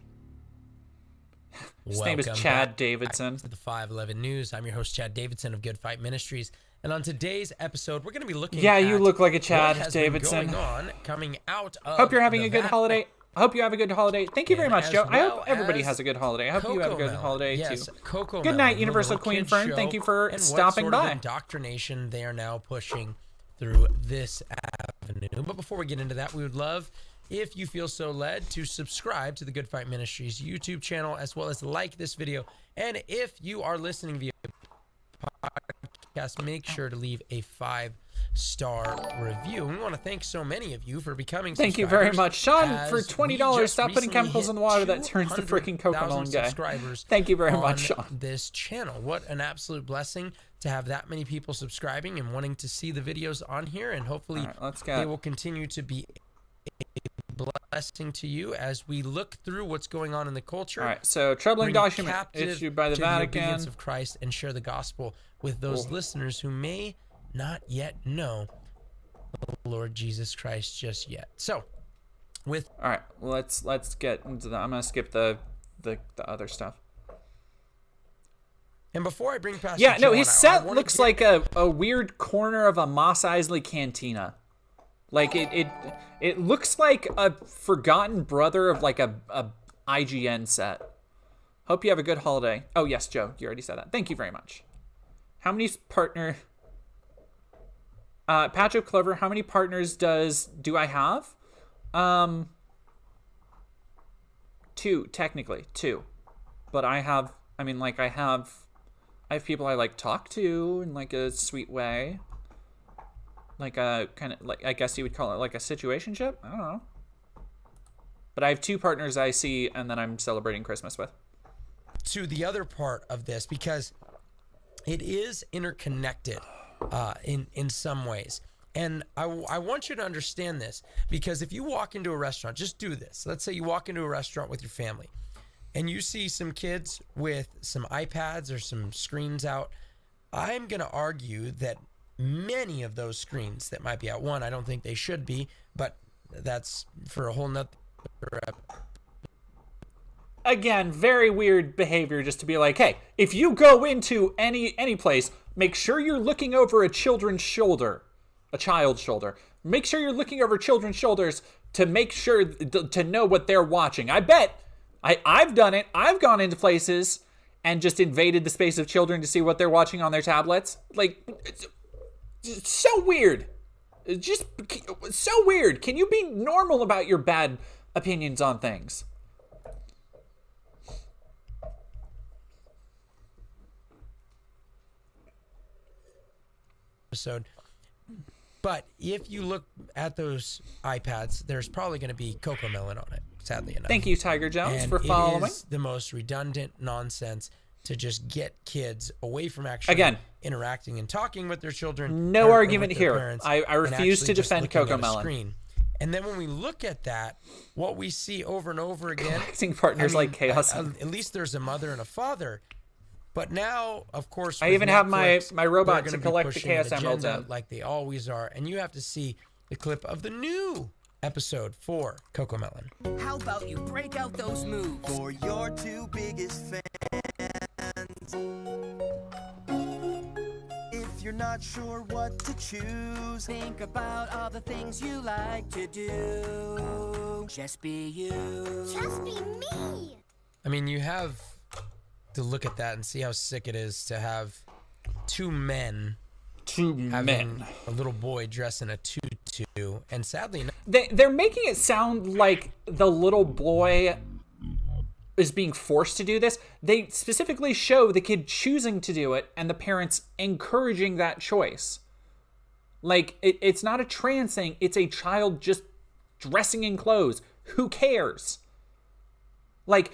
His name is Chad Davidson. To the 511 News. I'm your host, Chad Davidson of Good Fight Ministries. And on today's episode, we're going to be looking Yeah, at you look like a Chad what has Davidson. been going on coming out of Hope you're having the a good holiday. I hope you have a good holiday. Thank you very much, Joe. I hope everybody as has a good holiday. I hope you have a good Cocomelon. holiday, Yes, too. Cocomelon, Good night, the Universal little Queen kid Fern. show, Thank you for and stopping what sort by. of indoctrination they are now pushing through this avenue. But before we get into that, we would love, if you feel so led, to subscribe to the Good Fight Ministries YouTube channel, as well as like this video. And if you are listening via podcast, make sure to leave a 5-star review. We want to thank so many of you for becoming Thank you very subscribers, much. Sean, as for we $20, just stop putting recently chemicals in the water that turns the freaking 200,000 Cocomelon guy. subscribers Thank you very much, on Sean. this channel. What an absolute blessing to have that many people subscribing and wanting to see the videos on here, and hopefully they will continue to be a blessing to you as we look through what's going on in the culture. All right, so troubling bring document captive issued by the to Vatican. The obedience of Christ, and share the gospel with those listeners who may not yet know the Lord Jesus Christ just yet. So, with all right, let's get into the. I'm gonna skip the other stuff. And before I bring Pastor yeah, no, Joe his on, set looks like a weird corner of a Mos Eisley cantina. Like it looks like a forgotten brother of like a IGN set. Hope you have a good holiday. Oh yes, Joe, you already said that. Thank you very much. How many partner? Patch of Clover. How many partners do I have? 2 technically, 2. But I have. I mean, like I have people I like talk to in like a sweet way. Like a kind of like, I guess you would call it like a situationship. I don't know. But I have 2 partners I see and then I'm celebrating Christmas with. To the other part of this, because it is interconnected in some ways. And I want you to understand this, because if you walk into a restaurant, just do this. Let's say you walk into a restaurant with your family and you see some kids with some iPads or some screens out. I'm going to argue that many of those screens that might be out, one, I don't think they should be, but that's for a whole nother. Again, very weird behavior just to be like, hey, if you go into any place, make sure you're looking over a children's shoulder, a child's shoulder. Make sure you're looking over children's shoulders to make sure to know what they're watching. I bet I've done it. I've gone into places and just invaded the space of children to see what they're watching on their tablets. Like, it's so weird. It's just so weird. Can you be normal about your bad opinions on things? episode. But if you look at those iPads, there's probably going to be Cocomelon on it, sadly enough. Thank you, Tiger Jones, and for following. It is the most redundant nonsense to just get kids away from actually interacting and talking with their children. No or argument with their here. parents, I refuse to defend Cocomelon. And then when we look at that, what we see over and over again, collecting partners like chaos. At least there's a mother and a father. But now, of course, I even have my robot to collect the Chaos Emeralds out, like they always are. And you have to see the clip of the new episode for Cocomelon. How about you break out those moves for your two biggest fans? If you're not sure what to choose, think about all the things you like to do. Just be you. Just be me. I mean, you have to look at that and see how sick it is to have two men having a little boy dressed in a tutu, and sadly they're making it sound like the little boy is being forced to do this. They specifically show the kid choosing to do it and the parents encouraging that choice. Like, it's not a trans thing, it's a child just dressing in clothes. Who cares? Like,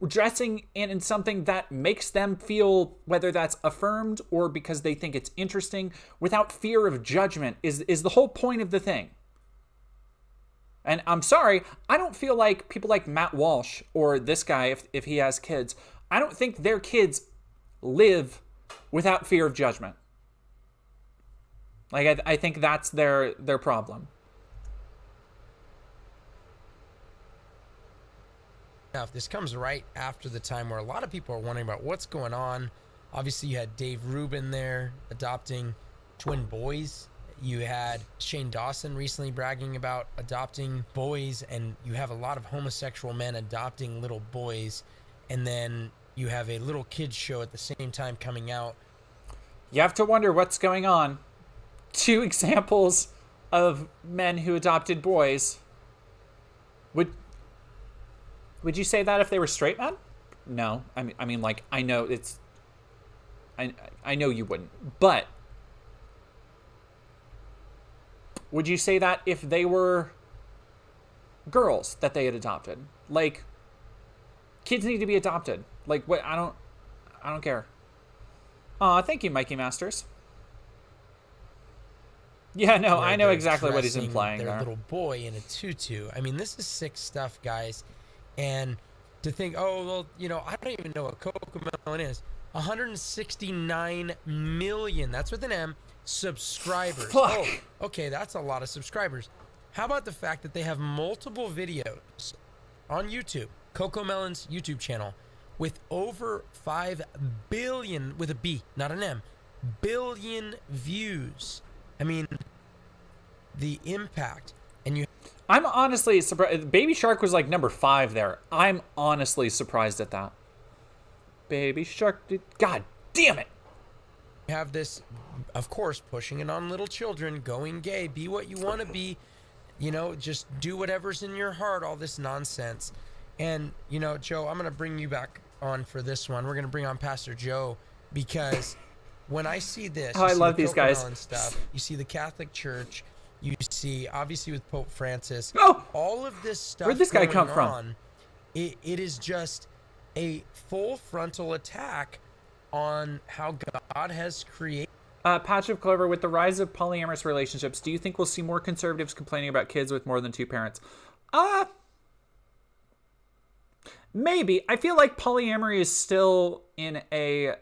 dressing in something that makes them feel, whether that's affirmed or because they think it's interesting, without fear of judgment is the whole point of the thing. And I'm sorry, I don't feel like people like Matt Walsh or this guy, if he has kids, I don't think their kids live without fear of judgment. Like, I think that's their problem. This comes right after the time where a lot of people are wondering about what's going on. Obviously, you had Dave Rubin there adopting twin boys. You had Shane Dawson recently bragging about adopting boys, and you have a lot of homosexual men adopting little boys. And then you have a little kids show at the same time coming out. You have to wonder what's going on. 2 examples of men who adopted boys. Would you say that if they were straight men? No. I mean, like, I know it's... I know you wouldn't. But would you say that if they were girls that they had adopted? Like, kids need to be adopted. Like, what? I don't care. Aw, thank you, Mikey Masters. Yeah, no, I know exactly what he's implying their there. Little boy in a tutu. I mean, this is sick stuff, guys. And to think, oh, well, you know, I don't even know what Cocomelon is. 169 million, that's with an M, subscribers. Fuck. Oh, okay, that's a lot of subscribers. How about the fact that they have multiple videos on YouTube, Cocomelon's YouTube channel, with over 5 billion, with a B, not an M, billion views. I mean, the impact. And you... I'm honestly surprised. Baby Shark was like number 5 there. I'm honestly surprised at that. Baby Shark, God damn it. You have this, of course, pushing it on little children, going gay, be what you want to be, you know, just do whatever's in your heart, all this nonsense. And, you know, Joe, I'm going to bring you back on for this one. We're going to bring on Pastor Joe, because when I see this, I love these guys. Stuff, you see the Catholic Church, you see, obviously, with Pope Francis, all of this stuff. Where'd this guy come from? It is just a full frontal attack on how God has created. Patch of Clover, with the rise of polyamorous relationships, do you think we'll see more conservatives complaining about kids with more than 2 parents? Maybe. I feel like polyamory is still in a...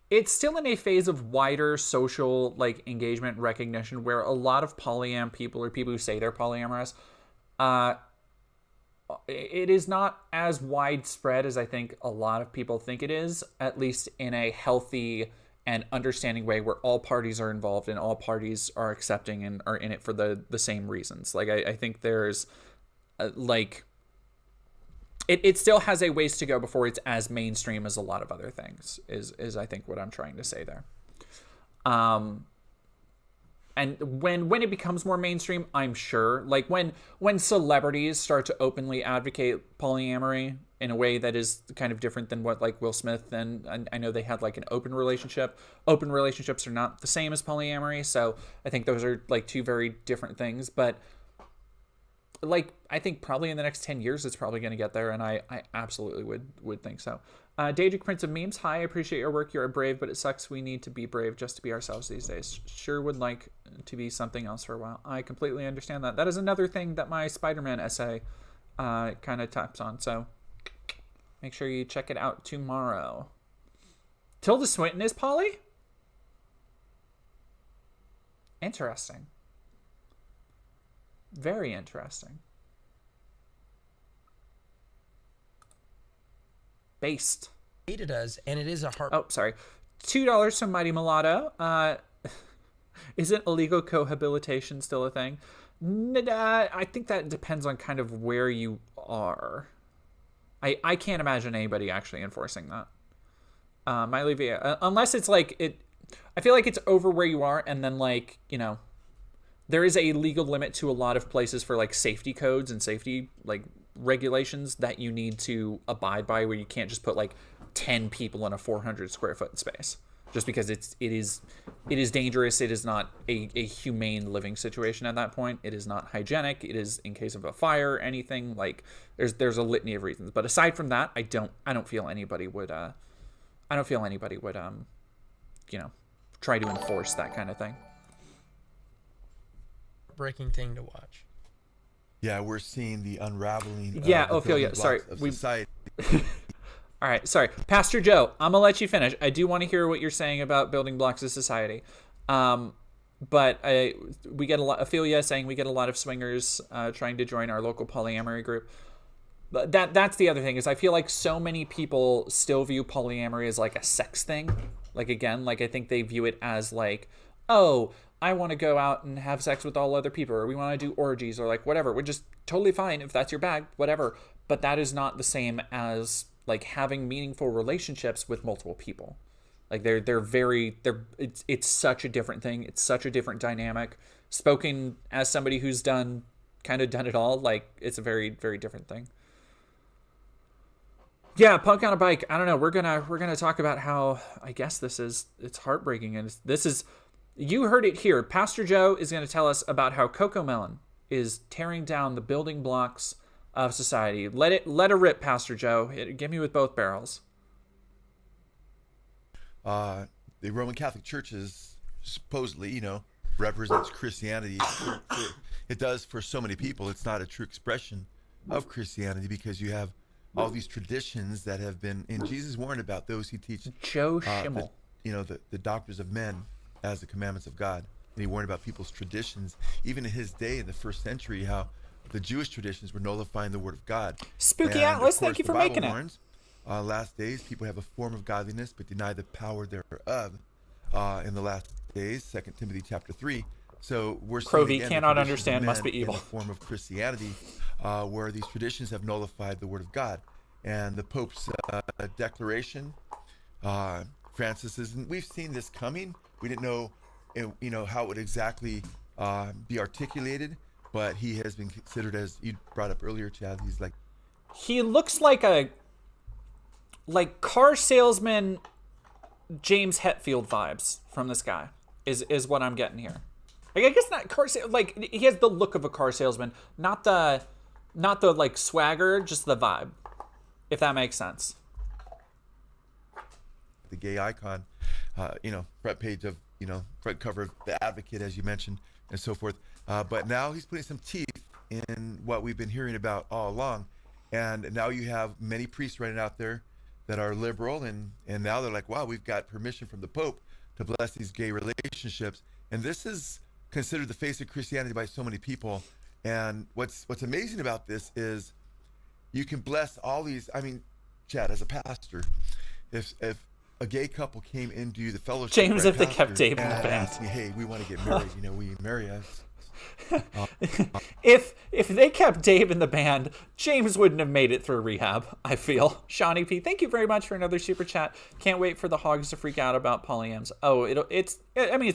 It's still in a phase of wider social, like, engagement recognition, where a lot of polyam people, or people who say they're polyamorous, it is not as widespread as I think a lot of people think it is, at least in a healthy and understanding way where all parties are involved and all parties are accepting and are in it for the same reasons. Like, I think there's, like... It still has a ways to go before it's as mainstream as a lot of other things, is I think what I'm trying to say there. and when it becomes more mainstream, I'm sure, like when celebrities start to openly advocate polyamory in a way that is kind of different than what like Will Smith and I know they had like an open relationship. Open relationships are not the same as polyamory, so I think those are like two very different things. But like I think probably in the next 10 years it's probably going to get there, and I absolutely would think so. Daedric Prince of Memes, hi, I appreciate your work. You're brave, but it sucks we need to be brave just to be ourselves these days. Sure would like to be something else for a while. I completely understand that. That is another thing that my Spider-Man essay kind of taps on, so make sure you check it out tomorrow. Tilda Swinton is Polly? Interesting. Very interesting. Based. It does, and it is a heart. Oh, sorry. $2 from Mighty Mulatto. Isn't illegal cohabitation still a thing? I think that depends on kind of where you are. I can't imagine anybody actually enforcing that. Unless it's like it. I feel like it's over where you are, and then like, you know, there is a legal limit to a lot of places for like safety codes and safety like regulations that you need to abide by, where you can't just put like 10 people in a 400 square foot space just because it is dangerous. It is not a humane living situation at that point. It is not hygienic. It is in case of a fire, anything like there's a litany of reasons. But aside from that, I don't feel anybody would you know, try to enforce that kind of thing. Breaking thing to watch. Yeah, we're seeing the unraveling. Yeah, the Ophelia, building sorry. blocks of society. All right, sorry. Pastor Joe, I'm going to let you finish. I do want to hear what you're saying about building blocks of society. But we get a lot, Ophelia saying we get a lot of swingers trying to join our local polyamory group. But that's the other thing, is I feel like so many people still view polyamory as like a sex thing. Like, again, like I think they view it as like, oh, I want to go out and have sex with all other people, or we want to do orgies, or like whatever. We're just totally fine if that's your bag, whatever. But that is not the same as like having meaningful relationships with multiple people. Like it's such a different thing. It's such a different dynamic. Spoken as somebody who's done it all, like it's a very, very different thing. Yeah, Punk on a Bike. I don't know. We're gonna talk about how I guess it's heartbreaking, and this is. You heard it here. Pastor Joe is going to tell us about how Cocomelon is tearing down the building blocks of society. Let it rip, Pastor Joe. Give me with both barrels. The Roman Catholic Church is supposedly, you know, represents Christianity. It does for so many people. It's not a true expression of Christianity, because you have all these traditions that have been, and Jesus warned about those who teach Joe Schimmel. The doctors of men as the commandments of God. And he warned about people's traditions, even in his day in the first century, how the Jewish traditions were nullifying the word of God. Spooky and Atlas, of course, thank you for the Bible making warns, last days, people have a form of godliness, but deny the power thereof. In the last days, 2 Timothy chapter 3. So we're seeing Crovi again, cannot the understand, traditions must of be men evil. in a form of Christianity, where these traditions have nullified the word of God. And the Pope's declaration, Francis is, and we've seen this coming. We didn't know, how it would exactly be articulated, but he has been considered, as you brought up earlier, Chad. He looks like a car salesman James Hetfield vibes from this guy. Is what I'm getting here. Like, I guess not car sales. Like, he has the look of a car salesman, not the like swagger, just the vibe. If that makes sense. The gay icon, front page of, front cover of The Advocate, as you mentioned, and so forth. But now he's putting some teeth in what we've been hearing about all along. And now you have many priests running out there that are liberal, and now they're like, wow, we've got permission from the Pope to bless these gay relationships. And this is considered the face of Christianity by so many people. And what's amazing about this is you can bless all these. I mean, Chad, as a pastor, if a gay couple came into the fellowship, James, if they kept Dave in the and band, asked me, hey, we want to get married, will you marry us? if they kept Dave in the band, James wouldn't have made it through rehab, I feel. Shawnee P, thank you very much for another super chat. Can't wait for the hogs to freak out about polyams. Oh, it's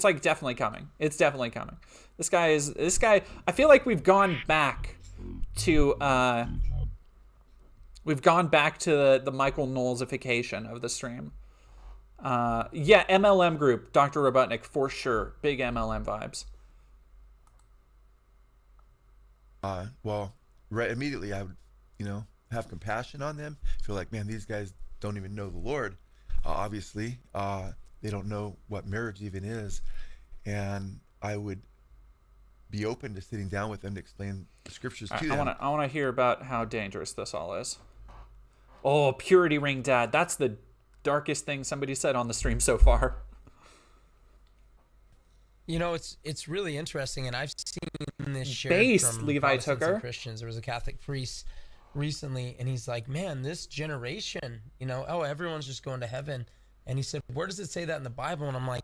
like definitely coming. It's definitely coming. This guy, I feel like we've gone back to the Michael Knowlesification of the stream. Yeah, MLM group, Dr. Robotnik, for sure. Big MLM vibes. Well, right immediately I would, have compassion on them. Feel like, man, these guys don't even know the Lord. Obviously, they don't know what marriage even is, and I would be open to sitting down with them to explain the scriptures to them. I want to hear about how dangerous this all is. Oh, purity ring, Dad. That's the darkest thing somebody said on the stream so far. It's really interesting, and I've seen this shared Based, from Levi Protestants Tucker. and Christians. There was a Catholic priest recently, and he's like, man, this generation, everyone's just going to heaven. And he said, where does it say that in the Bible? And I'm like,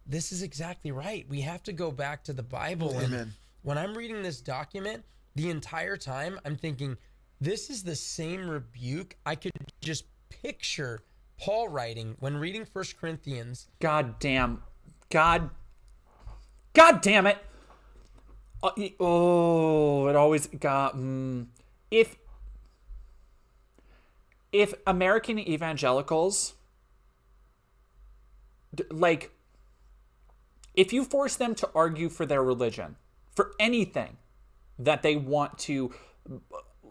this is exactly right. We have to go back to the Bible. Amen. And when I'm reading this document, the entire time I'm thinking, this is the same rebuke. I could just picture Paul writing when reading 1 Corinthians. God damn it. Oh, it always got... If American evangelicals, if you force them to argue for their religion, for anything that they want to,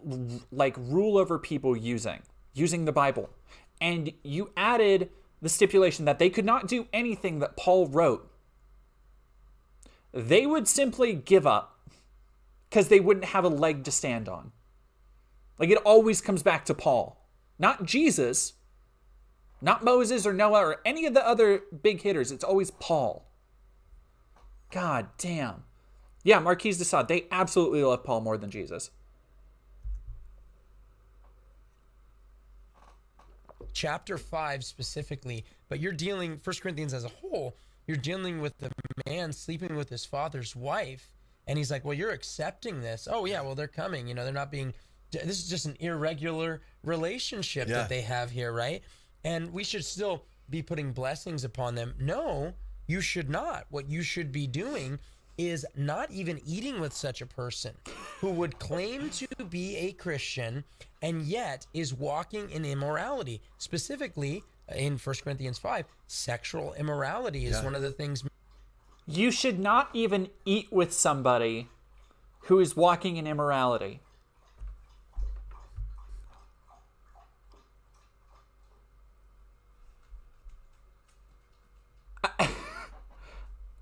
rule over people using the Bible, and you added the stipulation that they could not do anything that Paul wrote, they would simply give up because they wouldn't have a leg to stand on. It always comes back to Paul, not Jesus, not Moses or Noah or any of the other big hitters. It's always Paul. God damn. Yeah, Marquise de Sade, they absolutely love Paul more than Jesus. Chapter 5 specifically, but you're dealing, 1 Corinthians as a whole, you're dealing with the man sleeping with his father's wife, and he's like, well, you're accepting this. Oh, yeah, well, they're coming. They're not being... This is just an irregular relationship that they have here, right? And we should still be putting blessings upon them. No, you should not. What you should be doing is not even eating with such a person who would claim to be a Christian and yet is walking in immorality. Specifically, in 1 Corinthians 5, sexual immorality is one of the things. You should not even eat with somebody who is walking in immorality.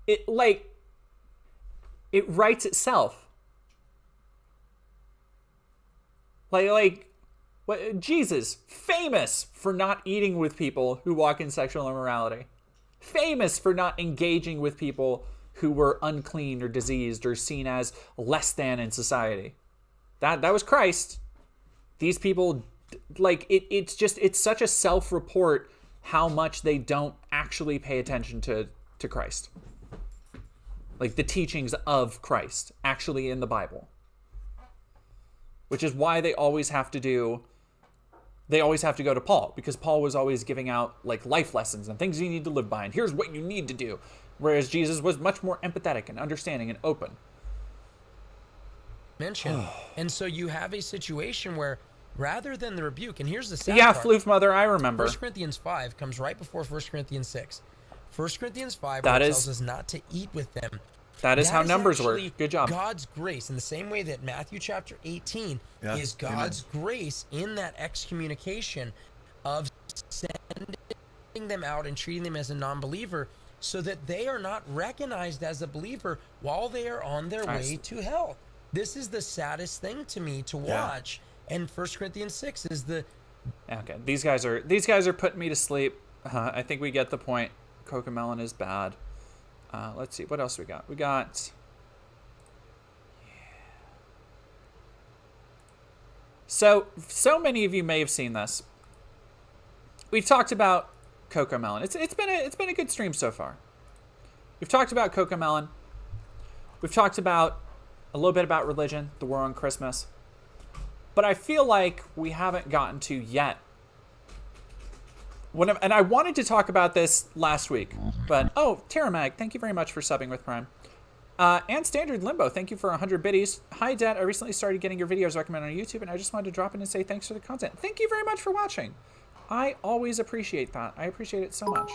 It writes itself. What Jesus, famous for not eating with people who walk in sexual immorality. Famous for not engaging with people who were unclean or diseased or seen as less than in society. That was Christ. These people, it's such a self-report how much they don't actually pay attention to Christ. The teachings of Christ actually in the Bible. Which is why they always have to go to Paul, because Paul was always giving out life lessons and things you need to live by, and here's what you need to do. Whereas Jesus was much more empathetic and understanding and open. And so you have a situation where rather than the rebuke, and here's the sad part. Floof Mother, I remember. 1 Corinthians 5 comes right before 1 Corinthians 6. 1 Corinthians 5 tells us not to eat with them. That is how numbers work. Good job. God's grace, in the same way that Matthew chapter 18 is God's grace in that excommunication of sending them out and treating them as a non-believer so that they are not recognized as a believer while they are on their way to hell. This is the saddest thing to me to watch. And 1 Corinthians 6 is the... Okay, these guys are putting me to sleep. I think we get the point. Cocomelon is bad. Let's see, what else we got? We got... So many of you may have seen this. We've talked about Cocomelon. It's been a good stream so far. We've talked about Cocomelon. We've talked about a little bit about religion, the war on Christmas. But I feel like we haven't gotten to yet. And I wanted to talk about this last week, but oh, Terramag, thank you very much for subbing with Prime. And Standard Limbo, thank you for 100 biddies. Hi, Dad. I recently started getting your videos recommended on YouTube, and I just wanted to drop in and say thanks for the content. Thank you very much for watching. I always appreciate that. I appreciate it so much.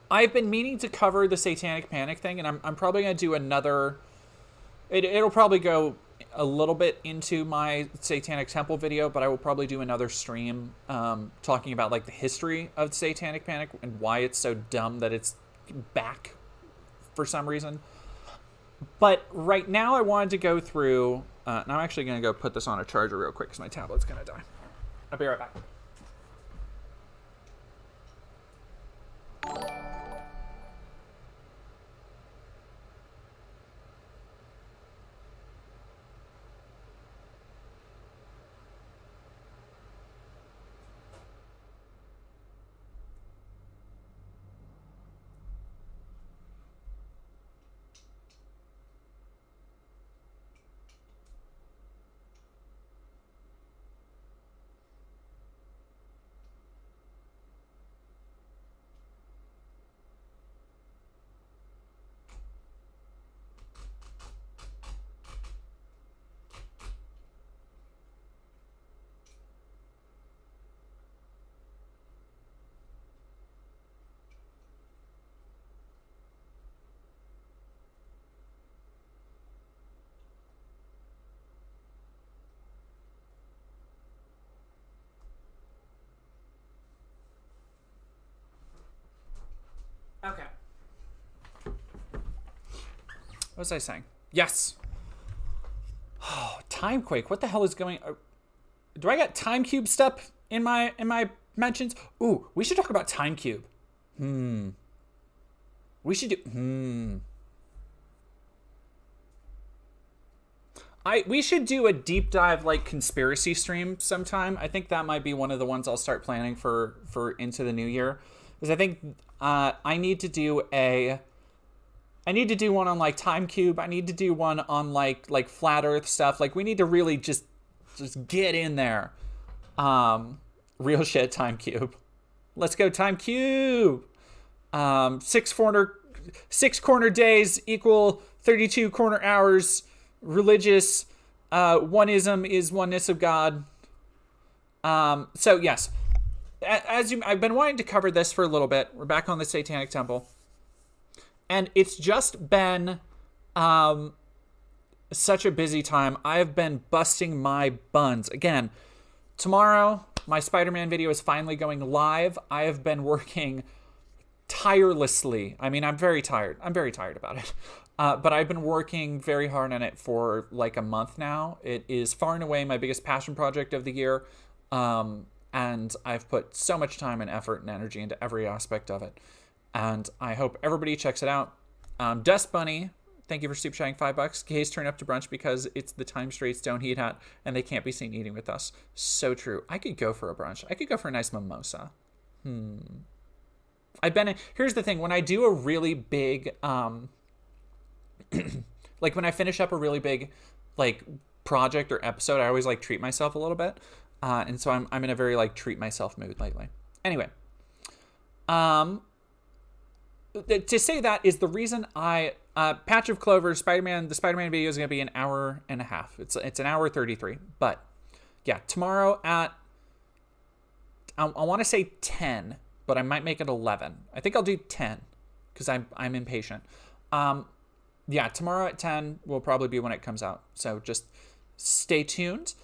I've been meaning to cover the Satanic Panic thing, and I'm probably going to do another... It'll probably go a little bit into my Satanic Temple video, but I will probably do another stream talking about like the history of the Satanic Panic and why it's so dumb that it's back for some reason. But right now I wanted to go through, and I'm actually going to go put this on a charger real quick because my tablet's going to die. I'll be right back. Okay. What was I saying? Yes. Oh, Timequake. What the hell is going? Do I got Time Cube stuff in my mentions? Ooh, we should talk about Time Cube. We should do. We should do a deep dive like conspiracy stream sometime. I think that might be one of the ones I'll start planning for into the new year. Because I think I need to do one on like Time Cube. I need to do one on like flat Earth stuff. Like we need to really just get in there. Real shit, Time Cube. Let's go, Time Cube. 6 corner days equal 32 corner hours. Religious oneism is oneness of God. So yes. I've been wanting to cover this for a little bit. We're back on the Satanic Temple. And it's just been such a busy time. I've been busting my buns. Again, tomorrow, my Spider-Man video is finally going live. I have been working tirelessly. I mean, I'm very tired. I'm very tired about it. But I've been working very hard on it for like a month now. It is far and away my biggest passion project of the year. And I've put so much time and effort and energy into every aspect of it. And I hope everybody checks it out. Dust Bunny, thank you for super chatting $5. Gays turn up to brunch because it's the time straights don't eat at and they can't be seen eating with us. So true. I could go for a brunch. I could go for a nice mimosa. Here's the thing. When I do a really big, like when I finish up a really big, like project or episode, I always like treat myself a little bit. And so I'm in a very like treat myself mood lately. Anyway, to say that is the reason Patch of Clover, the Spider-Man video is going to be an hour and a half. It's an hour 33. But yeah, tomorrow at, I want to say 10, but I might make it 11. I think I'll do 10 because I'm impatient. Yeah, tomorrow at 10 will probably be when it comes out. So just stay tuned.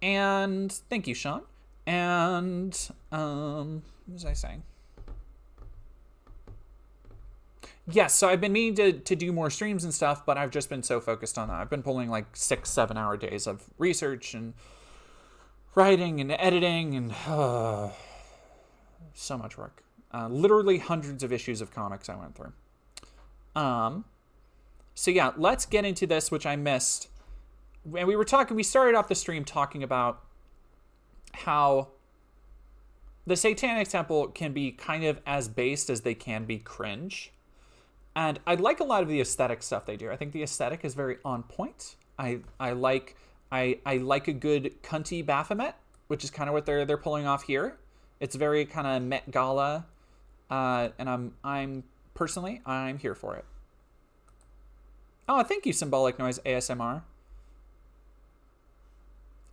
And thank you, Sean. And what was I saying? Yes, so I've been meaning to do more streams and stuff, but I've just been so focused on that. I've been pulling like 6-7 hour days of research and writing and editing and so much work. Literally hundreds of issues of comics I went through. So yeah, let's get into this, which I missed. And we started off the stream talking about how the Satanic Temple can be kind of as based as they can be cringe. And I like a lot of the aesthetic stuff they do. I think the aesthetic is very on point. I like a good cunty Baphomet, which is kind of what they're pulling off here. It's very kind of Met Gala, and I'm personally here for it. Oh, thank you, Symbolic Noise ASMR.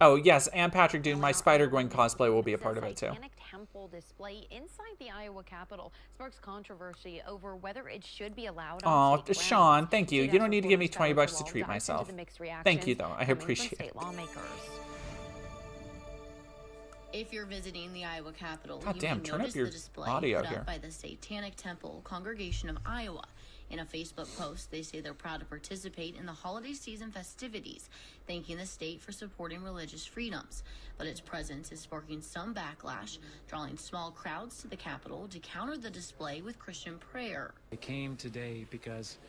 Oh, yes, and Patrick Dune, my Spider-Gwen cosplay will be a part of it, too. Satanic temple display inside the Iowa Capitol sparks controversy over whether it should be allowed on Oh, Sean, thank you. You don't need to give me 20 bucks to treat myself. Thank you, though. I appreciate it. If you're visiting the Iowa Capitol, God you damn, may turn notice up your the display audio put here. up by the Satanic Temple Congregation of Iowa. In a Facebook post, they say they're proud to participate in the holiday season festivities, thanking the state for supporting religious freedoms. But its presence is sparking some backlash, drawing small crowds to the Capitol to counter the display with Christian prayer. I came today because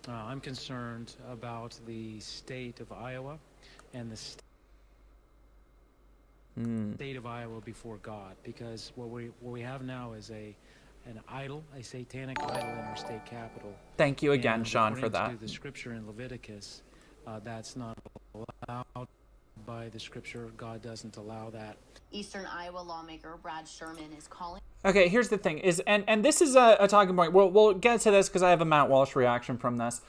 I'm concerned about the state of Iowa and the state of Iowa before God, because what we have now is an idol, a satanic idol in our state capital. Thank you again, And Sean, for according that. to the scripture in Leviticus, that's not allowed by the scripture. God doesn't allow that. Eastern Iowa lawmaker Brad Sherman is calling. Okay, here's the thing, and this is a talking point. We'll get to this because I have a Matt Walsh reaction from this.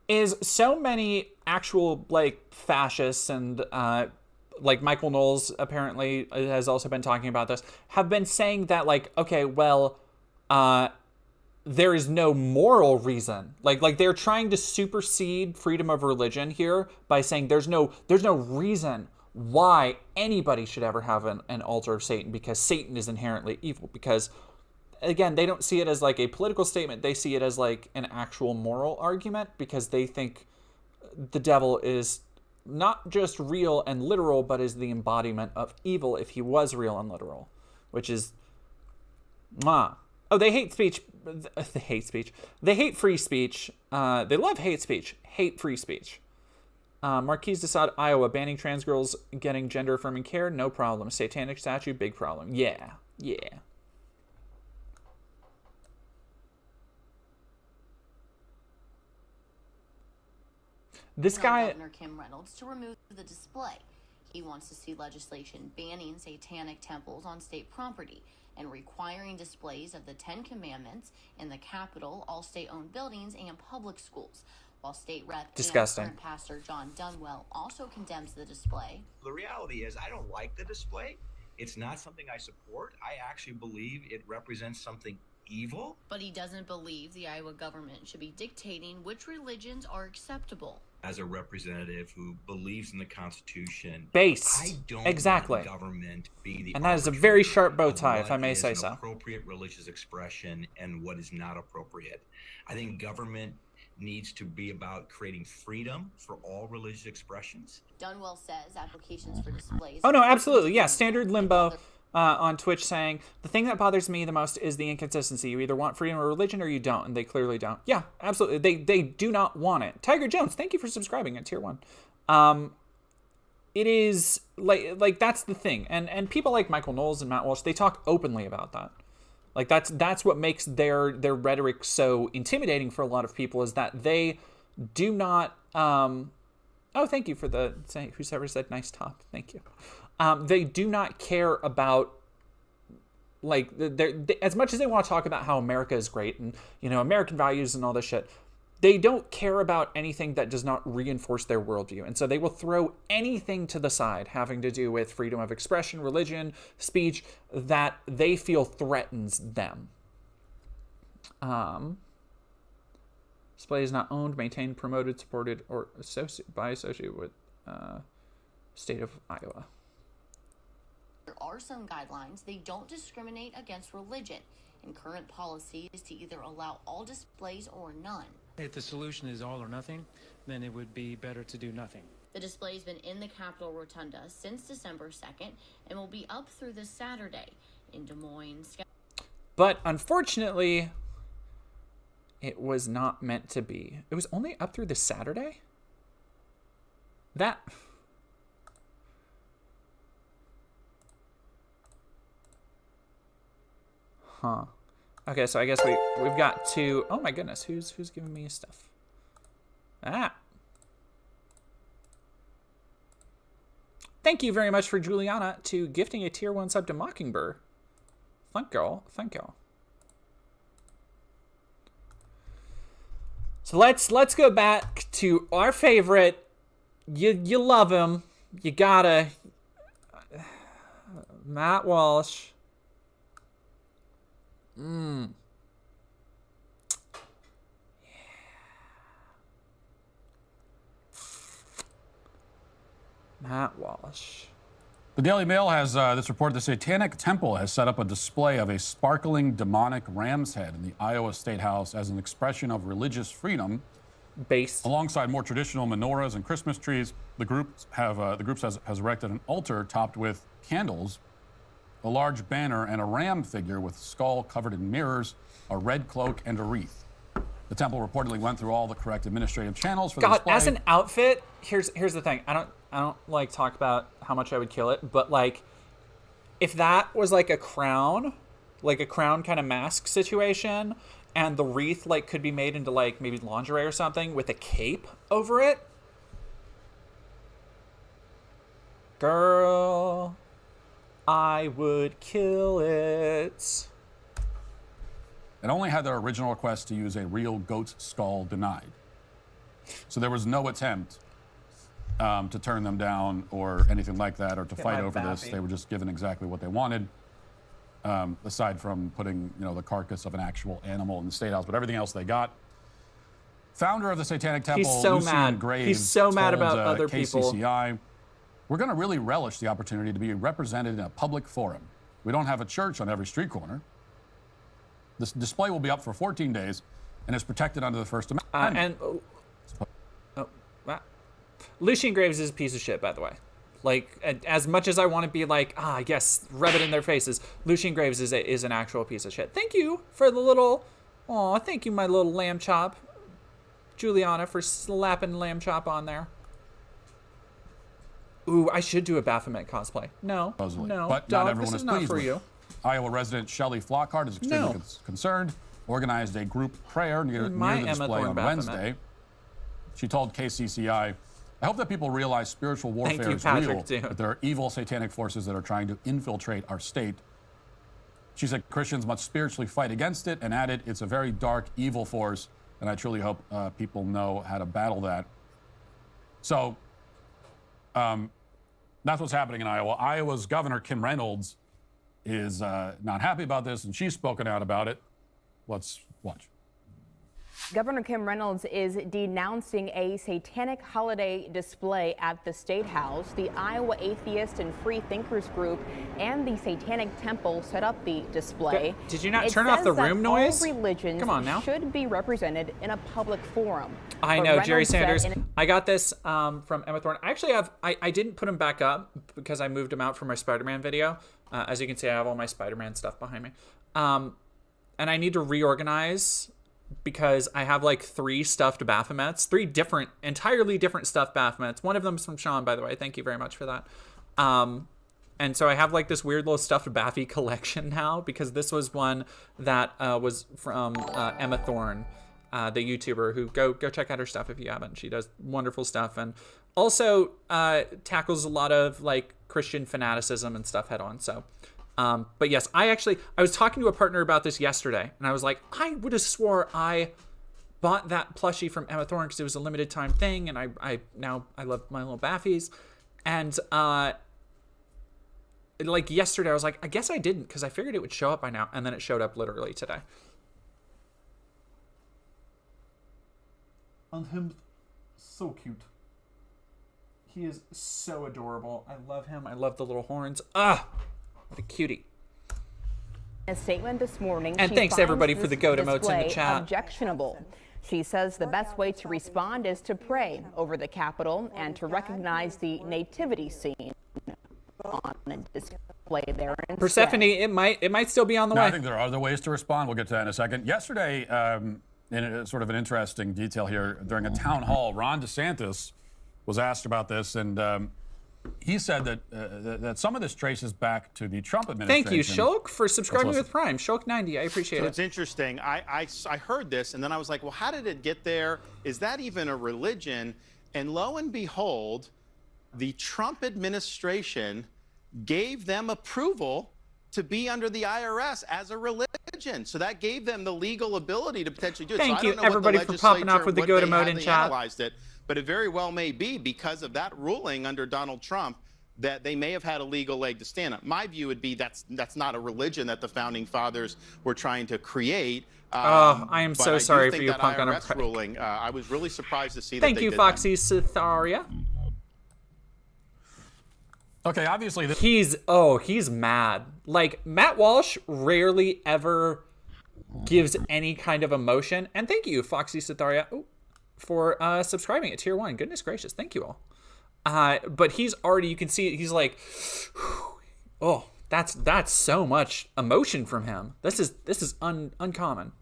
Is so many actual, like, fascists and, like Michael Knowles apparently has also been talking about this, have been saying that, like, okay, well, there is no moral reason. Like they're trying to supersede freedom of religion here by saying there's no reason why anybody should ever have an altar of Satan, because Satan is inherently evil. Because, again, they don't see it as like a political statement. They see it as like an actual moral argument, because they think the devil is not just real and literal, but is the embodiment of evil if he was real and literal, which is, oh, they hate speech. They hate speech. They hate free speech. They love hate speech. Hate free speech. Marquise de Sade, Iowa, banning trans girls getting gender affirming care, no problem. Satanic statue, big problem. Yeah. This guy, Governor Kim Reynolds, to remove the display. He wants to see legislation banning satanic temples on state property and requiring displays of the 10 Commandments in the Capitol, all state-owned buildings, and public schools. While State Rep Disgusting. and current Pastor John Dunwell also condemns the display. The reality is, I don't like the display. It's not something I support. I actually believe it represents something evil. But he doesn't believe the Iowa government should be dictating which religions are acceptable. As a representative who believes in the Constitution, Based. I don't exactly. want government be the And that is a very sharp bow tie, if I may what say is so. an appropriate religious expression and what is not appropriate. I think government needs to be about creating freedom for all religious expressions. Dunwell says applications for displays. Oh, no, absolutely. Yeah, Standard Limbo on Twitch saying, the thing that bothers me the most is the inconsistency. You either want freedom of religion or you don't, and they clearly don't. Yeah, absolutely. They do not want it. Tiger Jones, thank you for subscribing at Tier 1. It is, like that's the thing. And people like Michael Knowles and Matt Walsh, they talk openly about that. Like, that's what makes their rhetoric so intimidating for a lot of people, is that they do not... oh, thank you for whoever said nice top. Thank you. They do not care about, like, as much as they want to talk about how America is great and, you know, American values and all this shit, they don't care about anything that does not reinforce their worldview. And so they will throw anything to the side having to do with freedom of expression, religion, speech, that they feel threatens them. Display is not owned, maintained, promoted, supported, or associated with state of Iowa. There are some guidelines. They don't discriminate against religion, and current policy is to either allow all displays or none. If the solution is all or nothing, then it would be better to do nothing. The display has been in the Capitol Rotunda since December 2nd and will be up through this Saturday in Des Moines. But unfortunately, it was not meant to be. It was only up through this Saturday? That... Huh. Okay, so I guess we've got two. Oh my goodness, who's giving me stuff? Ah. Thank you very much for Juliana to gifting a tier 1 sub to Mockingbird. Thank y'all. Thank y'all. So let's go back to our favorite. You love him. You gotta. Matt Walsh. Yeah. Matt Walsh. The Daily Mail has this report. The Satanic Temple has set up a display of a sparkling demonic ram's head in the Iowa State House as an expression of religious freedom. Based alongside more traditional menorahs and Christmas trees, the group has erected an altar topped with candles, a large banner, and a ram figure with skull covered in mirrors, a red cloak, and a wreath. The temple reportedly went through all the correct administrative channels for the display. As an outfit, here's the thing. I don't like talk about how much I would kill it, but like if that was like a crown kind of mask situation, and the wreath like could be made into like maybe lingerie or something with a cape over it. Girl, I would kill it. It only had their original request to use a real goat's skull denied. So there was no attempt to turn them down or anything like that, or to fight over this. They were just given exactly what they wanted, aside from putting, the carcass of an actual animal in the State House. But everything else they got. Founder of the Satanic Temple, He's so Lucien mad. Graves, He's so mad told, about other people. KCCI, we're going to really relish the opportunity to be represented in a public forum. We don't have a church on every street corner. This display will be up for 14 days and is protected under the First Amendment. Lucien Graves is a piece of shit, by the way. Like, as much as I want to be like, yes, rub it in their faces, Lucien Graves is an actual piece of shit. Thank you for the little, thank you, my little lamb chop. Juliana, for slapping lamb chop on there. Ooh, I should do a Baphomet cosplay. No, no, but dog, not everyone this is is not pleased for with you. it. Iowa resident Shelley Flockhart is extremely concerned, organized a group prayer near the display on Wednesday. She told KCCI, I hope that people realize spiritual warfare is real, but there are evil satanic forces that are trying to infiltrate our state. She said Christians must spiritually fight against it and added, it's a very dark, evil force, and I truly hope people know how to battle that. So that's what's happening in Iowa. Iowa's Governor Kim Reynolds is not happy about this, and she's spoken out about it. Let's watch. Governor Kim Reynolds is denouncing a satanic holiday display at the State House. The Iowa Atheist and Free Thinkers Group and the Satanic Temple set up the display. Did you not turn off the room noise? All religions Come on now. should be represented in a public forum. I know, Jerry Sanders. I got this from Emma Thorne. I actually have, I didn't put him back up because I moved him out for my Spider-Man video. As you can see, I have all my Spider-Man stuff behind me. And I need to reorganize because I have like 3 stuffed Baphomets, 3 entirely different stuffed Baphomets. One of them is from Sean, by the way. Thank you very much for that. And so I have like this weird little stuffed Baffy collection now because this was one that was from Emma Thorne, the YouTuber, who go check out her stuff if you haven't. She does wonderful stuff and also tackles a lot of like Christian fanaticism and stuff head on. So. But yes, I was talking to a partner about this yesterday, and I was like, I would have swore I bought that plushie from Emma Thorne because it was a limited time thing, and I love my little Baffies. And like yesterday, I was like, I guess I didn't because I figured it would show up by now, and then it showed up literally today. And him, so cute. He is so adorable. I love him. I love the little horns. What a cutie. In a statement this morning, and thanks everybody for the goat emotes in the chat. Objectionable. She says the best way to respond is to pray over the Capitol and to recognize the nativity scene on a display there. Persephone, it might still be on the way. I think there are other ways to respond. We'll get to that in a second. Yesterday, in a, sort of an interesting detail here, during a town hall, Ron DeSantis was asked about this, and he said that some of this traces back to the Trump administration. Thank you, Shulk, for subscribing with Prime. Shulk90, I appreciate it. It's interesting. I heard this, and then I was like, well, how did it get there? Is that even a religion? And lo and behold, the Trump administration gave them approval to be under the IRS as a religion. So that gave them the legal ability to potentially do it. Thank so you, everybody, for popping off with the go to mode in chat. Analyzed it, but it very well may be because of that ruling under Donald Trump that they may have had a legal leg to stand on. My view would be that's not a religion that the founding fathers were trying to create. I am so sorry for you, punk on a IRS ruling. I was really surprised to see. Thank that they you, did Foxy Cytharia. Okay, obviously he's mad. Like, Matt Walsh rarely ever gives any kind of emotion. And thank you, Foxy Cytharia, for subscribing at tier 1. Goodness gracious, thank you all. But he's already, you can see he's like, oh, that's so much emotion from him. This is uncommon.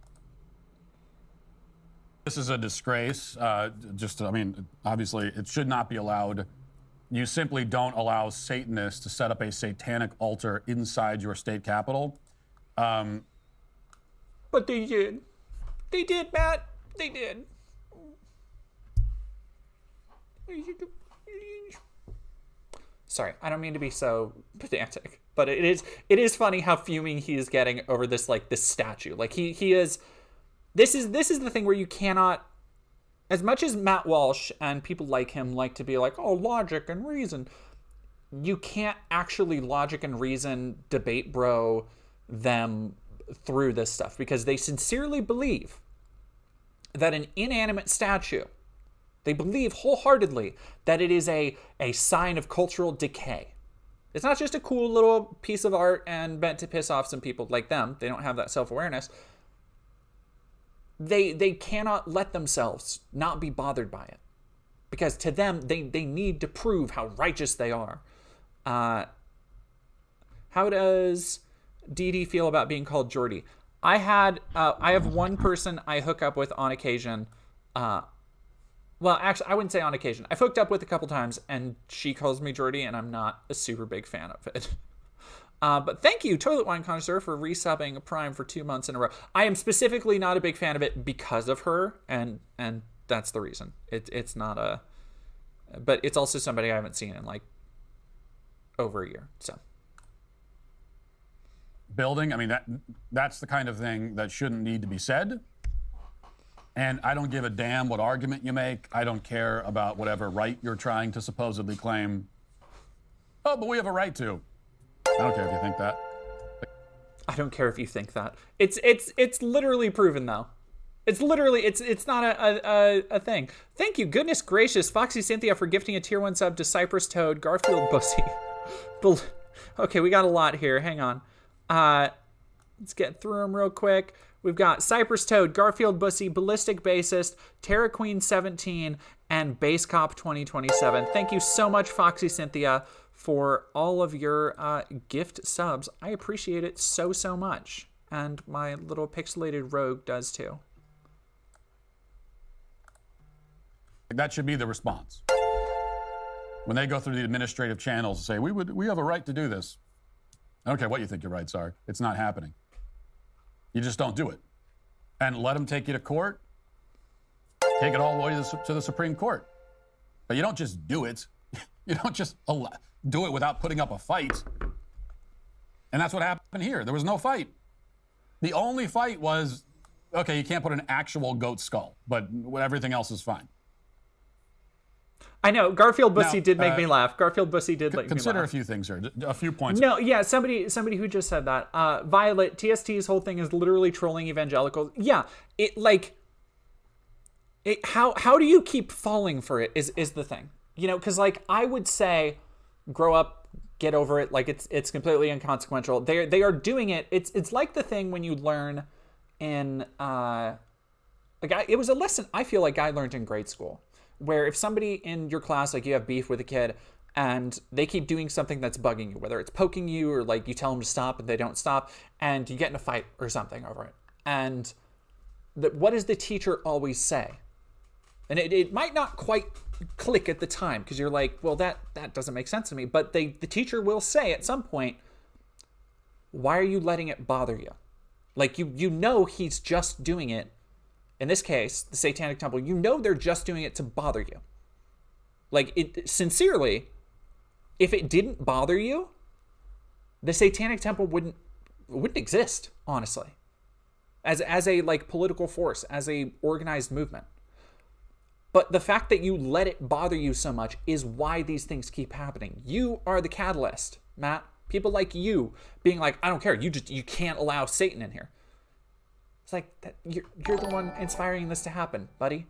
This is a disgrace. I mean, obviously, it should not be allowed. You simply don't allow Satanists to set up a satanic altar inside your state capitol. But they did. They did, Matt. They did. Sorry, I don't mean to be so pedantic, but it is funny how fuming he is getting over this statue. Like he is. This is the thing where you cannot. As much as Matt Walsh and people like him like to be like, oh, logic and reason, you can't actually logic and reason debate bro them through this stuff because they sincerely believe that an inanimate statue, they believe wholeheartedly that it is a sign of cultural decay. It's not just a cool little piece of art and meant to piss off some people like them. They don't have that self-awareness. They cannot let themselves not be bothered by it because to them they need to prove how righteous they are. How does Dee feel about being called Jordy? I have one person I hook up with on occasion. Well, actually, I wouldn't say on occasion. I've hooked up with a couple times and she calls me Jordy and I'm not a super big fan of it. But thank you, Toilet Wine Connoisseur, for resubbing Prime for 2 months in a row. I am specifically not a big fan of it because of her, and that's the reason. It's not a... But it's also somebody I haven't seen in, like, over a year, so... Building, I mean, that's the kind of thing that shouldn't need to be said. And I don't give a damn what argument you make. I don't care about whatever right you're trying to supposedly claim. Oh, but we have a right to. I don't care if you think that. I don't care if you think that. It's literally proven though. It's literally it's not a thing. Thank you, goodness gracious, Foxy Cynthia for gifting a tier 1 sub to Cypress Toad, Garfield Bussy. Okay, we got a lot here. Hang on. Let's get through them real quick. We've got Cypress Toad, Garfield Bussy, Ballistic Bassist, Terra Queen 17, and Base Cop 2027. Thank you so much, Foxy Cynthia, for all of your gift subs. I appreciate it so much. And my little pixelated rogue does too. That should be the response. When they go through the administrative channels and say, we have a right to do this. I don't care what you think your rights are. It's not happening. You just don't do it. And let them take you to court. Take it all the way to the Supreme Court. But you don't just do it. You don't just do it without putting up a fight. And that's what happened here. There was no fight. The only fight was, okay, you can't put an actual goat skull, but everything else is fine. I know, Garfield Bussy did make me laugh. Garfield Bussy did make me laugh. Consider a few things here, a few points. No, yeah, somebody who just said that. Violet, TST's whole thing is literally trolling evangelicals. Yeah, how do you keep falling for it is the thing. You know, because like I would say, grow up, get over it. Like it's completely inconsequential. They are doing it. It's like the thing when you learn in it was a lesson I feel like I learned in grade school, where if somebody in your class, like you have beef with a kid and they keep doing something that's bugging you, whether it's poking you or like you tell them to stop and they don't stop and you get in a fight or something over it. And what does the teacher always say? And it might not quite click at the time because you're like, well, that doesn't make sense to me. But the teacher will say at some point, why are you letting it bother you? Like, you know he's just doing it. In this case, the Satanic Temple, you know they're just doing it to bother you. Like, it sincerely, if it didn't bother you, the Satanic Temple wouldn't exist, honestly. As a like political force, as a organized movement. But the fact that you let it bother you so much is why these things keep happening. You are the catalyst, Matt. People like you being like, I don't care. You can't allow Satan in here. It's like, you're the one inspiring this to happen, buddy.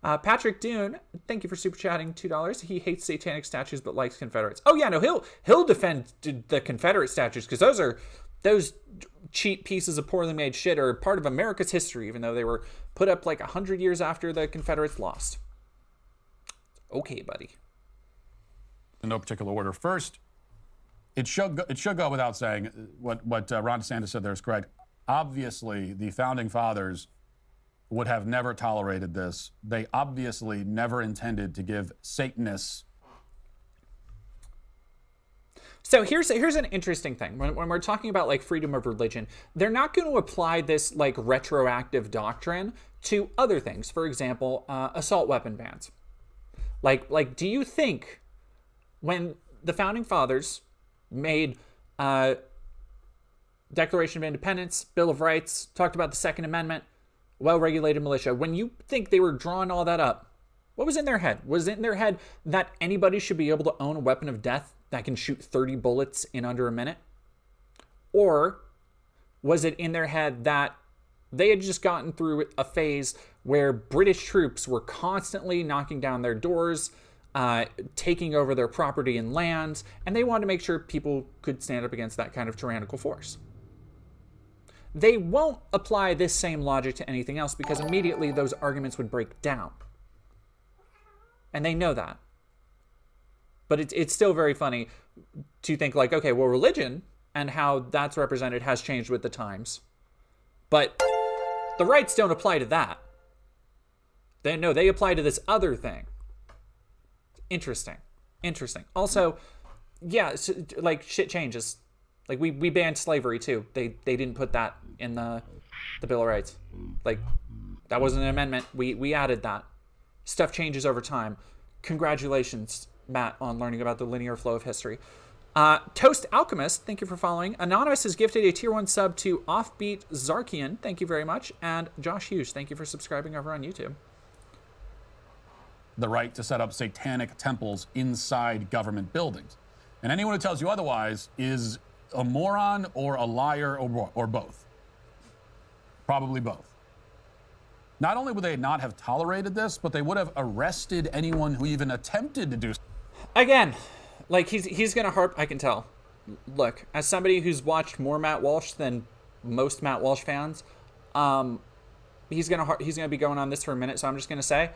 Patrick Dune, thank you for super chatting $2. He hates satanic statues but likes Confederates. Oh yeah, no, he'll defend the Confederate statues because those cheap pieces of poorly made shit are part of America's history, even though they were put up like 100 years after the Confederates lost. Okay, buddy. In no particular order. First, it should go without saying what Ron DeSantis said there is correct. Obviously, the founding fathers would have never tolerated this. They obviously never intended to give Satanists. So here's an interesting thing. When we're talking about like freedom of religion, they're not going to apply this like retroactive doctrine to other things. For example, assault weapon bans. Like, do you think when the founding fathers made Declaration of Independence, Bill of Rights, talked about the Second Amendment, well-regulated militia, when you think they were drawing all that up, what was in their head? Was it in their head that anybody should be able to own a weapon of death that can shoot 30 bullets in under a minute? Or was it in their head that they had just gotten through a phase where British troops were constantly knocking down their doors, taking over their property and lands, and they wanted to make sure people could stand up against that kind of tyrannical force? They won't apply this same logic to anything else because immediately those arguments would break down. And they know that. But it's still very funny to think like, okay, well, religion and how that's represented has changed with the times. But the rights don't apply to that. They apply to this other thing. Interesting. Also, yeah, like shit changes. Like we banned slavery too. They didn't put that in the Bill of Rights. Like that wasn't an amendment. We added that. Stuff changes over time. Congratulations, Matt, on learning about the linear flow of history. Toast Alchemist, thank you for following. Anonymous has gifted a tier 1 sub to Offbeat Zarkian. Thank you very much. And Josh Hughes, thank you for subscribing over on YouTube. The right to set up satanic temples inside government buildings. And anyone who tells you otherwise is a moron or a liar or both. Probably both. Not only would they not have tolerated this, but they would have arrested anyone who even attempted to do so. Again, like he's going to harp, I can tell. Look, as somebody who's watched more Matt Walsh than most Matt Walsh fans, he's going to be going on this for a minute, so I'm just going to say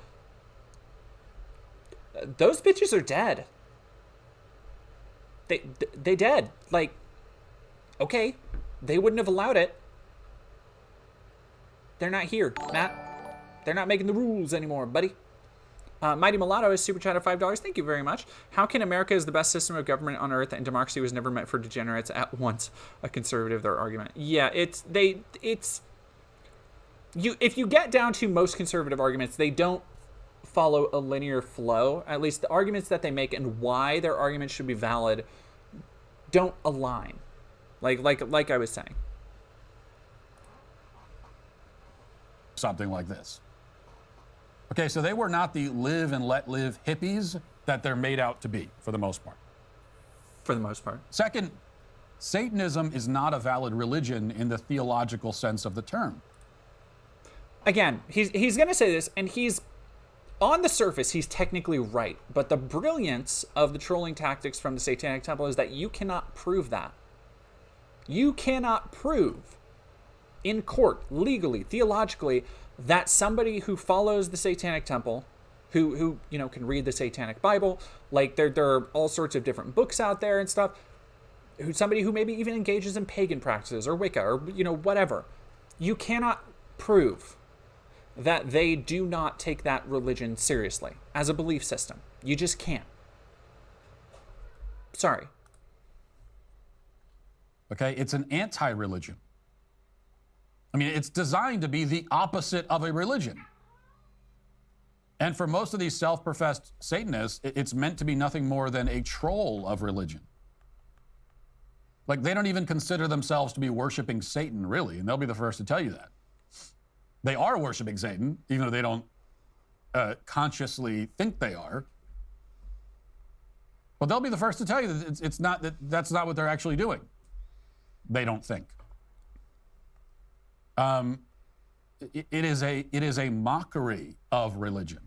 those bitches are dead. They dead. Like, okay, they wouldn't have allowed it. They're not here, Matt. They're not making the rules anymore, buddy. Mighty Mulatto is super chat at $5. Thank you very much. How can America is the best system of government on earth and democracy was never meant for degenerates at once? A conservative, their argument. Yeah, if you get down to most conservative arguments, they don't follow a linear flow. At least the arguments that they make and why their arguments should be valid don't align. Like I was saying. Something like this. Okay, so they were not the live and let live hippies that they're made out to be, for the most part. For the most part. Second, Satanism is not a valid religion in the theological sense of the term. Again, he's going to say this, and he's, on the surface, he's technically right. But the brilliance of the trolling tactics from the Satanic Temple is that you cannot prove that. You cannot prove in court, legally, theologically, that somebody who follows the Satanic Temple, who can read the Satanic Bible, like there are all sorts of different books out there and stuff, somebody who maybe even engages in pagan practices or Wicca or whatever, you cannot prove that they do not take that religion seriously as a belief system. You just can't. Sorry. Okay, it's an anti-religion. I mean, it's designed to be the opposite of a religion. And for most of these self-professed Satanists, it's meant to be nothing more than a troll of religion. Like, they don't even consider themselves to be worshiping Satan, really, and they'll be the first to tell you that. They are worshiping Satan, even though they don't consciously think they are. But they'll be the first to tell you that it's not that's not what they're actually doing. They don't think. It is a mockery of religion.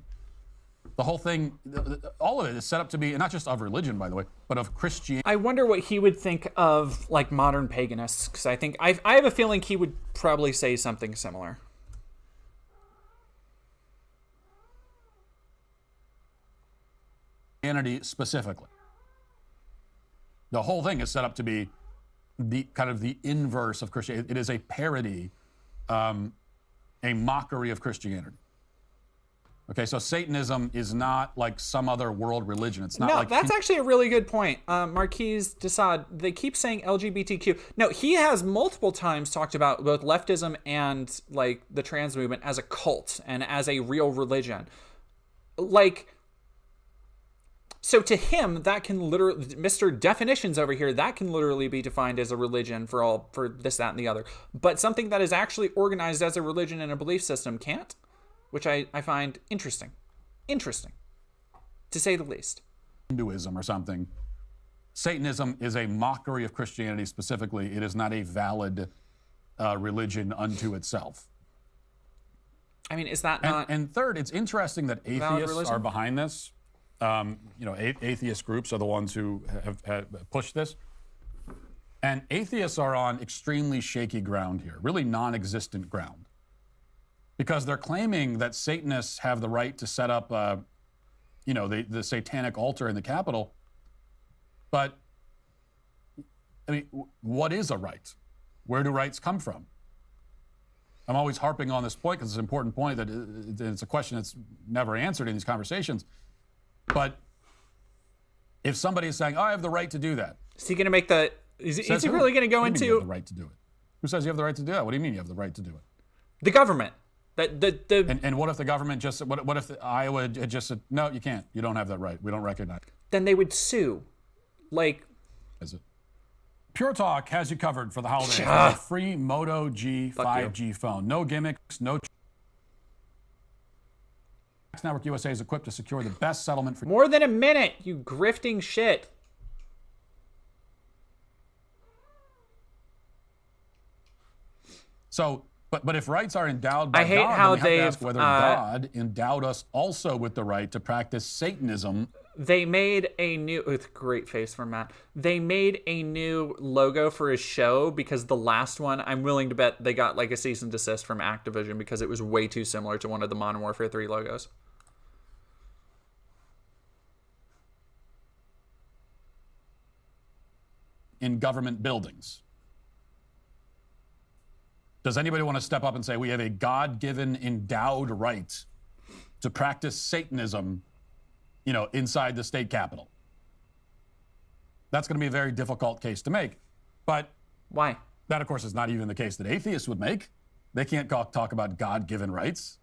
The whole thing, all of it is set up to be not just of religion, by the way, but of Christianity. I wonder what he would think of like modern paganists, because I think I have a feeling he would probably say something similar. Christianity specifically. The whole thing is set up to be the kind of the inverse of Christianity. It is a parody, a mockery of Christianity. Okay, so Satanism is not like some other world religion. It's not like... No, that's actually a really good point. Marquise Desaad, they keep saying LGBTQ. No, he has multiple times talked about both leftism and like the trans movement as a cult and as a real religion. Like... So to him, that can literally, Mr. Definitions over here, that can literally be defined as a religion for this, that, and the other. But something that is actually organized as a religion and a belief system can't, which I find interesting. Interesting, to say the least. Hinduism or something. Satanism is a mockery of Christianity specifically. It is not a valid religion unto itself. I mean, is that not... And third, it's interesting that atheists are behind this. Atheist groups are the ones who have pushed this. And atheists are on extremely shaky ground here, really non-existent ground. Because they're claiming that Satanists have the right to set up, the satanic altar in the Capitol. But, I mean, what is a right? Where do rights come from? I'm always harping on this point because it's an important point that it's a question that's never answered in these conversations. But if somebody is saying, "Oh, I have the right to do that," is he going to make the? Is he really going to go into? You have the right to do it. Who says you have the right to do that? What do you mean you have the right to do it? The government. And what if the government just? What if Iowa had just said, "No, you can't. You don't have that right. We don't recognize it." Then they would sue. Like. Is it? Pure Talk has you covered for the holidays with a free Moto G 5G phone. No gimmicks. No. Network USA is equipped to secure the best settlement for more than a minute, you grifting shit. So, but if rights are endowed by I hate God, how then we have to ask whether God endowed us also with the right to practice Satanism. They made a new, with great face from Matt, they made a new logo for his show because the last one, I'm willing to bet they got like a cease and desist from Activision because it was way too similar to one of the Modern Warfare 3 logos. In government buildings. Does anybody want to step up and say we have a God-given endowed right to practice Satanism, inside the state capitol? That's going to be a very difficult case to make. But why? That, of course, is not even the case that atheists would make. They can't talk about God-given rights.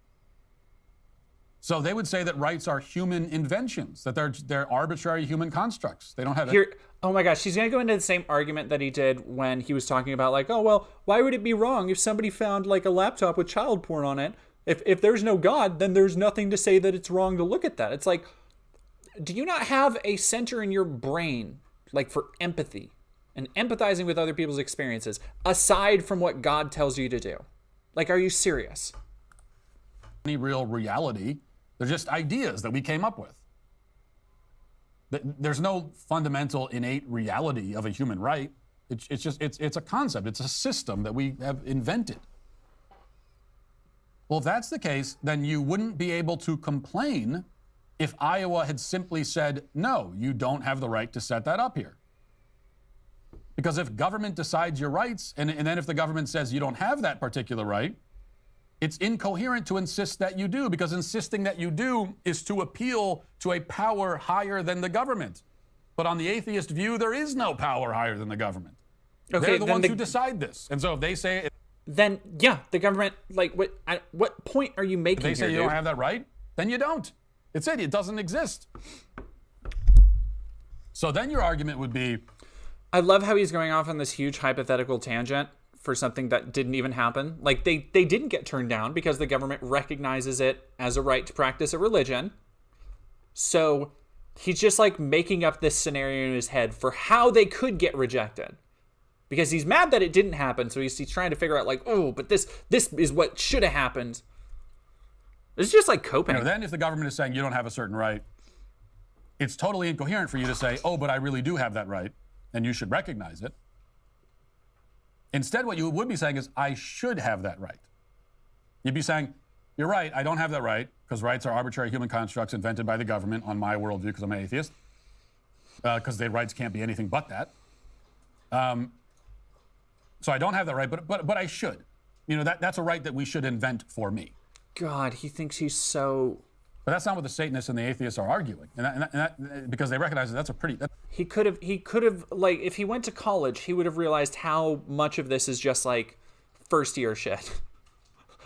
So they would say that rights are human inventions, that they're arbitrary human constructs. They don't have it. Oh my gosh, he's going to go into the same argument that he did when he was talking about like, oh, well, why would it be wrong if somebody found like a laptop with child porn on it? If there's no God, then there's nothing to say that it's wrong to look at that. It's like, do you not have a center in your brain like for empathy and empathizing with other people's experiences aside from what God tells you to do? Like, are you serious? Any real reality. They're just ideas that we came up with. There's no fundamental innate reality of a human right. It's a concept. It's a system that we have invented. Well, if that's the case, then you wouldn't be able to complain if Iowa had simply said, no, you don't have the right to set that up here. Because if government decides your rights, and then if the government says you don't have that particular right, It's incoherent to insist that you do, because insisting that you do is to appeal to a power higher than the government. But on the atheist view, there is no power higher than the government. Okay, they're the ones who decide this. And so if they say... Then, yeah, the government, like, at what point are you making If they say here, you don't have that right, then you don't. It's it. It doesn't exist. So then your argument would be... I love how he's going off on this huge hypothetical tangent for something that didn't even happen. Like, they didn't get turned down because the government recognizes it as a right to practice a religion. So he's just, like, making up this scenario in his head for how they could get rejected. Because he's mad that it didn't happen, so he's trying to figure out, like, oh, but this is what should have happened. It's just like coping. Then if the government is saying you don't have a certain right, it's totally incoherent for you to say, oh, but I really do have that right, and you should recognize it. Instead, what you would be saying is, I should have that right. You'd be saying, you're right, I don't have that right, because rights are arbitrary human constructs invented by the government on my worldview, because I'm an atheist, because their rights can't be anything but that. So I don't have that right, but I should. You know, that's a right that we should invent for me. God, he thinks he's so... But that's not what the Satanists and the atheists are arguing, and that, because they recognize that that's a pretty... He could have, like, if he went to college, he would have realized how much of this is just, like, first-year shit.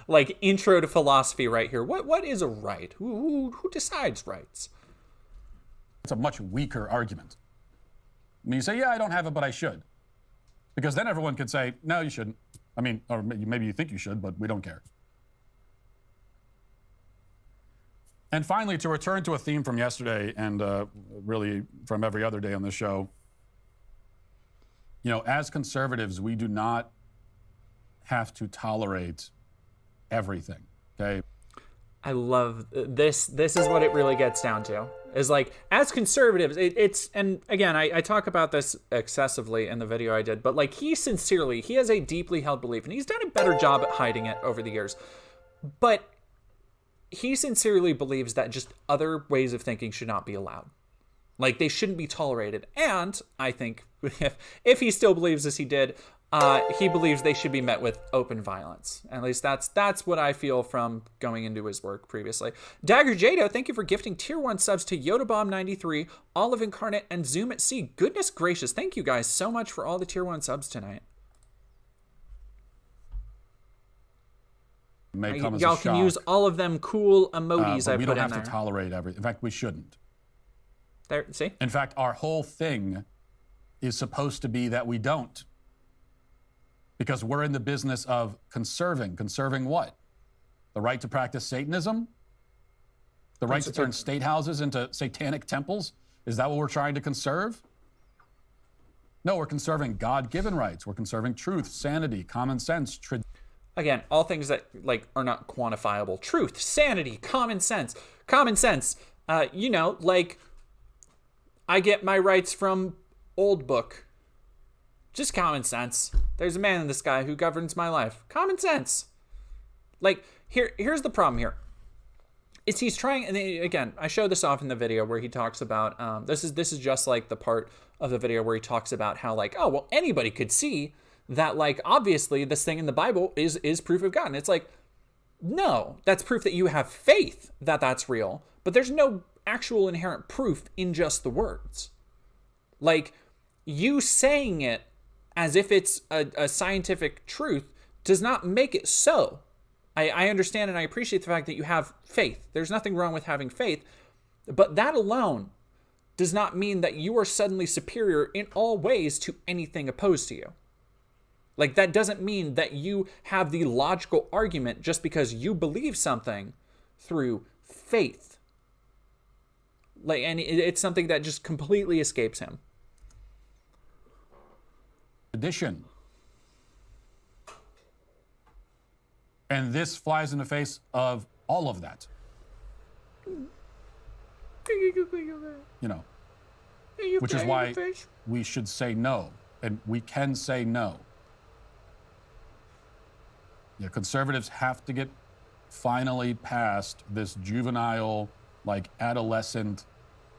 Like, intro to philosophy right here. What is a right? Who decides rights? It's a much weaker argument. I mean, you say, yeah, I don't have it, but I should. Because then everyone could say, no, you shouldn't. I mean, or maybe you think you should, but we don't care. And finally, to return to a theme from yesterday and really from every other day on this show, you know, as conservatives, we do not have to tolerate everything, okay? I love this. This is what it really gets down to. Is like, as conservatives, it's, and again, I talk about this excessively in the video I did, but like he has a deeply held belief, and he's done a better job at hiding it over the years. But he sincerely believes that just other ways of thinking should not be allowed. Like, they shouldn't be tolerated. And I think if he still believes as he did, he believes they should be met with open violence. At least that's what I feel from going into his work previously. Dagger Jado, thank you for gifting tier 1 subs to Yodabomb93, Olive Incarnate, and Zoom at Sea. Goodness gracious, thank you guys so much for all the tier 1 subs tonight. Y'all can use all of them cool emojis I put in there. We don't have to tolerate everything. In fact, we shouldn't. There, see? In fact, our whole thing is supposed to be that we don't. Because we're in the business of conserving. Conserving what? The right to practice Satanism? The right to turn state houses into satanic temples? Is that what we're trying to conserve? No, we're conserving God-given rights. We're conserving truth, sanity, common sense. Again, all things that like are not quantifiable. Truth, sanity, common sense. Common sense. You know, like I get my rights from Old Book. Just common sense. There's a man in the sky who governs my life. Common sense. Like, here's the problem here. Is he's trying, and again, I show this off in the video where he talks about, this is just like the part of the video where he talks about how like, oh, well, anybody could see that like, obviously this thing in the Bible is proof of God. And it's like, no, that's proof that you have faith that that's real, but there's no actual inherent proof in just the words. Like, you saying it as if it's a scientific truth does not make it so. I understand and I appreciate the fact that you have faith. There's nothing wrong with having faith, but that alone does not mean that you are suddenly superior in all ways to anything opposed to you. Like, that doesn't mean that you have the logical argument just because you believe something through faith. Like, and it's something that just completely escapes him. Tradition. And this flies in the face of all of that. You know, which is why we should say no, and we can say no. Yeah, conservatives have to get finally past this juvenile, like adolescent,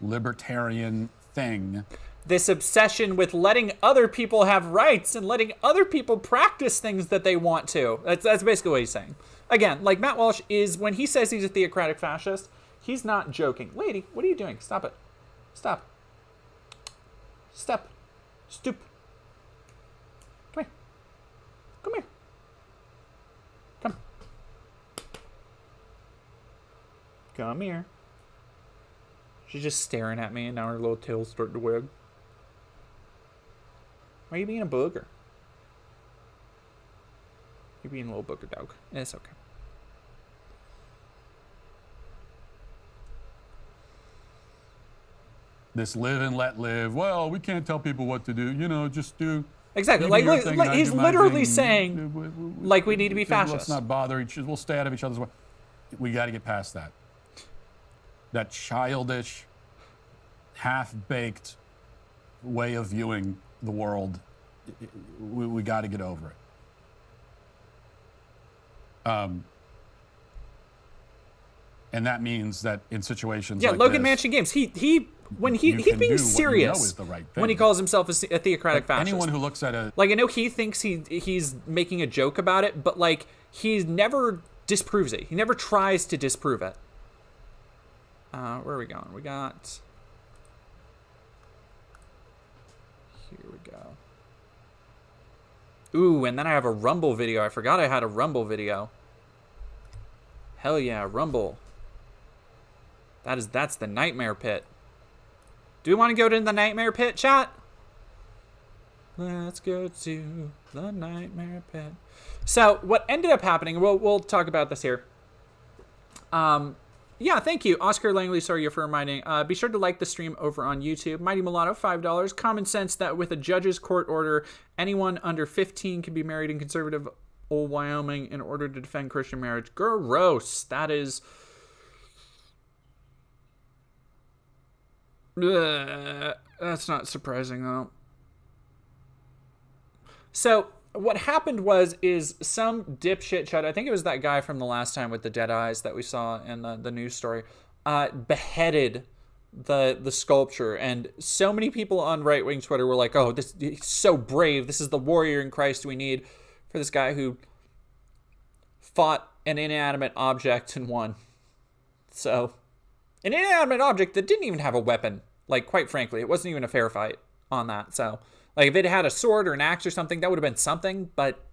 libertarian thing. This obsession with letting other people have rights and letting other people practice things that they want to. That's basically what he's saying. again, like Matt Walsh is, when he says he's a theocratic fascist, he's not joking. Lady, what are you doing? Stop it. Stop. Step. Stoop. Come here. Come here. Come. Come here. She's just staring at me, and now her little tail's starting to wag. Why are you being a booger? You're being a little booger dog. It's okay. This live and let live. Well, we can't tell people what to do. You know, just do. Exactly. you do your Like thing and I he's do my literally thing. saying, like, we need to be fascist. Let's not bother each other. We'll stay out of each other's way. We got to get past that. That childish, half-baked way of viewing the world. We got to get over it. And that means that in situations like Logan this, Manchin Games. When he's being serious is the right when he calls himself a theocratic fascist. Anyone who looks at a like, I know he thinks he's making a joke about it, but like he never disproves it. He never tries to disprove it. Where are we going? We got. Here we go. Ooh, and then I have a Rumble video. I forgot I had a Rumble video. Hell yeah, Rumble. That's the Nightmare Pit. Do we want to go to the Nightmare Pit, chat? Let's go to the Nightmare Pit. So what ended up happening, we'll talk about this here. Yeah, thank you, Oscar Langley. Sorry for reminding. Be sure to like the stream over on YouTube. Mighty Mulatto, $5. Common sense that with a judge's court order, anyone under 15 can be married in conservative old Wyoming in order to defend Christian marriage. Gross. That is. That's not surprising though. So what happened is some dipshit chat, I think it was that guy from the last time with the dead eyes that we saw in the news story, beheaded the sculpture, and so many people on right-wing Twitter were like, oh, this is so brave, this is the warrior in Christ we need for this guy who fought an inanimate object and won. So an inanimate object that didn't even have a weapon. Like, quite frankly, it wasn't even a fair fight on that. So, like, if it had a sword or an axe or something, that would have been something, but,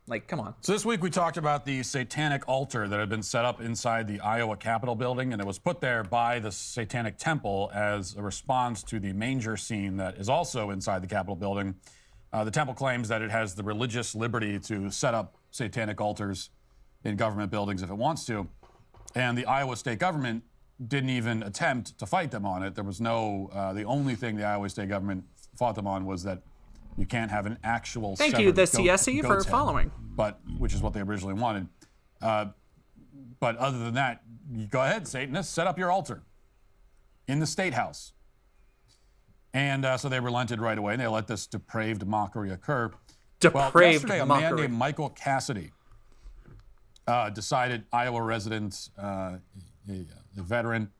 like, come on. So this week we talked about the satanic altar that had been set up inside the Iowa Capitol building, and it was put there by the Satanic Temple as a response to the manger scene that is also inside the Capitol building. The temple claims that it has the religious liberty to set up satanic altars in government buildings if it wants to, and the Iowa state government didn't even attempt to fight them on it. There was no, the only thing the Iowa state government fought them on was that you can't have an actual Thank you, the CSE, for following. Which is what they originally wanted. But other than that, you go ahead, Satanists, set up your altar in the State House. And so they relented right away, and they let this depraved mockery occur. Depraved yesterday, mockery. A man named Michael Cassidy decided, Iowa resident, a veteran,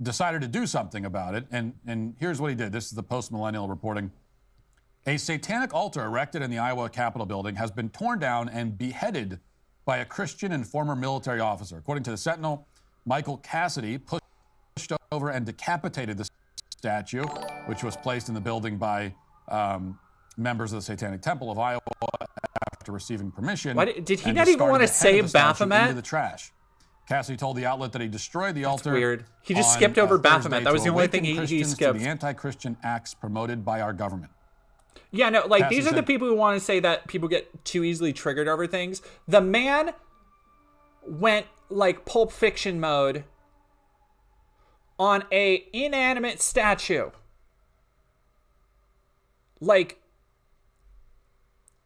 decided to do something about it. And here's what he did. This is the post-millennial reporting. A satanic altar erected in the Iowa Capitol building has been torn down and beheaded by a Christian and former military officer. According to the Sentinel, Michael Cassidy pushed over and decapitated the statue, which was placed in the building by members of the Satanic Temple of Iowa after receiving permission. Did he not even want to save Baphomet? Into the trash. Cassidy told the outlet that he destroyed the altar. That's weird. He just skipped over Baphomet. That was the only thing he skipped. The anti-Christian acts promoted by our government. Yeah, no, like, Cassidy these are the people who want to say that people get too easily triggered over things. The man went, like, Pulp Fiction mode on a inanimate statue. Like,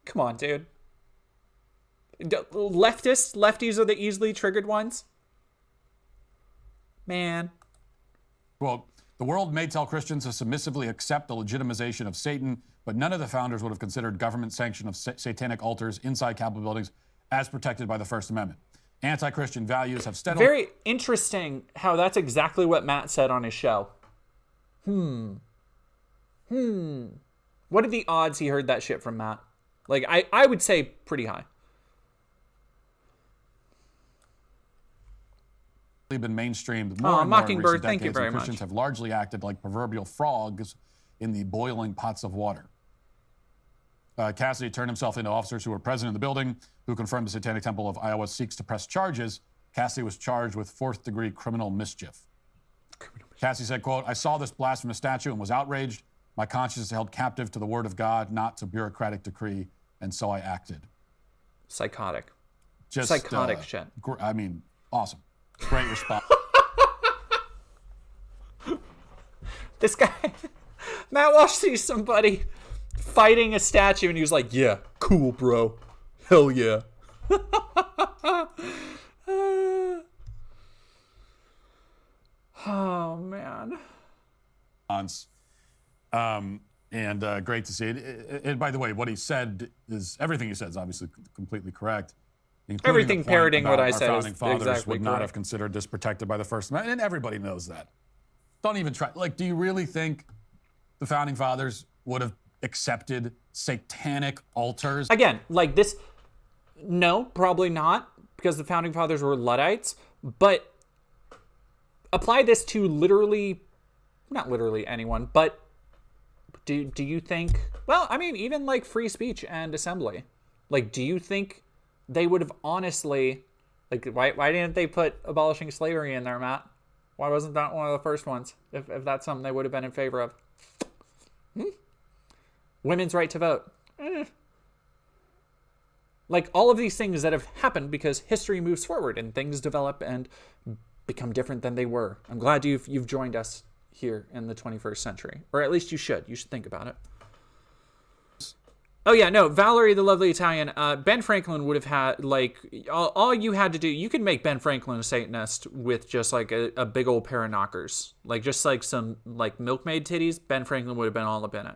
come on, dude. Lefties are the easily triggered ones. Man. Well, the world may tell Christians to submissively accept the legitimization of Satan, but none of the founders would have considered government sanction of satanic altars inside Capitol buildings as protected by the First Amendment. Anti-Christian values have steadily... Very interesting how that's exactly what Matt said on his show. What are the odds he heard that shit from Matt? Like, I would say pretty high. been mainstreamed more and more in Mockingbird, recent thank you decades, very and Christians much. have largely acted like proverbial frogs in the boiling pots of water. Cassidy turned himself into officers who were present in the building, who confirmed the Satanic Temple of Iowa seeks to press charges. Cassidy was charged with fourth-degree criminal mischief. Cassidy said, quote, "I saw this blasphemous statue and was outraged. My conscience is held captive to the word of God, not to bureaucratic decree, and so I acted." Psychotic. Just Psychotic shit. I mean, awesome. Great response. This guy, Matt Walsh, sees somebody fighting a statue, and he was like, "Yeah, cool, bro. Hell yeah." Oh man. And great to see it. And by the way, what he said is everything he said is obviously completely correct. Everything parroting what I said is Our founding fathers exactly would not correct. have considered this protected by the First Amendment, and everybody knows that. Don't even try. Like, do you really think the founding fathers would have accepted satanic altars? Again, like this, no, probably not, because the founding fathers were Luddites, but apply this to literally, not literally anyone, but do you think, well, I mean, even like free speech and assembly, like, do you think they would have honestly, like, why didn't they put abolishing slavery in there, Matt? Why wasn't that one of the first ones, if that's something they would have been in favor of? Women's right to vote. Like, all of these things that have happened because history moves forward and things develop and become different than they were. I'm glad you've joined us here in the 21st century. Or at least you should. You should think about it. Oh, yeah, no, Valerie, the lovely Italian, Ben Franklin would have had, like, all you had to do, you could make Ben Franklin a Satanist with just, like, a big old pair of knockers. Like, just, like, some, like, milkmaid titties, Ben Franklin would have been all up in it.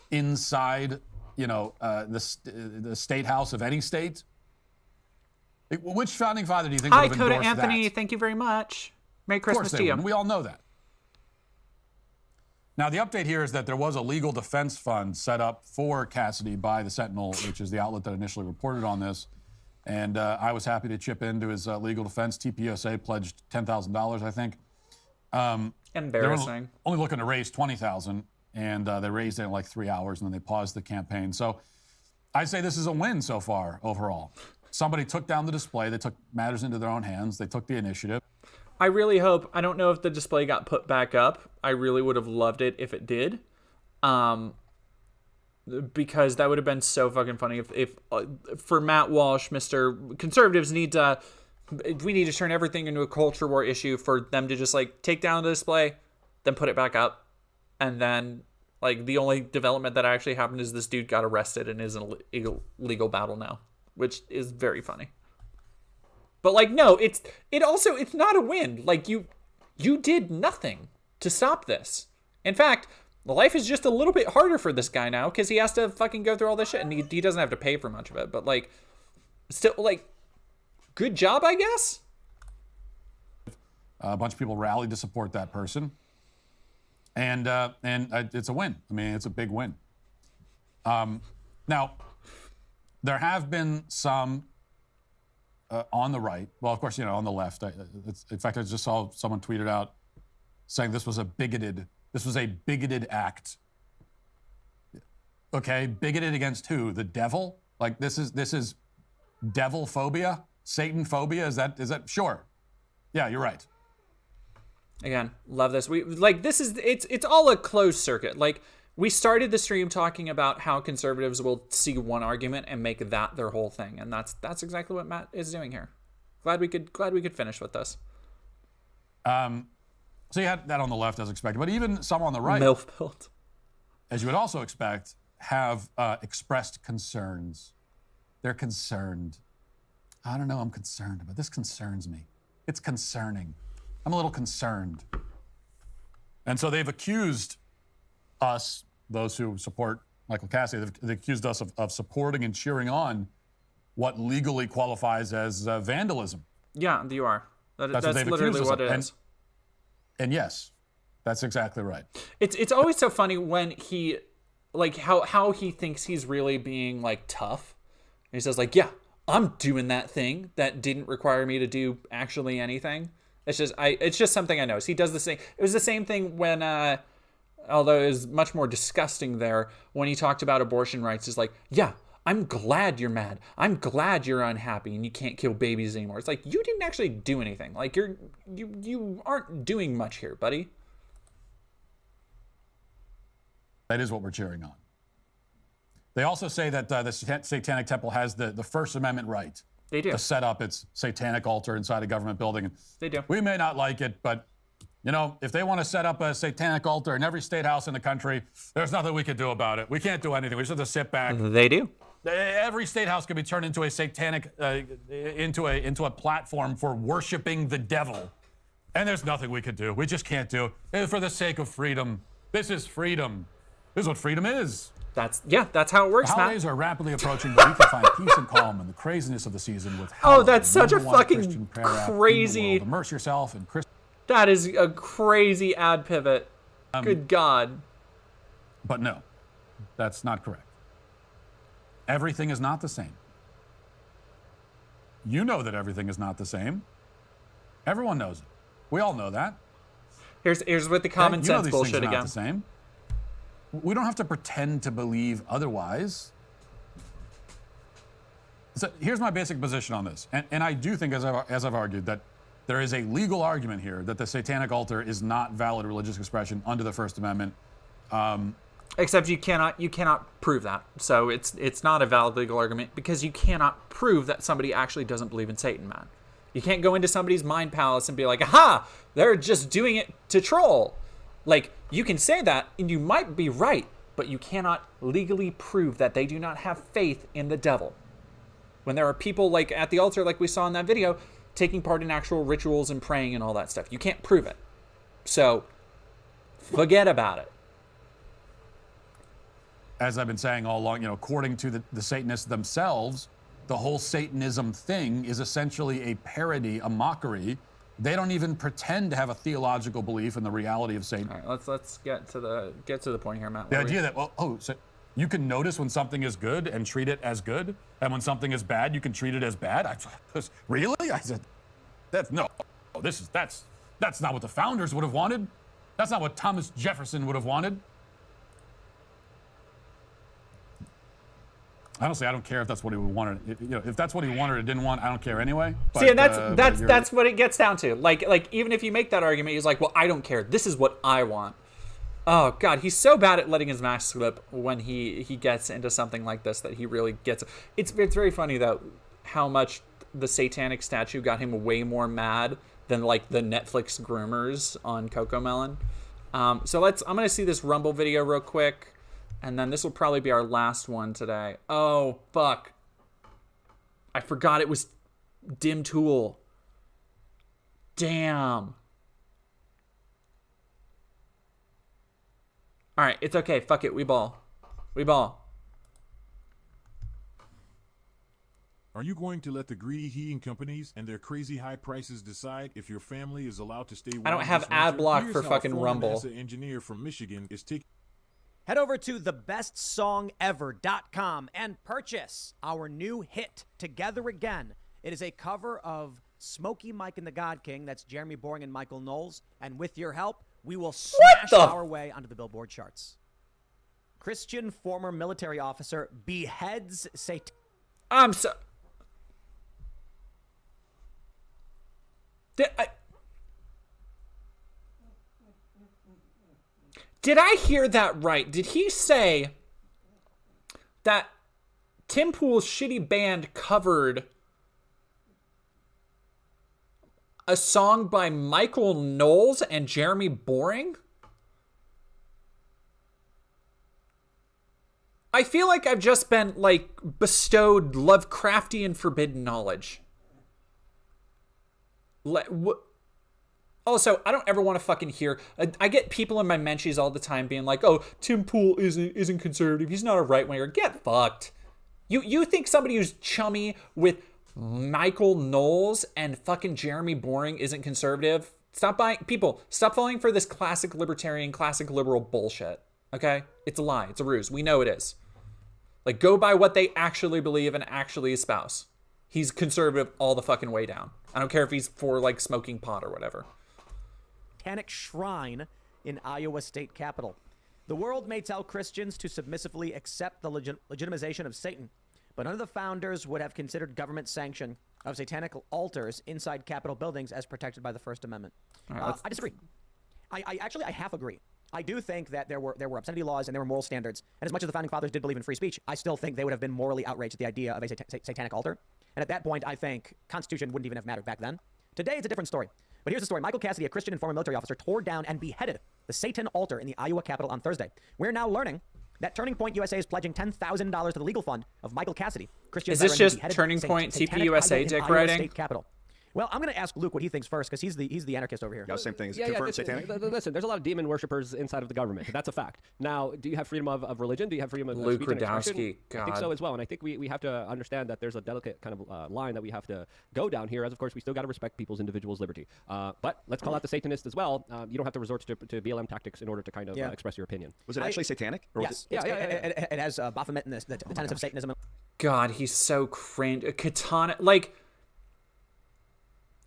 Inside, you know, the state house of any state? Which founding father do you think Hi, would have Coda endorsed Anthony, that? thank you very much. Merry Of course Christmas they to you. would. We all know that. Now, the update here is that there was a legal defense fund set up for Cassidy by the Sentinel, which is the outlet that initially reported on this. And I was happy to chip into his legal defense. TPUSA pledged $10,000, I think. Embarrassing. They're only looking to raise $20,000, and they raised it in like 3 hours, and then they paused the campaign. So I'd say this is a win so far overall. Somebody took down the display. They took matters into their own hands. They took the initiative. I really hope, I don't know if the display got put back up. I really would have loved it if it did. Because that would have been so fucking funny if for Matt Walsh, Mr. Conservatives we need to turn everything into a culture war issue for them to just like take down the display, then put it back up. And then like the only development that actually happened is this dude got arrested and is in a legal battle now, which is very funny. But like, no, it's not a win. Like you did nothing to stop this. In fact, life is just a little bit harder for this guy now because he has to fucking go through all this shit, and he doesn't have to pay for much of it. But like, still, like, good job, I guess. A bunch of people rallied to support that person, and it's a win. I mean, it's a big win. Now, there have been some. On the right, well, of course, you know, on the left. In fact, I just saw someone tweeted out saying this was a bigoted act. Okay, bigoted against who? The devil? Like this is devil phobia, Satan phobia. Is that sure? Yeah, you're right. Again, love this. It's all a closed circuit. Like, we started the stream talking about how conservatives will see one argument and make that their whole thing, and that's exactly what Matt is doing here. Glad we could finish with this. So you had that on the left as expected, but even some on the right, MILF built, as you would also expect, have expressed concerns. They're concerned. I don't know. I'm concerned, but this concerns me. It's concerning. I'm a little concerned, and so they've accused us, those who support Michael Cassidy, they've accused us of supporting and cheering on what legally qualifies as vandalism. Yeah, you are. That's what they've literally accused us what of. it is. And yes, that's exactly right. It's always so funny when he, like, how he thinks he's really being like tough. And he says like, yeah, I'm doing that thing that didn't require me to do actually anything. It's just something I noticed. He does the same. It was the same thing when, although it was much more disgusting there, when he talked about abortion rights. Is like, yeah, I'm glad you're mad. I'm glad you're unhappy and you can't kill babies anymore. It's like, you didn't actually do anything. Like, you aren't doing much here, buddy. That is what we're cheering on. They also say that the Satanic Temple has the First Amendment right They do. to set up its satanic altar inside a government building. They do. We may not like it, but, you know, if they want to set up a satanic altar in every state house in the country, there's nothing we can do about it. We can't do anything. We just have to sit back. They do. Every state house can be turned into a satanic, into a platform for worshiping the devil. And there's nothing we could do. We just can't do it for the sake of freedom. This is freedom. This is what freedom is. That's how it works, the Matt. holidays are rapidly approaching, but we can find peace and calm in the craziness of the season with Oh, that's such a number one fucking Christian prayer app in the crazy. world. Immerse yourself in Christ. That is a crazy ad pivot. Good God. But no, that's not correct. Everything is not the same. You know that everything is not the same. Everyone knows it. We all know that. Here's with the common You know sense these bullshit things are again. not the same. We don't have to pretend to believe otherwise. So here's my basic position on this. And I do think, as I've argued, that there is a legal argument here that the satanic altar is not valid religious expression under the First Amendment. Except you cannot prove that. So it's not a valid legal argument because you cannot prove that somebody actually doesn't believe in Satan, man. You can't go into somebody's mind palace and be like, aha, they're just doing it to troll. Like, you can say that, and you might be right, but you cannot legally prove that they do not have faith in the devil. When there are people, like, at the altar, like we saw in that video, taking part in actual rituals and praying and all that stuff. You can't prove it. So, forget about it. As I've been saying all along, according to the Satanists themselves, the whole Satanism thing is essentially a parody, a mockery. They don't even pretend to have a theological belief in the reality of Satan. All right, let's get to the point here, Matt. The idea that so you can notice when something is good and treat it as good, and when something is bad, you can treat it as bad. Really? I said, that's not what the founders would have wanted. That's not what Thomas Jefferson would have wanted. Honestly, I don't care if that's what he wanted. If that's what he wanted or didn't want, I don't care anyway. But, see, and that's what it gets down to. Like even if you make that argument, he's like, well, I don't care. This is what I want. Oh God, he's so bad at letting his mask slip when he gets into something like this that he really gets. It's very funny though how much the satanic statue got him way more mad than like the Netflix groomers on Cocomelon. So I'm gonna see this Rumble video real quick. And then this will probably be our last one today. Oh, fuck. I forgot it was Dim Tool. Damn. All right, it's okay. Fuck it. We ball. We ball. Are you going to let the greedy heating companies and their crazy high prices decide if your family is allowed to stay warm? I don't have ad block for fucking Rumble. NASA engineer from Michigan is taking. Head over to thebestsongever.com and purchase our new hit, Together Again. It is a cover of Smokey Mike and the God King. That's Jeremy Boring and Michael Knowles. And with your help, we will smash our way onto the Billboard charts. Christian former military officer beheads Satan. I'm so... Did I hear that right? Did he say that Tim Pool's shitty band covered a song by Michael Knowles and Jeremy Boring? I feel like I've just been, like, bestowed Lovecraftian forbidden knowledge. Also, I don't ever want to fucking hear. I get people in my mentions all the time being like, "Oh, Tim Pool isn't conservative. He's not a right winger." Get fucked. You think somebody who's chummy with Michael Knowles and fucking Jeremy Boring isn't conservative? Stop falling for this classic libertarian, classic liberal bullshit. Okay, it's a lie. It's a ruse. We know it is. Like, go by what they actually believe and actually espouse. He's conservative all the fucking way down. I don't care if he's for like smoking pot or whatever. Satanic shrine in Iowa state capitol. The world may tell Christians to submissively accept the legitimization of Satan, but none of the founders would have considered government sanction of satanic altars inside Capitol buildings as protected by the First Amendment. Right, I disagree. I actually half agree. I do think that there were obscenity laws and there were moral standards. And as much as the founding fathers did believe in free speech, I still think they would have been morally outraged at the idea of a satanic altar. And at that point, I think Constitution wouldn't even have mattered back then. Today, it's a different story. But here's the story. Michael Cassidy, a Christian and former military officer, tore down and beheaded the Satan altar in the Iowa Capitol on Thursday. We're now learning that Turning Point USA is pledging $10,000 to the legal fund of Michael Cassidy. Christian is this just Turning Point TPUSA dick writing? State Capitol. Well, I'm going to ask Luke what he thinks first, because he's the anarchist over here. Yeah, same thing. Is Yeah, confirmed satanic? Listen, there's a lot of demon worshippers inside of the government. That's a fact. Now, do you have freedom of religion? Do you have freedom of Luke speech and Radowski, expression? God. I think so as well. And I think we have to understand that there's a delicate kind of line that we have to go down here, as of course we still got to respect people's individuals' liberty. But let's call out the Satanists as well. You don't have to resort to BLM tactics in order to kind of express your opinion. Was it actually satanic? Or Yes. was It has Baphomet and the tenets of Satanism. God, he's so cringe. A katana, like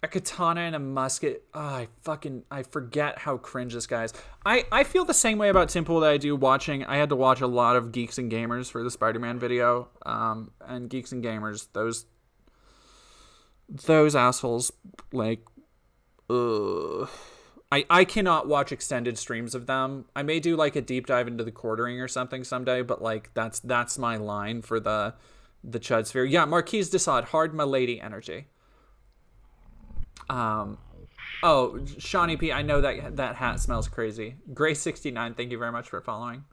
a katana and a musket. Oh, I forget how cringe this guy is. I feel the same way about Tim Pool that I do watching. I had to watch a lot of Geeks and Gamers for the Spider-Man video. And Geeks and Gamers, those assholes, like, I cannot watch extended streams of them. I may do like a deep dive into the quartering or something someday, but like that's my line for the Chud Sphere. Yeah, Marquise de Sade, hard my lady energy. Oh, Shawnee P, I know that hat smells crazy. Gray69, thank you very much for following.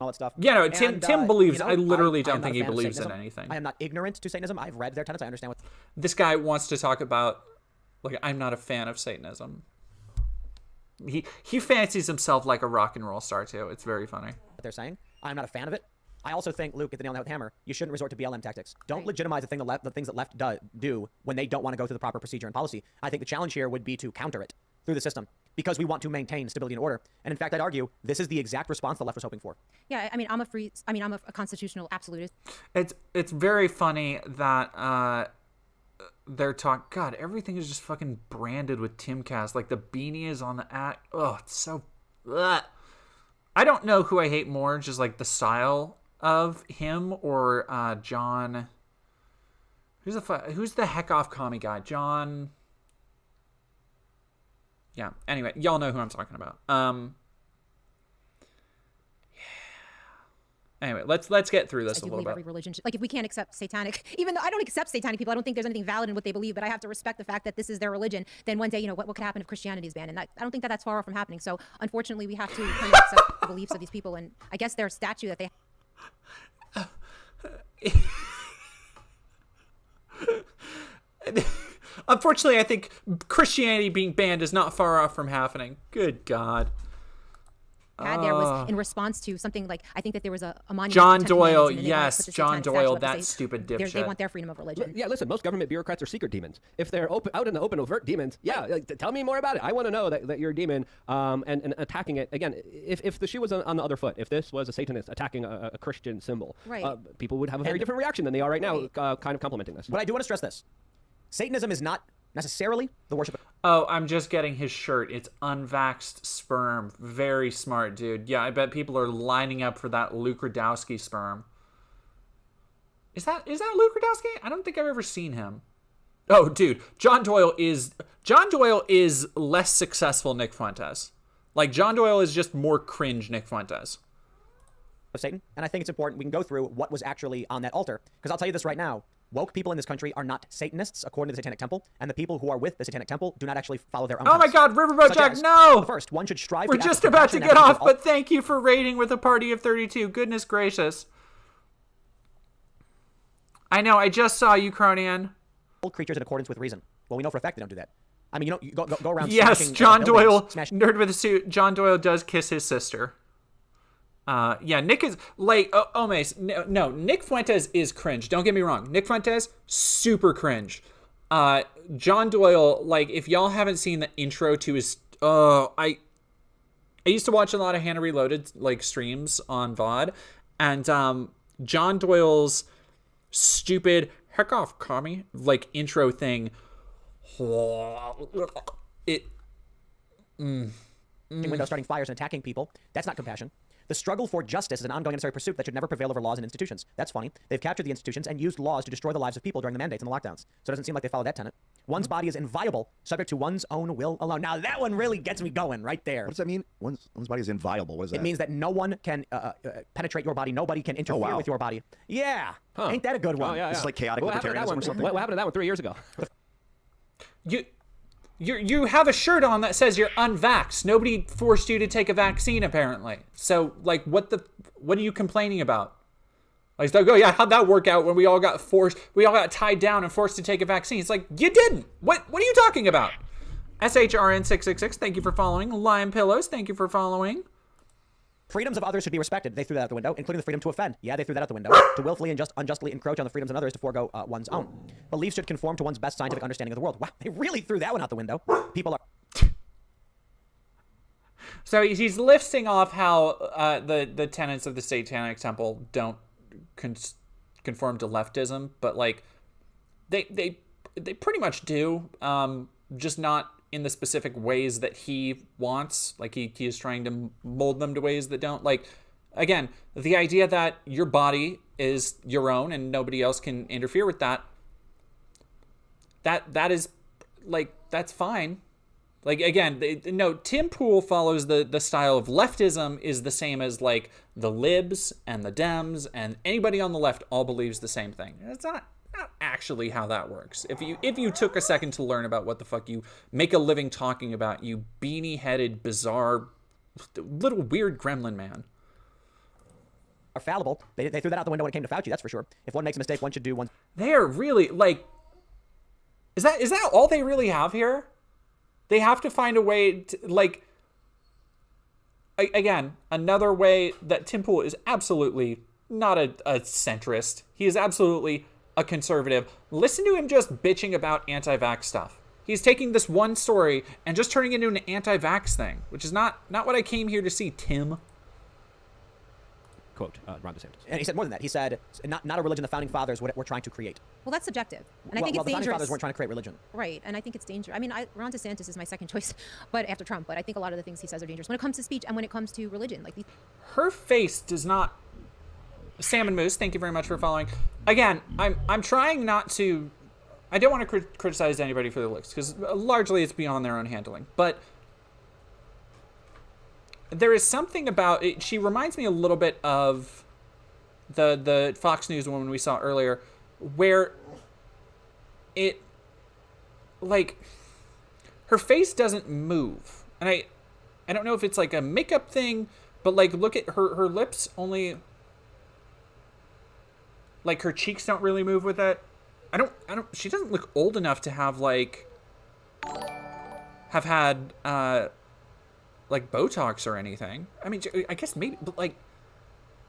All that stuff. Yeah, no, Tim believes. I literally don't think he believes in anything. I am not ignorant to Satanism. I've read their tenets. I understand what this guy wants to talk about. Like, I'm not a fan of Satanism. He fancies himself like a rock and roll star too. It's very funny. What they're saying. I'm not a fan of it. I also think, Luke, hit the nail on the head with the hammer. You shouldn't resort to BLM tactics. Don't legitimize the things that left do when they don't want to go through the proper procedure and policy. I think the challenge here would be to counter it through the system, because we want to maintain stability and order. And in fact, I'd argue this is the exact response the left was hoping for. Yeah, I mean, I'm a constitutional absolutist. It's very funny that they're talking. God, everything is just fucking branded with Timcast. Like the beanie is on the act. Oh, it's so. Ugh. I don't know who I hate more, just like the style of him or John. Who's the heck off commie guy? John. Yeah. Anyway, y'all know who I'm talking about. Anyway, let's get through this a little bit. Every religion, like if we can't accept satanic, even though I don't accept satanic people, I don't think there's anything valid in what they believe, but I have to respect the fact that this is their religion. Then one day, what could happen if Christianity is banned? And I don't think that that's far off from happening. So unfortunately, we have to kind of accept the beliefs of these people. And I guess their statue that they. Unfortunately, I think Christianity being banned is not far off from happening. Good God. There was in response to something like, I think that there was a monument. John Doyle, yes, John Doyle, that stupid dipshit. They want their freedom of religion. Yeah, listen, most government bureaucrats are secret demons. If they're out in the open, overt demons, yeah, like, tell me more about it. I want to know that you're a demon and attacking it. Again, if the shoe was on the other foot, if this was a Satanist attacking a Christian symbol, right. People would have a very different reaction than they are right now, kind of complimenting this. But I do want to stress this. Satanism is not necessarily the worship of... Oh, I'm just getting his shirt. It's unvaxxed sperm. Very smart, dude. Yeah, I bet people are lining up for that Luke Radowski sperm. Is that Luke Radowski? I don't think I've ever seen him. Oh, dude, John Doyle is less successful Nick Fuentes. Like, John Doyle is just more cringe Nick Fuentes. Of Satan, and I think it's important we can go through what was actually on that altar, because I'll tell you this right now. Woke people in this country are not Satanists, according to the Satanic Temple, and the people who are with the Satanic Temple do not actually follow their own Oh my God, Riverboat Jack, no! First, one should strive We're just about to get off, but thank you for raiding with a party of 32. Goodness gracious. I know, I just saw you, Cronian. All creatures in accordance with reason. Well, we know for a fact they don't do that. I mean, you go around yes, John Doyle, nerd with a suit, John Doyle does kiss his sister. Yeah, Nick is like, Mace. No, Nick Fuentes is cringe. Don't get me wrong. Nick Fuentes, super cringe. John Doyle, like, if y'all haven't seen the intro to his, I used to watch a lot of Hannah Reloaded, like, streams on VOD, and, John Doyle's stupid, heck off, commie, like intro thing. Windows starting fires and attacking people. That's not compassion. The struggle for justice is an ongoing necessary pursuit that should never prevail over laws and institutions. That's funny. They've captured the institutions and used laws to destroy the lives of people during the mandates and the lockdowns. So it doesn't seem like they follow that tenet. One's body is inviolable, subject to one's own will alone. Now that one really gets me going right there. What does that mean? One's body is inviolable. What is that? It means that no one can penetrate your body. Nobody can interfere with your body. Yeah. Ain't that a good one? Oh, yeah, This is like chaotic libertarianism or something? What happened to that one 3 years ago? You have a shirt on that says you're unvaxxed. Nobody forced you to take a vaccine, apparently. So, like, what are you complaining about? Like, oh yeah, how'd that work out when we all got tied down and forced to take a vaccine? It's like, you didn't. What are you talking about? SHRN666, thank you for following. Lime Pillows, thank you for following. Freedoms of others should be respected. They threw that out the window, including the freedom to offend. Yeah, they threw that out the window. To willfully and unjustly encroach on the freedoms of others to forego one's own. Beliefs should conform to one's best scientific understanding of the world. Wow, they really threw that one out the window. People are... So he's listing off how the tenets of the Satanic Temple don't conform to leftism, but like they pretty much do, just not in the specific ways that he wants. Like he is trying to mold them to ways that don't. Like, again, the idea that your body is your own and nobody else can interfere with that is like, that's fine. Like, again, no, Tim Pool follows the style of leftism is the same as like the libs and the Dems, and anybody on the left all believes the same thing. It's not actually how that works. If you took a second to learn about what the fuck you make a living talking about, you beanie-headed, bizarre, little weird gremlin man. Are fallible. They threw that out the window when it came to Fauci, that's for sure. If one makes a mistake, one should do one. They are really, like, is that all they really have here? They have to find a way to, like, again, another way that Tim Pool is absolutely not a centrist. He is absolutely a conservative. Listen to him just bitching about anti-vax stuff. He's taking this one story and just turning it into an anti-vax thing, which is not what I came here to see, Tim. Quote, Ron DeSantis. And he said more than that. He said, not a religion the founding fathers were trying to create. Well, that's subjective. And I think it's the founding dangerous. fathers weren't trying to create religion. Right, and I think it's dangerous. I mean, Ron DeSantis is my second choice, but after Trump. But I think a lot of the things he says are dangerous when it comes to speech and when it comes to religion. Like her face does not. Salmon Moose, thank you very much for following. Again, I'm trying not to. I don't want to criticize anybody for their looks because largely it's beyond their own handling. But there is something about it. She reminds me a little bit of the Fox News woman we saw earlier, where it, like, her face doesn't move. And I don't know if it's like a makeup thing, but like, look at her lips only, like, her cheeks don't really move with it. She doesn't look old enough to have like, have had, like Botox or anything. I mean, I guess maybe, but like,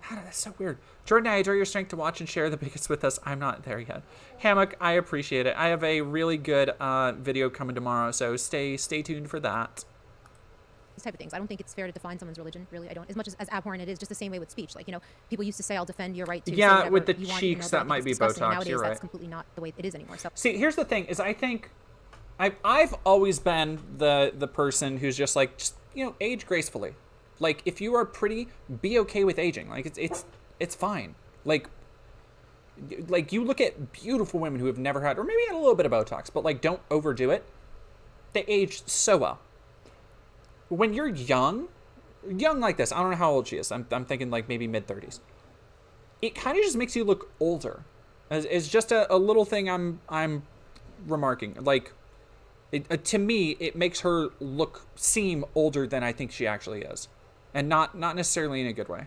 that's so weird. Jordan, I adore your strength to watch and share the biggest with us. I'm not there yet. Hammock, I appreciate it. I have a really good video coming tomorrow, so stay tuned for that. These type of things. I don't think it's fair to define someone's religion, really. I don't. As much as abhorrent it is, just the same way with speech. Like, people used to say, I'll defend your right to say whatever with the you want, cheeks, but that might be disgusting. Botox. Nowadays, you're right. That's completely not the way it is anymore. So see, here's the thing: is I think I've always been the person who's just like, age gracefully. Like, if you are pretty, be okay with aging. Like, it's fine. Like you look at beautiful women who have never had, or maybe had a little bit of Botox, but like, don't overdo it. They age so well. When you're young like this, I don't know how old she is. I'm thinking like maybe mid-30s. It kind of just makes you look older. It's just a little thing I'm remarking. Like, to me, it makes her seem older than I think she actually is, and not necessarily in a good way.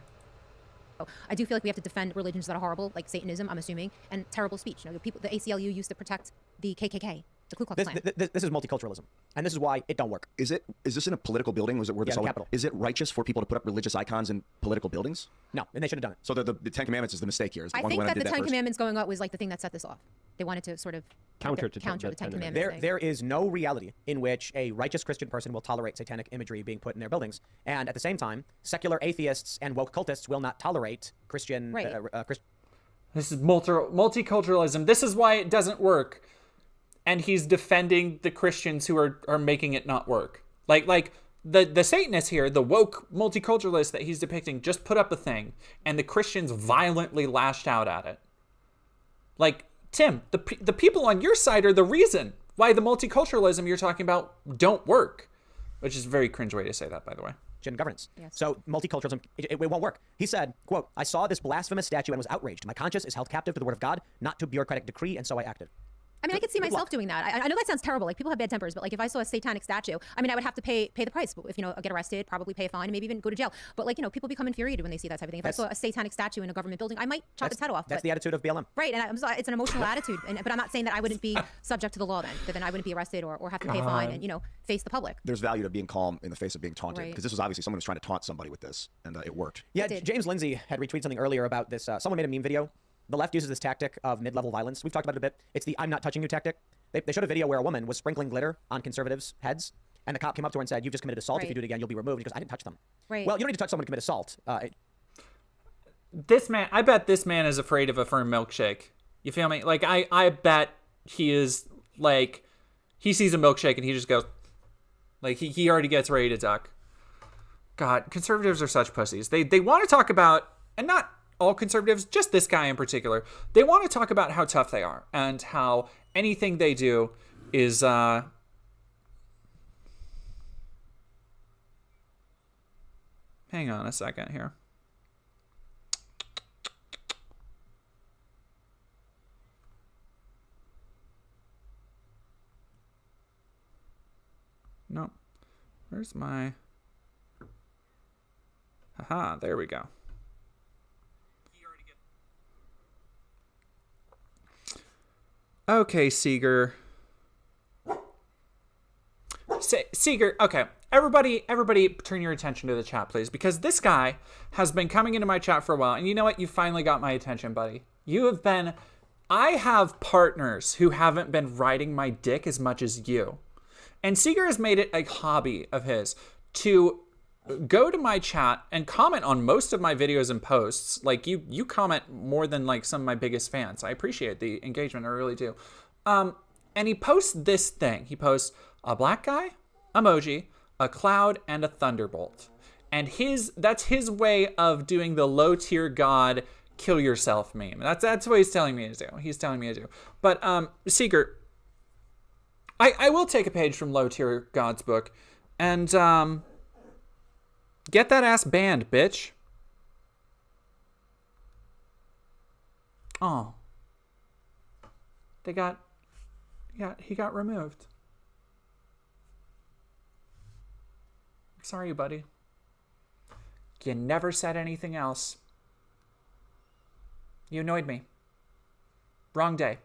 I do feel like we have to defend religions that are horrible, like Satanism, I'm assuming, and terrible speech. The ACLU used to protect the KKK, the Ku Klux Klan. This is multiculturalism, and this is why it don't work. Is this in a political building? Was it where this all Capitol? Is it righteous for people to put up religious icons in political buildings? No, and they should have done it. So the Ten Commandments is the mistake here. I think that the Ten Commandments going up was like the thing that set this off. They wanted to sort of counter the Ten Commandments. There is no reality in which a righteous Christian person will tolerate satanic imagery being put in their buildings, and at the same time, secular atheists and woke cultists will not tolerate Christian. Right. This is multiculturalism. This is why it doesn't work. And he's defending the Christians who are making it not work. Like the Satanists here, the woke multiculturalists that he's depicting, just put up a thing, and the Christians violently lashed out at it. Like, Tim, the people on your side are the reason why the multiculturalism you're talking about don't work. Which is a very cringe way to say that, by the way. Governance. So multiculturalism, it won't work. He said, quote, I saw this blasphemous statue and was outraged. My conscience is held captive to the word of God, not to bureaucratic decree, and so I acted. I mean, I could see myself doing that. I know that sounds terrible. Like, people have bad tempers, but like, if I saw a satanic statue, I mean, I would have to pay the price. If, I get arrested, probably pay a fine, and maybe even go to jail. But like, people become infuriated when they see that type of thing. If I saw a satanic statue in a government building, I might chop its head off. That's the attitude of BLM. Right, and I'm sorry, it's an emotional attitude. But I'm not saying that I wouldn't be subject to the law then. But then I wouldn't be arrested or have to pay a fine and, face the public. There's value to being calm in the face of being taunted. Right. Because this was obviously someone who's trying to taunt somebody with this, and it worked. Yeah, James Lindsay had retweeted something earlier about this. Someone made a meme video. The left uses this tactic of mid-level violence. We've talked about it a bit. It's the I'm not touching you tactic. They showed a video where a woman was sprinkling glitter on conservatives' heads, and the cop came up to her and said, you've just committed assault. If you do it again, you'll be removed. He goes, I didn't touch them. Right. Well, you don't need to touch someone to commit assault. This man, I bet this man is afraid of a firm milkshake. You feel me? Like, I bet he is, like, he sees a milkshake and he just goes, like, he already gets ready to duck. God, conservatives are such pussies. They want to talk about, and not all conservatives, just this guy in particular, they want to talk about how tough they are and how anything they do is hang on a second here. No. Where's my... Haha, there we go. Okay, Seeger. Seeger, okay. Everybody turn your attention to the chat, please, because this guy has been coming into my chat for a while, and you know what? You finally got my attention, buddy. You have been... I have partners who haven't been riding my dick as much as you. And Seeger has made it a hobby of his to go to my chat and comment on most of my videos and posts. Like, you comment more than, like, some of my biggest fans. I appreciate the engagement, I really do. And he posts this thing. He posts a black guy, emoji, a cloud, and a thunderbolt. And that's his way of doing the low-tier god kill yourself meme. That's what he's telling me to do. He's telling me to do. But, Seeger, I will take a page from low-tier god's book and, get that ass banned, bitch. Oh. He got removed. I'm sorry, buddy. You never said anything else. You annoyed me. Wrong day.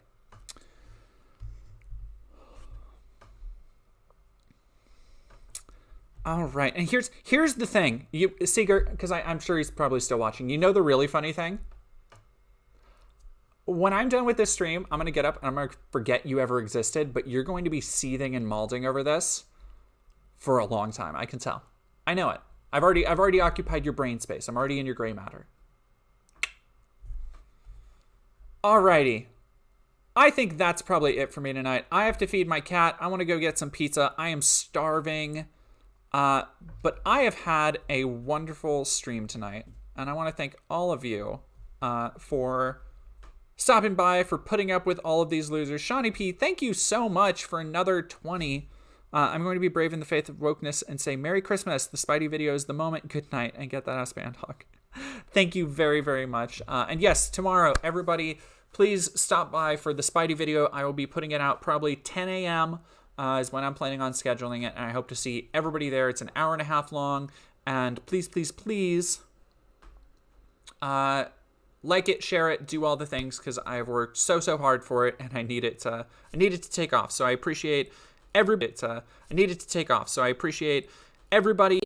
All right, and here's the thing, Seeger, because I'm sure he's probably still watching. You know the really funny thing? When I'm done with this stream, I'm gonna get up and I'm gonna forget you ever existed, but you're going to be seething and malding over this for a long time. I can tell. I know it. I've already occupied your brain space. I'm already in your gray matter. Alrighty. I think that's probably it for me tonight. I have to feed my cat. I want to go get some pizza. I am starving. But I have had a wonderful stream tonight, and I want to thank all of you for stopping by, for putting up with all of these losers. Shawnee P, thank you so much for another 20. I'm going to be brave in the faith of wokeness and say Merry Christmas. The Spidey video is the moment. Good night, and get that ass band hawk. Thank you very, very much. And yes, tomorrow, everybody, please stop by for the Spidey video. I will be putting it out probably 10 a.m. Is when I'm planning on scheduling it, and I hope to see everybody there. It's an hour and a half long, and please, please, please, like it, share it, do all the things, because I have worked so hard for it, and I need it to take off. So I appreciate everybody. I need it to take off. So I appreciate everybody.